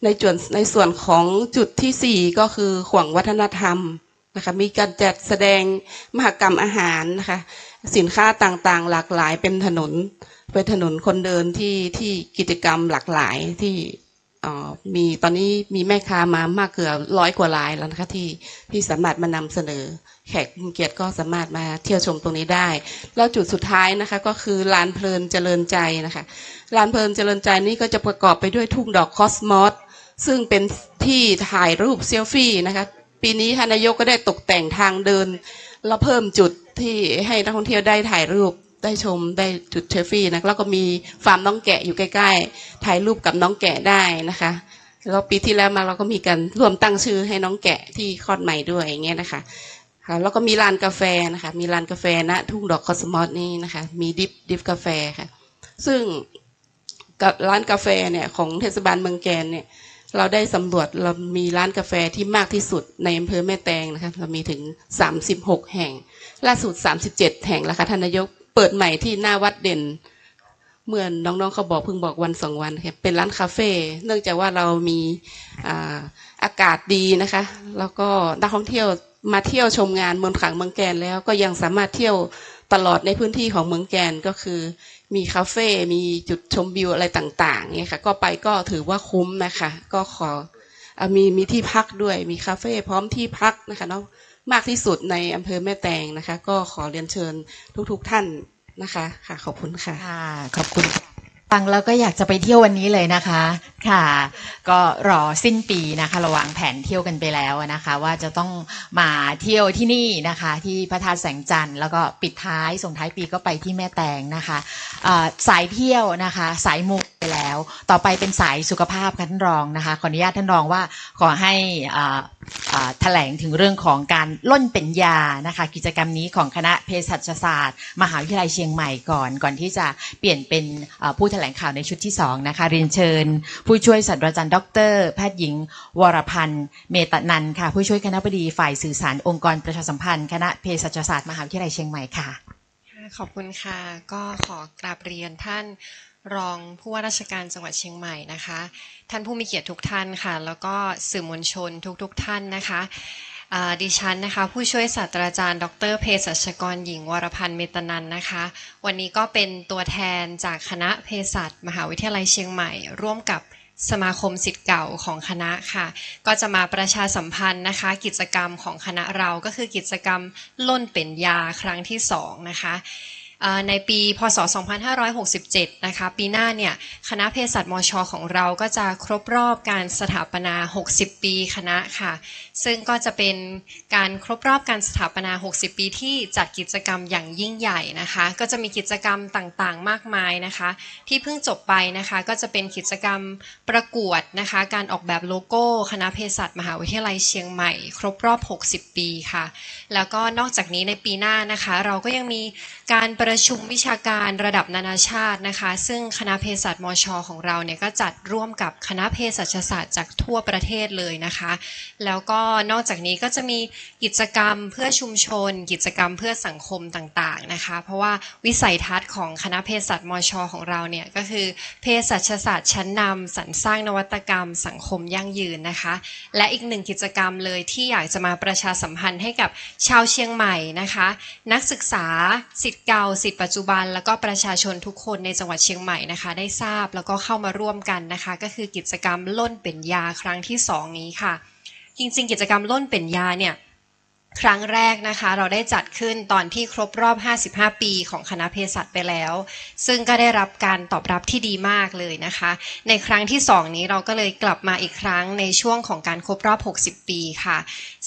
ในส่วนของจุดที่4ก็คือขวงวัฒนธรรมนะคะมีการจัดแสดงมหกรรมอาหารนะคะสินค้าต่างๆหลากหลายเป็นถนนคนเดินที่กิจกรรมหลากหลายที่ มีตอนนี้มีแม่ค้ามามากเกือบ100 กว่ารายแล้วนะคะที่สามารถมานำเสนอแขกผู้มีเกียรติก็สามารถมาเที่ยวชมตรงนี้ได้แล้วจุดสุดท้ายนะคะก็คือลานเพลินเจริญใจนะคะลานเพลินเจริญใจนี่ก็จะประกอบไปด้วยทุ่งดอกคอสมอสซึ่งเป็นที่ถ่ายรูปเซลฟี่นะคะปีนี้ท่านนายกก็ได้ตกแต่งทางเดินแล้วเพิ่มจุดที่ให้นักท่องเที่ยวได้ถ่ายรูปได้ชมได้จุดเซลฟี่นะแล้วก็มีฟาร์มน้องแกะอยู่ใกล้ๆถ่ายรูปกับน้องแกะได้นะคะแล้วปีที่แล้วมาเราก็มีการร่วมตั้งชื่อให้น้องแกะที่คลอดใหม่ด้วยอย่างเงี้ยนะคะแล้วก็มีร้านกาแฟนะคะมีร้านกาแฟณทุ่งดอกคอสมอสนี่นะคะมีดิฟกาแฟค่ะซึ่งกับร้านกาแฟเนี่ยของเทศบาลเมืองแกนเนี่ยเราได้สำรวจเรามีร้านกาแฟที่มากที่สุดในอำเภอแม่แตงนะคะเรามีถึง36 แห่งล่าสุด37 แห่งแล้วค่ะท่านนายกเปิดใหม่ที่หน้าวัดเด่นเมื่อน้องๆเขาบอกเพิ่งบอกวัน2 วันค่ะเป็นร้านคาเฟ่เนื่องจากว่าเรามีอากาศดีนะคะแล้วก็นักท่องเที่ยวมาเที่ยวชมงานเมืองขลังเมืองแกนแล้วก็ยังสามารถเที่ยวตลอดในพื้นที่ของเมืองแกนก็คือมีคาเฟ่มีจุดชมวิวอะไรต่างๆเนี่ยค่ะก็ไปก็ถือว่าคุ้มนะคะก็ขอมีที่พักด้วยมีคาเฟ่พร้อมที่พักนะคะเนาะมากที่สุดในอำเภอแม่แตงนะคะก็ขอเรียนเชิญทุกๆท่านนะคะค่ะขอบคุณค่ะขอบคุณฟังแล้วก็อยากจะไปเที่ยววันนี้เลยนะคะค่ะก็รอสิ้นปีนะคะระหว่างแผนเที่ยวกันไปแล้วนะคะว่าจะต้องมาเที่ยวที่นี่นะคะที่พระธาตุแสงจันทร์แล้วก็ปิดท้ายส่งท้ายปีก็ไปที่แม่แตงนะคะสายเที่ยวนะคะสายมูไปแล้วต่อไปเป็นสายสุขภาพค่ะท่านรองนะคะขออนุญาตท่านรองว่าขอให้แถลงถึงเรื่องของการล่นเป็นยานะคะกิจกรรมนี้ของคณะเภสัชศาสตร์มหาวิทยาลัยเชียงใหม่ก่อนที่จะเปลี่ยนเป็นผู้แถลงข่าวในชุดที่2นะคะเรียนเชิญผู้ช่วยศาสตราจารย์ดร.แพทย์หญิงวรพันธ์เมตนันท์ค่ะผู้ช่วยคณบดีฝ่ายสื่อสารองค์กรประชาสัมพันธ์คณะเภสัชศาสตร์มหาวิทยาลัยเชียงใหม่ค่ะขอบคุณค่ะก็ขอกราบเรียนท่านรองผู้ว่าราชการจังหวัดเชียงใหม่นะคะท่านผู้มีเกียรติทุกท่านค่ะแล้วก็สื่อมวลชนทุกท่านนะคะดิฉันนะคะผู้ช่วยศาสตราจารย์ดร.เภสัชกรหญิงวรพันธ์เมตนันท์นะคะวันนี้ก็เป็นตัวแทนจากคณะเภสัชมหาวิทยาลัยเชียงใหม่ร่วมกับสมาคมศิษย์เก่าของคณะค่ะก็จะมาประชาสัมพันธ์นะคะกิจกรรมของคณะเราก็คือกิจกรรมล่นเป็นยาครั้งที่2นะคะในปีพ.ศ. 2567นะคะปีหน้าเนี่ยคณะเภสัชมช.ของเราก็จะครบรอบการสถาปนา60 ปีคณะค่ะซึ่งก็จะเป็นการครบรอบการสถาปนา60 ปีที่จัดกิจกรรมอย่างยิ่งใหญ่นะคะก็จะมีกิจกรรมต่างๆมากมายนะคะที่เพิ่งจบไปนะคะก็จะเป็นกิจกรรมประกวดนะคะการออกแบบโลโก้คณะเภสัชมหาวิทยาลัยเชียงใหม่ครบรอบ60 ปีค่ะแล้วก็นอกจากนี้ในปีหน้านะคะเราก็ยังมีการประชุมวิชาการระดับนานาชาตินะคะซึ่งคณะเภสัชมช.ของเราเนี่ยก็จัดร่วมกับคณะเภสัชศาสตร์จากทั่วประเทศเลยนะคะแล้วก็นอกจากนี้ก็จะมีกิจกรรมเพื่อชุมชนกิจกรรมเพื่อสังคมต่างๆนะคะเพราะว่าวิสัยทัศน์ของคณะเภสัชมช.ของเราเนี่ยก็คือเภสัชศาสตร์ชั้นนำสรรสร้างนวัตกรรมสังคมยั่งยืนนะคะและอีกหนึ่งกิจกรรมเลยที่อยากจะมาประชาสัมพันธ์ให้กับชาวเชียงใหม่นะคะนักศึกษาศิษย์เก่าศิษย์ปัจจุบันแล้วก็ประชาชนทุกคนในจังหวัดเชียงใหม่นะคะได้ทราบแล้วก็เข้ามาร่วมกันนะคะก็คือกิจกรรมล่นเป็นยาครั้งที่2นี้ค่ะจริงๆกิจกรรมล่นเป็นยาเนี่ยครั้งแรกนะคะเราได้จัดขึ้นตอนที่ครบรอบ55 ปีของคณะเภสัชไปแล้วซึ่งก็ได้รับการตอบรับที่ดีมากเลยนะคะในครั้งที่2นี้เราก็เลยกลับมาอีกครั้งในช่วงของการครบรอบ60 ปีค่ะ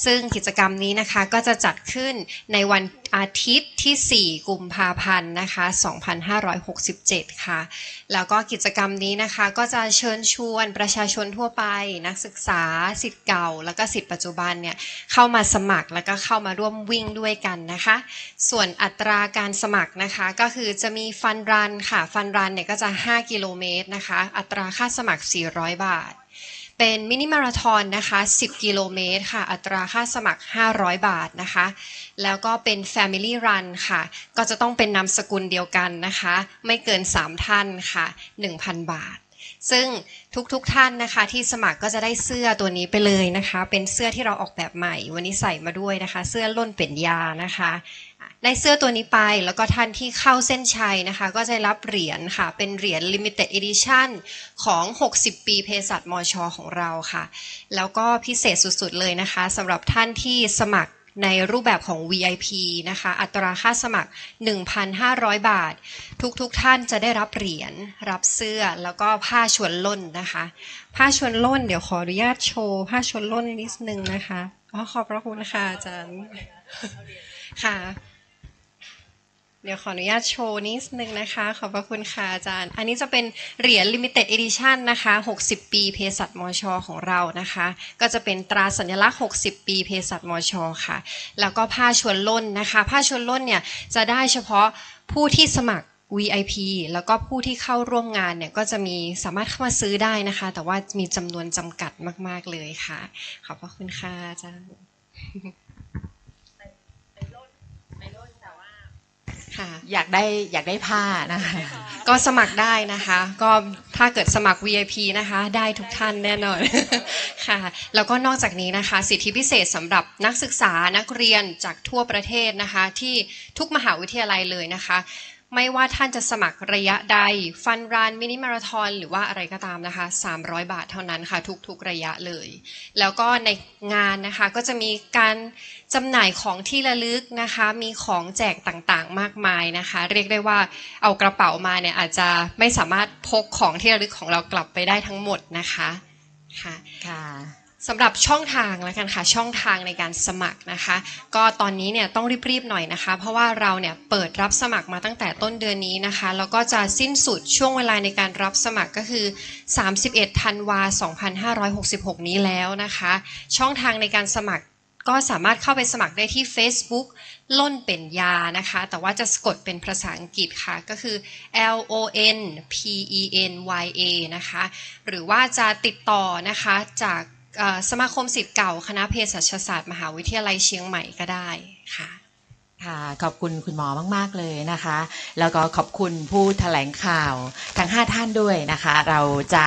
ซึ่งกิจกรรมนี้นะคะก็จะจัดขึ้นในวันอาทิตย์ที่4 กุมภาพันธ์นะคะ2567ค่ะแล้วก็กิจกรรมนี้นะคะก็จะเชิญชวนประชาชนทั่วไปนักศึกษาศิษย์เก่าแล้วก็ศิษย์ปัจจุบันเนี่ยเข้ามาสมัครแล้วก็เข้ามาร่วมวิ่งด้วยกันนะคะส่วนอัตราการสมัครนะคะก็คือจะมีฟันรันค่ะฟันรันเนี่ยก็จะ5 กิโลเมตรนะคะอัตราค่าสมัคร400 บาทเป็นมินิมาราธอนนะคะ10 กิโลเมตรค่ะอัตราค่าสมัคร500 บาทนะคะแล้วก็เป็น Family Run ค่ะก็จะต้องเป็นนามสกุลเดียวกันนะคะไม่เกิน3 ท่านค่ะ 1,000 บาทซึ่งทุกท่านนะคะที่สมัครก็จะได้เสื้อตัวนี้ไปเลยนะคะเป็นเสื้อที่เราออกแบบใหม่วันนี้ใส่มาด้วยนะคะเสื้อล่นเป็นยานะคะ ได้เสื้อตัวนี้ไปแล้วก็ท่านที่เข้าเส้นชัยนะคะก็จะรับเหรียญค่ะเป็นเหรียญ Limited Edition ของ60ปีเภสัชมช.ของเราค่ะแล้วก็พิเศษสุดๆเลยนะคะสำหรับท่านที่สมัครในรูปแบบของ VIP นะคะอัตราค่าสมัคร 1,500 บาททุกท่านจะได้รับเหรียญรับเสื้อแล้วก็ผ้าชวนล่นนะคะผ้าชวนล่นเดี๋ยวขออนุญาตโชว์ผ้าชวนล่นนิดนึงนะคะขอบพระคุณค่ะอาจารย์ค่ะเดี๋ยวขออนุญาตโชว์นิดนึงนะคะขอบพระคุณค่ะอาจารย์อันนี้จะเป็นเหรียญ Limited Edition นะคะ60ปีเภสัชมช.ของเรานะคะก็จะเป็นตราสัญลักษณ์60ปีเภสัชมช.ค่ะแล้วก็ผ้าชวนล่นนะคะผ้าชวนล่นเนี่ยจะได้เฉพาะผู้ที่สมัคร VIP แล้วก็ผู้ที่เข้าร่วมงานเนี่ยก็จะมีสามารถเข้ามาซื้อได้นะคะแต่ว่ามีจำนวนจำกัดมากๆเลยค่ะขอบพระคุณค่ะอาจารย์อยากได้ผ้านะคะก็สมัครได้นะคะก็ถ้าเกิดสมัคร VIP นะคะได้ทุกท่านแน่นอนค่ะแล้วก็นอกจากนี้นะคะสิทธิพิเศษสำหรับนักศึกษานักเรียนจากทั่วประเทศนะคะที่ทุกมหาวิทยาลัยเลยนะคะไม่ว่าท่านจะสมัครระยะใดฟันรันมินิมาราธอนหรือว่าอะไรก็ตามนะคะ300 บาทเท่านั้นค่ะทุกระยะเลยแล้วก็ในงานนะคะก็จะมีการจำหน่ายของที่ระลึกนะคะมีของแจกต่างๆมากมายนะคะเรียกได้ว่าเอากระเป๋ามาเนี่ยอาจจะไม่สามารถพกของที่ระลึกของเรากลับไปได้ทั้งหมดนะคะค่ะสำหรับช่องทางแล้วกันค่ะช่องทางในการสมัครนะคะก็ตอนนี้เนี่ยต้องรีบๆหน่อยนะคะเพราะว่าเราเนี่ยเปิดรับสมัครมาตั้งแต่ต้นเดือนนี้นะคะแล้วก็จะสิ้นสุดช่วงเวลาในการรับสมัครก็คือ31 ธันวาคม 2566 นี้แล้วนะคะช่องทางในการสมัครก็สามารถเข้าไปสมัครได้ที่ Facebook ล่นเป็นยานะคะแต่ว่าจะสะกดเป็นภาษาอังกฤษค่ะก็คือ LONPENYA นะคะหรือว่าจะติดต่อนะคะจากสมาคมศิษย์เก่าคณะเภสัชศาสตร์มหาวิทยาลัยเชียงใหม่ก็ได้ค่ะค่ะขอบคุณคุณหมอมากๆเลยนะคะแล้วก็ขอบคุณผู้แถลงข่าวทั้ง5ท่านด้วยนะคะเราจะ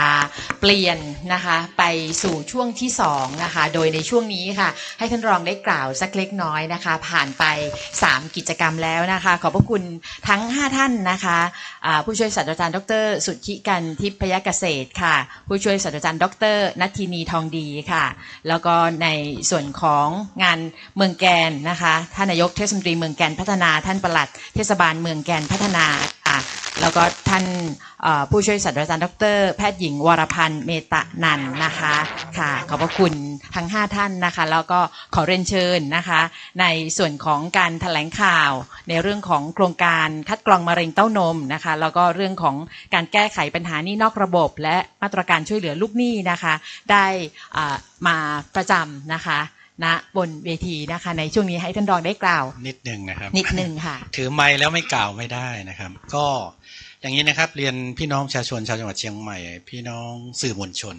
เปลี่ยนนะคะไปสู่ช่วงที่2นะคะโดยในช่วงนี้ค่ะให้ท่านรองได้กล่าวสักเล็กน้อยนะคะผ่านไป3กิจกรรมแล้วนะคะขอบพระคุณทั้ง5ท่านนะคะผู้ช่วยศาสตราจารย์ดร.สุทธิกันทิพยเกษตรค่ะผู้ช่วยศาสตราจารย์ดร.ณัฐทินีทองดีค่ะแล้วก็ในส่วนของงานเมืองแกนนะคะท่านนายกเทศมนตรีเมืองแกนพัฒนาท่านปลัดเทศบาลเมืองแกนพัฒนาค่ะแล้วก็ท่านผู้ช่วยศาสตราจารย์ดร.แพทย์หญิงวรพันธ์เมตนันท์นะคะค่ะขอบพระคุณทั้ง5ท่านนะคะแล้วก็ขอเรียนเชิญนะคะในส่วนของการแถลงข่าวในเรื่องของโครงการคัดกรองมะเร็งเต้านมนะคะแล้วก็เรื่องของการแก้ไขปัญหาหนี้นอกระบบและมาตรการช่วยเหลือลูกหนี้นะคะได้มาประจำนะคะณบนเวทีนะคะในช่วงนี้ให้ท่านรองได้กล่าวนิดหนึ่งนะครับนิดหนึ่งค่ะถือไมค์แล้วไม่กล่าวไม่ได้นะครับก็อย่างนี้นะครับเรียนพี่น้องประชาชนชาวจังหวัดเชียงใหม่พี่น้องสื่อมวลชน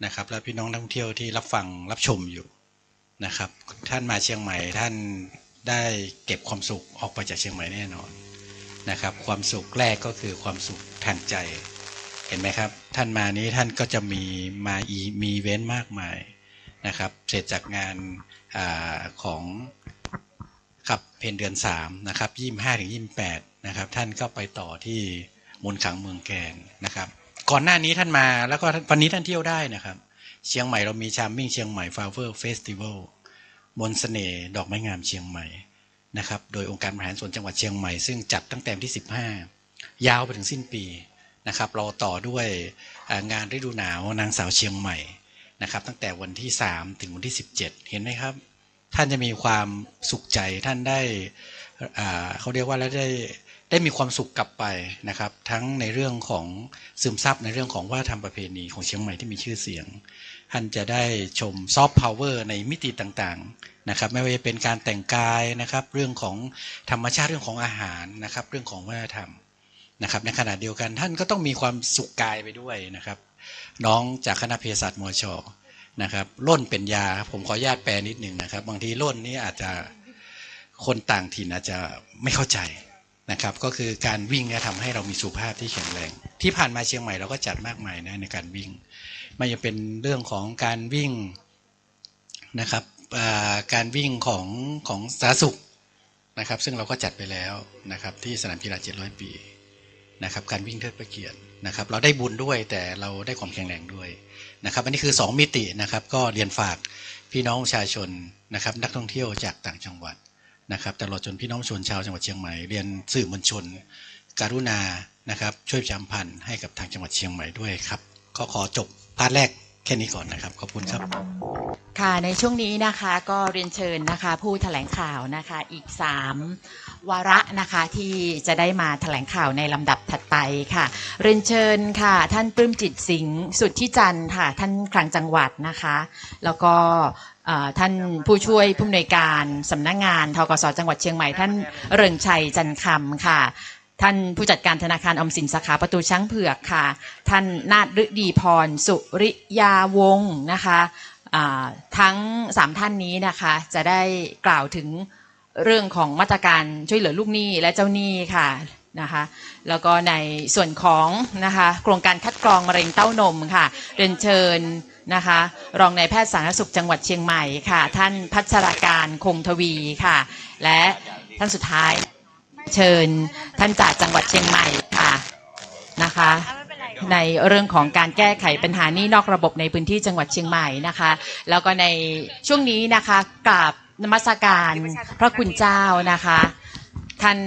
นะครับและพี่น้องนักท่องเที่ยวที่รับฟังรับชมอยู่นะครับท่านมาเชียงใหม่ท่านได้เก็บความสุขออกไปจากเชียงใหม่แน่นอนนะครับความสุขแรกก็คือความสุขทางใจเห็นไหมครับท่านมานี้ท่านก็จะมีอีเวนต์มากมายนะครับเสร็จจากงานของขับเพนเดือน3นะครับ25 ถึง 28นะครับท่านก็ไปต่อที่มนต์ขลังเมืองแกนนะครับก่อนหน้านี้ท่านมาแล้วก็วันนี้ท่านเที่ยวได้นะครับเชียงใหม่เรามีชามมิ่งเชียงใหม่ฟลาวเวอร์เฟสติวัลมนต์เสน่ห์ดอกไม้งามเชียงใหม่นะครับโดยองค์การบริหารส่วนจังหวัดเชียงใหม่ซึ่งจัดตั้งแต่วันที่15ยาวไปถึงสิ้นปีนะครับเราต่อด้วยงานฤดูหนาวนางสาวเชียงใหม่นะครับตั้งแต่วันที่3ถึงวันที่17เห็นไหมครับท่านจะมีความสุขใจท่านได้เขาเรียกว่าแล้วได้มีความสุขกลับไปนะครับทั้งในเรื่องของซึมซับในเรื่องของวัฒนธรรมประเพณีของเชียงใหม่ที่มีชื่อเสียงท่านจะได้ชมซอฟต์พาวเวอร์ในมิติต่างๆนะครับไม่ว่าจะเป็นการแต่งกายนะครับเรื่องของธรรมชาติเรื่องของอาหารนะครับเรื่องของวัฒนธรรมนะครับในขณะเดียวกันท่านก็ต้องมีความสุขกายไปด้วยนะครับน้องจากคณะเภสัชมช.นะครับล่นเป็นยาผมขออนุญาตแปลนิดหนึ่งนะครับบางทีล่นนี้อาจจะคนต่างถิ่นอาจจะไม่เข้าใจนะครับก็คือการวิ่งเนี่ยทำให้เรามีสุขภาพที่แข็งแรงที่ผ่านมาเชียงใหม่เราก็จัดมากมายนะในการวิ่งไม่ว่าจะเป็นเรื่องของการวิ่งนะครับการวิ่งของสาธารณสุข นะครับซึ่งเราก็จัดไปแล้วนะครับที่สนามกีฬา700 ปีนะครับการวิ่งเทิดพระเกียรตินะครับเราได้บุญด้วยแต่เราได้ความแข็งแรงด้วยนะครับอันนี้คือ2มิตินะครับก็เรียนฝากพี่น้องประชาชนนะครับนักท่องเที่ยวจากต่างจังหวัดนะครับตลอดจนพี่น้องชนชาวจังหวัดเชียงใหม่เรียนสื่อมวลชนกรุณานะครับช่วยประชาสัมพันธ์ให้กับทางจังหวัดเชียงใหม่ด้วยครับก็ขอจบพาร์ทแรกแค่นี้ก่อนนะครับขอบคุณครับค่ะในช่วงนี้นะคะก็เรียนเชิญนะคะผู้แถลงข่าวนะคะอีก3วาระนะคะที่จะได้มาแถลงข่าวในลำดับถัดไปค่ะเรียนเชิญค่ะท่านปลื้มจิตสิงห์สุทธิจันทร์ค่ะท่านคลังจังหวัดนะคะแล้วก็ท่านผู้ช่วยผู้อำนวยการสำนักงานธกส.จังหวัดเชียงใหม่ท่านเริงชัยจันทร์คำค่ะท่านผู้จัดการธนาคารออมสินสาขาประตูช้างเผือกค่ะท่านนาฏฤดีพรสุริยาวงศ์นะคะทั้ง3ท่านนี้นะคะจะได้กล่าวถึงเรื่องของมาตรการช่วยเหลือลูกหนี้และเจ้าหนี้ค่ะนะคะแล้วก็ในส่วนของนะคะโครงการคัดกรองมะเร็งเต้านมค่ะเรียนเชิญนะคะรองนายแพทย์สาธารณสุขจังหวัดเชียงใหม่ค่ะท่านพัชรการคงทวีค่ะและท่านสุดท้ายเชิญท่านจากจังหวัดเชียงใหม่ค่ะนะคะในเรื่องของการแก้ไขปัญหาหนี้นอกระบบในพื้นที่จังหวัดเชียงใหม่นะคะแล้วก็ในช่วงนี้นะคะกราบนมัสการพระคุณเจ้านะคะท่าน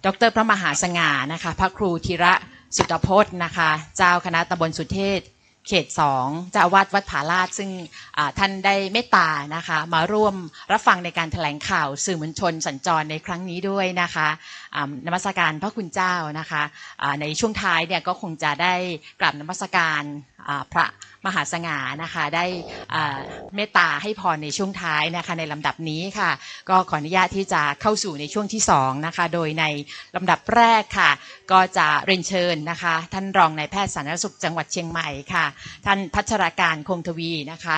ดร.พระมหาสง่านะคะพระครูธีระสุตพจน์นะคะเจ้าคณะตำบลสุเทพเขต2เจ้าอาวาสวัดผาลาดซึ่งท่านได้เมตตานะคะมาร่วมรับฟังในการแถลงข่าวสื่อมวลชนสัญจรในครั้งนี้ด้วยนะคะนมัสการพระคุณเจ้านะคะในช่วงท้ายเนี่ยก็คงจะได้กราบนมัสการพระมหาสง่านะคะได้เมตตาให้พรในช่วงท้ายนะคะในลำดับนี้ค่ะก็ขออนุญาตที่จะเข้าสู่ในช่วงที่2นะคะโดยในลำดับแรกค่ะก็จะเรียนเชิญนะคะท่านรองนายแพทย์สาธารณสุขจังหวัดเชียงใหม่ค่ะท่านพัชรการคงทวีนะคะ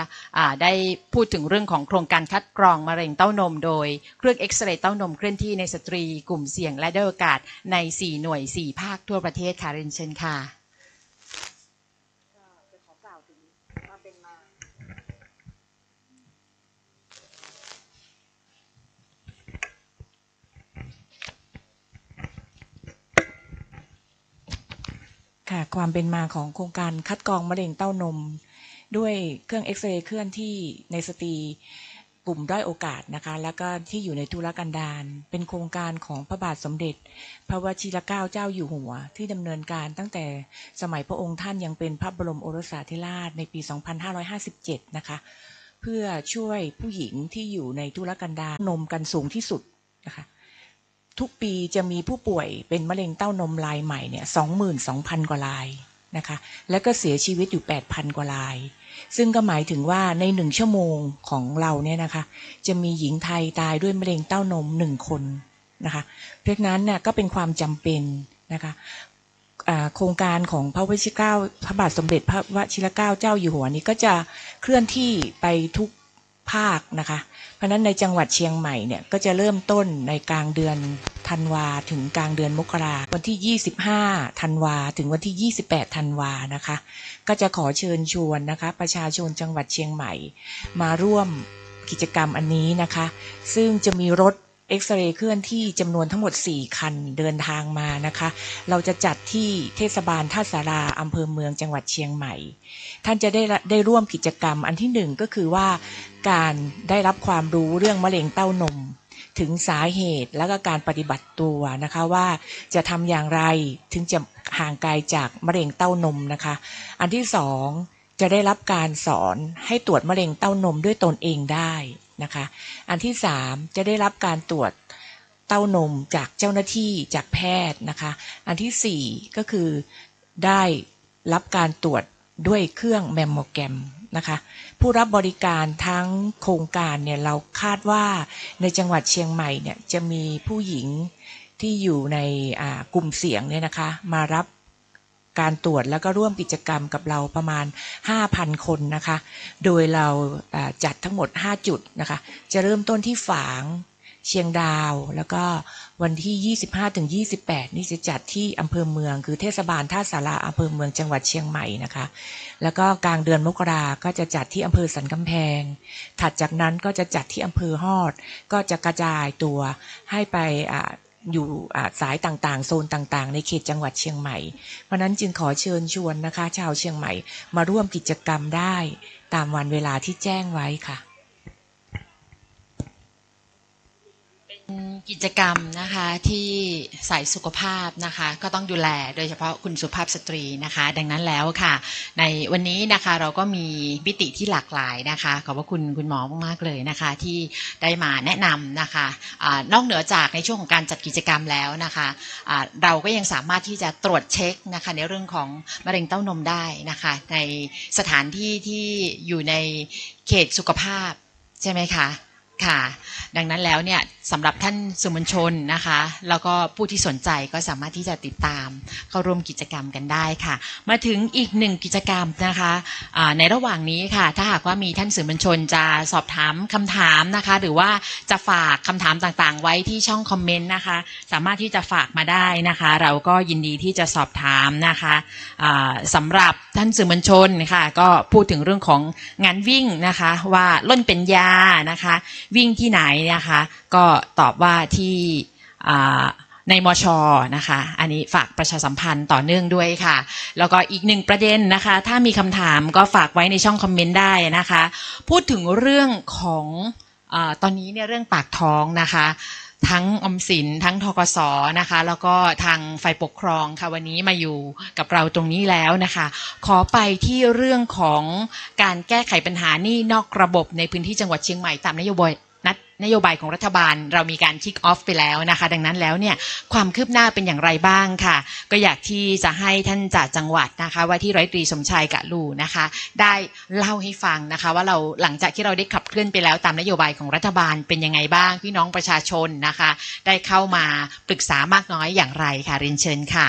ได้พูดถึงเรื่องของโครงการคัดกรองมะเร็งเต้านมโดยเครื่องเอ็กซเรย์เต้านมเคลื่อนที่ในสตรีกลุ่มเสี่ยงและได้โอกาสใน4หน่วย4ภาคทั่วประเทศค่ะเรียนเชิญค่ะค่ะความเป็นมาของโครงการคัดกรองมะเร็งเต้านมด้วยเครื่องเอ็กซเรย์เคลื่อนที่ในสตรีกลุ่มด้อยโอกาสนะคะแล้วก็ที่อยู่ในทุรกันดารเป็นโครงการของพระบาทสมเด็จพระวชิรเกล้าเจ้าอยู่หัวที่ดำเนินการตั้งแต่สมัยพระองค์ท่านยังเป็นพระบรมโอรสาธิราชในปี 2557 นะคะเพื่อช่วยผู้หญิงที่อยู่ในทุรกันดารนมกันสูงที่สุดนะคะทุกปีจะมีผู้ป่วยเป็นมะเร็งเต้านมรายใหม่เนี่ย 22,000 กว่ารายนะคะแล้วก็เสียชีวิตอยู่ 8,000 กว่ารายซึ่งก็หมายถึงว่าใน1ชั่วโมงของเราเนี่ยนะคะจะมีหญิงไทยตายด้วยมะเร็งเต้านม1คนนะคะเพราะฉะนั้นเนี่ยก็เป็นความจำเป็นนะคะโครงการของพระวชิรเกล้าพระบาทสมเด็จพระวชิรเกล้าเจ้าอยู่หัวนี้ก็จะเคลื่อนที่ไปทุกภาคนะคะเพราะฉะนั้นในจังหวัดเชียงใหม่เนี่ยก็จะเริ่มต้นในกลางเดือนธันวาถึงกลางเดือนมกราวันที่25ธันวาถึงวันที่28ธันวานะคะก็จะขอเชิญชวนนะคะประชาชนจังหวัดเชียงใหม่มาร่วมกิจกรรมอันนี้นะคะซึ่งจะมีรถเอ็กซเรย์เคลื่อนที่จำนวนทั้งหมด4คันเดินทางมานะคะเราจะจัดที่เทศบาลท่าสาราอำเภอเมืองจังหวัดเชียงใหม่ท่านจะได้ร่วมกิจกรรมอันที่1ก็คือว่าการได้รับความรู้เรื่องมะเร็งเต้านมถึงสาเหตุแล้วก็การปฏิบัติตัวนะคะว่าจะทำอย่างไรถึงจะห่างไกลจากมะเร็งเต้านมนะคะอันที่2จะได้รับการสอนให้ตรวจมะเร็งเต้านมด้วยตนเองได้นะคะอันที่3จะได้รับการตรวจเต้านมจากเจ้าหน้าที่จากแพทย์นะคะอันที่4ก็คือได้รับการตรวจด้วยเครื่องแมมโมแกรมนะคะผู้รับบริการทั้งโครงการเนี่ยเราคาดว่าในจังหวัดเชียงใหม่เนี่ยจะมีผู้หญิงที่อยู่ในกลุ่มเสี่ยงเนี่ยนะคะมารับการตรวจแล้วก็ร่วมกิจกรรมกับเราประมาณ 5,000 คนนะคะโดยเราจัดทั้งหมด5จุดนะคะจะเริ่มต้นที่ฝาง เชียงดาวแล้วก็วันที่25-28นี่จะจัดที่อำเภอเมืองคือเทศบาลท่าสาราอำเภอเมืองจังหวัดเชียงใหม่นะคะแล้วก็กลางเดือนมกราก็จะจัดที่อำเภอสันกำแพงถัดจากนั้นก็จะจัดที่อำเภอฮอดก็จะกระจายตัวให้ไปอยู่สายต่างๆโซนต่างๆในเขตจังหวัดเชียงใหม่เพราะนั้นจึงขอเชิญชวนนะคะชาวเชียงใหม่มาร่วมกิจกรรมได้ตามวันเวลาที่แจ้งไว้ค่ะกิจกรรมนะคะที่สายสุขภาพนะคะก็ต้องดูแลโดยเฉพาะคุณสุภาพสตรีนะคะดังนั้นแล้วค่ะในวันนี้นะคะเราก็มีมิติที่หลากหลายนะคะขอบพระคุณคุณหมอมากๆเลยนะคะที่ได้มาแนะนำนะคะนอกเหนือจากในช่วงของการจัดกิจกรรมแล้วนะคะเราก็ยังสามารถที่จะตรวจเช็คนะคะในเรื่องของมะเร็งเต้านมได้นะคะในสถานที่ที่อยู่ในเขตสุขภาพใช่ไหมคะค่ะดังนั้นแล้วเนี่ยสำหรับท่านสื่อมวลชนนะคะแล้วก็ผู้ที่สนใจก็สามารถที่จะติดตามเข้าร่วมกิจกรรมกันได้ค่ะมาถึงอีกหนึ่งกิจกรรมนะคะในระหว่างนี้ค่ะถ้าหากว่ามีท่านสื่อมวลชนจะสอบถามคำถามนะคะหรือว่าจะฝากคำถามต่างๆไว้ที่ช่องคอมเมนต์นะคะสามารถที่จะฝากมาได้นะคะเราก็ยินดีที่จะสอบถามนะคะสำหรับท่านสื่อมวลชนค่ะก็พูดถึงเรื่องของงานวิ่งนะคะว่าล่นเป็นยานะคะวิ่งที่ไหนนะคะก็ตอบว่าที่ในมช.นะคะอันนี้ฝากประชาสัมพันธ์ต่อเนื่องด้วยค่ะแล้วก็อีกหนึ่งประเด็นนะคะถ้ามีคำถามก็ฝากไว้ในช่องคอมเมนต์ได้นะคะพูดถึงเรื่องของตอนนี้เนี่ยเรื่องปากท้องนะคะทั้งออมสินทั้งธกส.นะคะแล้วก็ทางฝ่ายปกครองค่ะวันนี้มาอยู่กับเราตรงนี้แล้วนะคะขอไปที่เรื่องของการแก้ไขปัญหาหนี้นอกระบบในพื้นที่จังหวัดเชียงใหม่ตามนโยบายของรัฐบาลเรามีการคิกออฟไปแล้วนะคะดังนั้นแล้วเนี่ยความคืบหน้าเป็นอย่างไรบ้างค่ะก็อยากที่จะให้ท่านจากจังหวัดนะคะว่าที่ร้อยตรีสมชายกะลูนะคะได้เล่าให้ฟังนะคะว่าเราหลังจากที่เราได้ขับเคลื่อนไปแล้วตามนโยบายของรัฐบาลเป็นยังไงบ้างพี่น้องประชาชนนะคะได้เข้ามาปรึกษามากน้อยอย่างไรค่ะเรียนเชิญค่ะ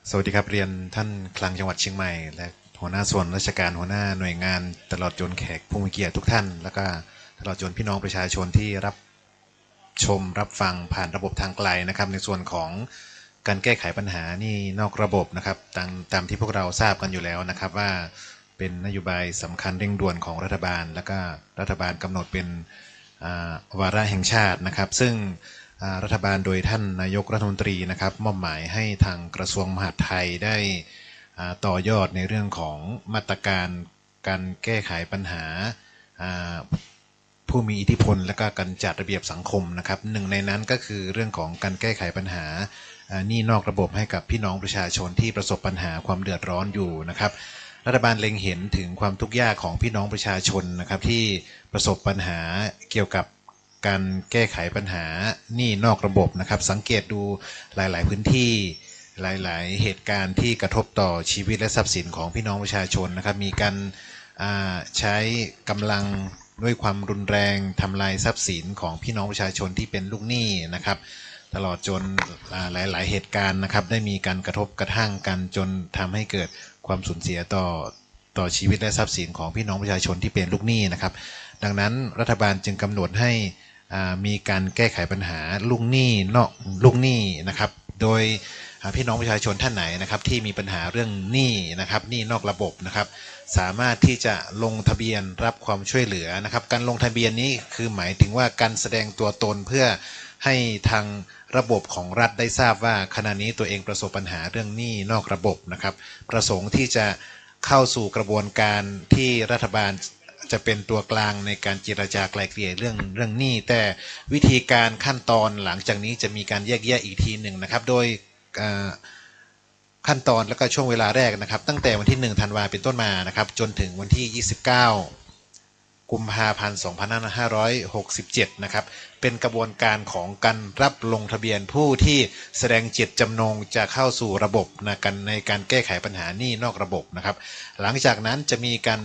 สวัสดีครับเรียนท่านคลังจังหวัดเชียงใหม่และหัวหน้าส่วนราชการหัวหน้าหน่วยงานตลอดจนแขกผู้มีเกียรติทุกท่านแล้วก็ตลอดจนพี่น้องประชาชนที่รับชมรับฟังผ่านระบบทางไกลนะครับในส่วนของการแก้ไขปัญหานี่นอกระบบนะครับตามที่พวกเราทราบกันอยู่แล้วนะครับว่าเป็นนโยบายสำคัญเร่งด่วนของรัฐบาลแล้วก็รัฐบาลกำหนดเป็นวาระแห่งชาตินะครับซึ่งรัฐบาลโดยท่านนายกรัฐมนตรีนะครับมอบหมายให้ทางกระทรวงมหาดไทยได้ต่อยอดในเรื่องของมาตรการการแก้ไขปัญหาผู้มีอิทธิพลและก็การจัดระเบียบสังคมนะครับหนึ่งในนั้นก็คือเรื่องของการแก้ไขปัญหาหนี้นอกระบบให้กับพี่น้องประชาชนที่ประสบปัญหาความเดือดร้อนอยู่นะครับรัฐบาลเล็งเห็นถึงความทุกข์ยากของพี่น้องประชาชนนะครับที่ประสบปัญหาเกี่ยวกับการแก้ไขปัญหาหนี้นอกระบบนะครับสังเกตดูหลายๆพื้นที่หลายๆเหตุการณ์ที่กระทบต่อชีวิตและทรัพย์สินของพี่น้องประชาชนนะครับมีการใช้กำลังด้วยความรุนแรงทำลายทรัพย์สินของพี่น้องประชาชนที่เป็นลูกหนี้นะครับตลอดจนหลายๆเหตุการณ์นะครับได้มีการกระทบกระทั่งกันจนทำให้เกิดความสูญเสียต่อชีวิตและทรัพย์สินของพี่น้องประชาชนที่เป็นลูกหนี้นะครับดังนั้นรัฐบาลจึงกำหนดให้มีการแก้ไขปัญหาลูกหนี้นะครับโดยพี่น้องประชาชนท่านไหนนะครับที่มีปัญหาเรื่องหนี้นะครับหนี้นอกระบบนะครับสามารถที่จะลงทะเบียนรับความช่วยเหลือนะครับการลงทะเบียนนี้คือหมายถึงว่าการแสดงตัวตนเพื่อให้ทางระบบของรัฐได้ทราบว่าขณะนี้ตัวเองประสบปัญหาเรื่องหนี้นอกระบบนะครับประสงค์ที่จะเข้าสู่กระบวนการที่รัฐบาลจะเป็นตัวกลางในการเจรจาไกล่เกลี่ยเรื่องหนี้แต่วิธีการขั้นตอนหลังจากนี้จะมีการแยกแยะอีกทีหนึ่งนะครับโดยขั้นตอนและก็ช่วงเวลาแรกนะครับตั้งแต่วันที่1ธันวาคมเป็นต้นมานะครับจนถึงวันที่29กุมภาพันธ์2567นะครับเป็นกระบวนการของการรับลงทะเบียนผู้ที่แสดงเจตจำนงจะเข้าสู่ระบบในการแก้ไขปัญหาหนี้นอกระบบนะครับหลังจากนั้นจะมีการ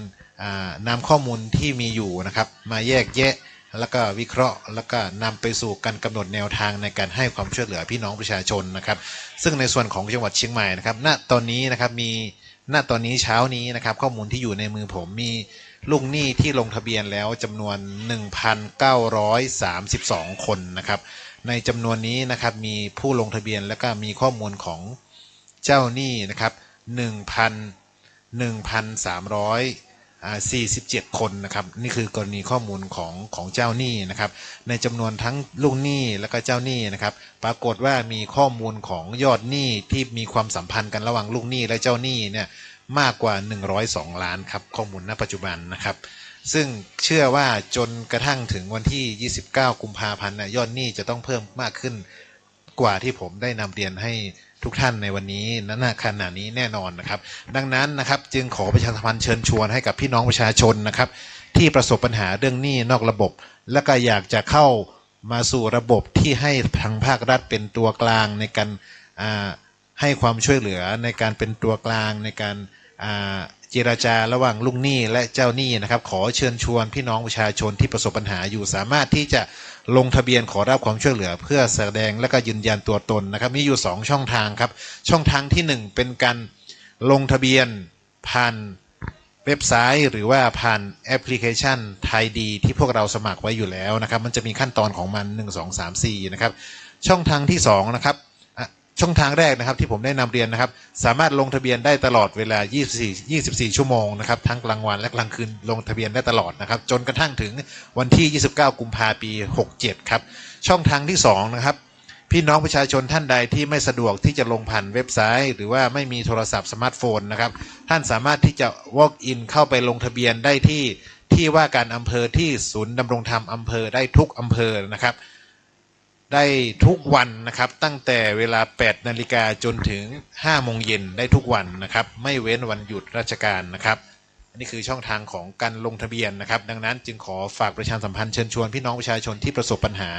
นำข้อมูลที่มีอยู่นะครับมาแยกแยะแล้วก็วิเคราะห์แล้วก็นำไปสู่การกำหนดแนวทางในการให้ความช่วยเหลือพี่น้องประชาชนนะครับซึ่งในส่วนของจังหวัดเชียงใหม่นะครับณตอนนี้นะครับณตอนนี้เช้านี้นะครับข้อมูลที่อยู่ในมือผมมี ลูกหนี้ที่ลงทะเบียนแล้วจำนวน 1,932 คนนะครับในจำนวนนี้นะครับมีผู้ลงทะเบียนแล้วก็มีข้อมูลของเจ้าหนี้นะครับ1,347 คนนะครับนี่คือกรณีข้อมูลของเจ้าหนี้นะครับในจำนวนทั้งลูกหนี้และก็เจ้าหนี้นะครับปรากฏว่ามีข้อมูลของยอดหนี้ที่มีความสัมพันธ์กันระหว่างลูกหนี้และเจ้าหนี้เนี่ยมากกว่า102ล้านครับข้อมูลณปัจจุบันนะครับซึ่งเชื่อว่าจนกระทั่งถึงวันที่29กุมภาพันธ์ยอดหนี้จะต้องเพิ่มมากขึ้นกว่าที่ผมได้นำเรียนให้ทุกท่านในวันนี้ณขณะนี้แน่นอนนะครับดังนั้นนะครับจึงขอประชาสัมพันธ์เชิญชวนให้กับพี่น้องประชาชนนะครับที่ประสบปัญหาเรื่องหนี้นอกระบบและก็อยากจะเข้ามาสู่ระบบที่ให้ทางภาครัฐเป็นตัวกลางในการให้ความช่วยเหลือในการเป็นตัวกลางในการเจรจาระหว่างลูกหนี้และเจ้าหนี้นะครับขอเชิญชวนพี่น้องประชาชนที่ประสบปัญหาอยู่สามารถที่จะลงทะเบียนขอรับความช่วยเหลือเพื่อแสดงและก็ยืนยันตัวตนนะครับมีอยู่2ช่องทางครับช่องทางที่1เป็นการลงทะเบียนผ่านเว็บไซต์หรือว่าผ่านแอปพลิเคชันไทยดีที่พวกเราสมัครไว้อยู่แล้วนะครับมันจะมีขั้นตอนของมัน1 2 3 4นะครับช่องทางที่2นะครับช่องทางแรกนะครับที่ผมได้นำเรียนนะครับสามารถลงทะเบียนได้ตลอดเวลา24ชั่วโมงนะครับทั้งกลางวันและกลางคืนลงทะเบียนได้ตลอดนะครับจนกระทั่งถึงวันที่29กุมภาพันธ์ปี67ครับช่องทางที่2นะครับพี่น้องประชาชนท่านใดที่ไม่สะดวกที่จะลงผ่านเว็บไซต์หรือว่าไม่มีโทรศัพท์สมาร์ทโฟนนะครับท่านสามารถที่จะ walk in เข้าไปลงทะเบียนได้ที่ว่าการอำเภอที่ศูนย์ดำรงธรรมอำเภอได้ทุกอำเภอนะครับได้ทุกวันนะครับตั้งแต่เวลา 8 นาฬิกาจนถึง 5 โมงเย็นได้ทุกวันนะครับไม่เว้นวันหยุดราชการนะครับอันนี้คือช่องทางของการลงทะเบียนนะครับดังนั้นจึงขอฝากประชาสัมพันธ์เชิญชวนพี่น้องประชาชนที่ประสบปัญหา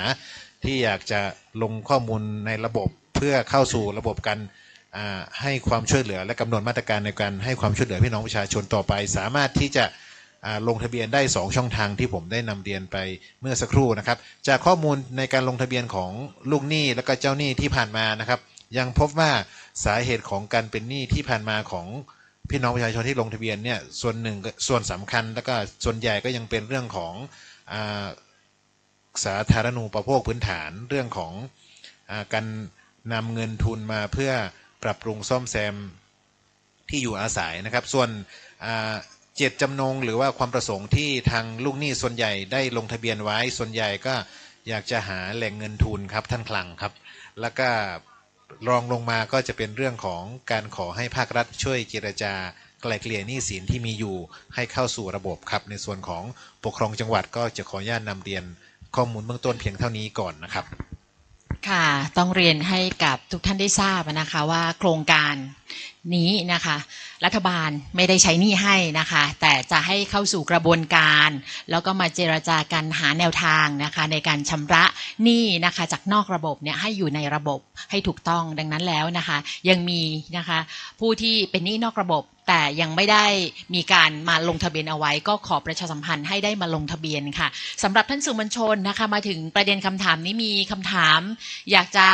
ที่อยากจะลงข้อมูลในระบบเพื่อเข้าสู่ระบบการให้ความช่วยเหลือและกำหนดมาตรการในการให้ความช่วยเหลือพี่น้องประชาชนต่อไปสามารถที่จะลงทะเบียนได้2ช่องทางที่ผมได้นำเรียนไปเมื่อสักครู่นะครับจากข้อมูลในการลงทะเบียนของลูกหนี้และก็เจ้าหนี้ที่ผ่านมานะครับยังพบว่าสาเหตุของการเป็นหนี้ที่ผ่านมาของพี่น้องประชาชนที่ลงทะเบียนเนี่ยส่วนสำคัญแล้วก็ส่วนใหญ่ก็ยังเป็นเรื่องของสาธารณูปโภคพื้นฐานเรื่องของการนำเงินทุนมาเพื่อปรับปรุงซ่อมแซมที่อยู่อาศัยนะครับส่วนเจตจำนงหรือว่าความประสงค์ที่ทางลูกหนี้ส่วนใหญ่ได้ลงทะเบียนไว้ส่วนใหญ่ก็อยากจะหาแหล่งเงินทุนครับท่านคลังครับแล้วก็รองลงมาก็จะเป็นเรื่องของการขอให้ภาครัฐช่วยเจรจาไกล่เกลี่ยหนี้สินที่มีอยู่ให้เข้าสู่ระบบครับในส่วนของปกครองจังหวัดก็จะขออนุญาตนำเรียนข้อมูลเบื้องต้นเพียงเท่านี้ก่อนนะครับค่ะต้องเรียนให้กับทุกท่านได้ทราบนะคะว่าโครงการนี้นะคะรัฐบาลไม่ได้ใช้หนี้ให้นะคะแต่จะให้เข้าสู่กระบวนการแล้วก็มาเจรจากันหาแนวทางนะคะในการชำระหนี้นะคะจากนอกระบบเนี่ยให้อยู่ในระบบให้ถูกต้องดังนั้นแล้วนะคะยังมีนะคะผู้ที่เป็นหนี้นอกระบบแต่ยังไม่ได้มีการมาลงทะเบียนเอาไว้ก็ขอประชาสัมพันธ์ให้ได้มาลงทะเบียนค่ะสำหรับท่านสื่อมวลชนนะคะมาถึงประเด็นคำถามนี้มีคำถามอยากจะ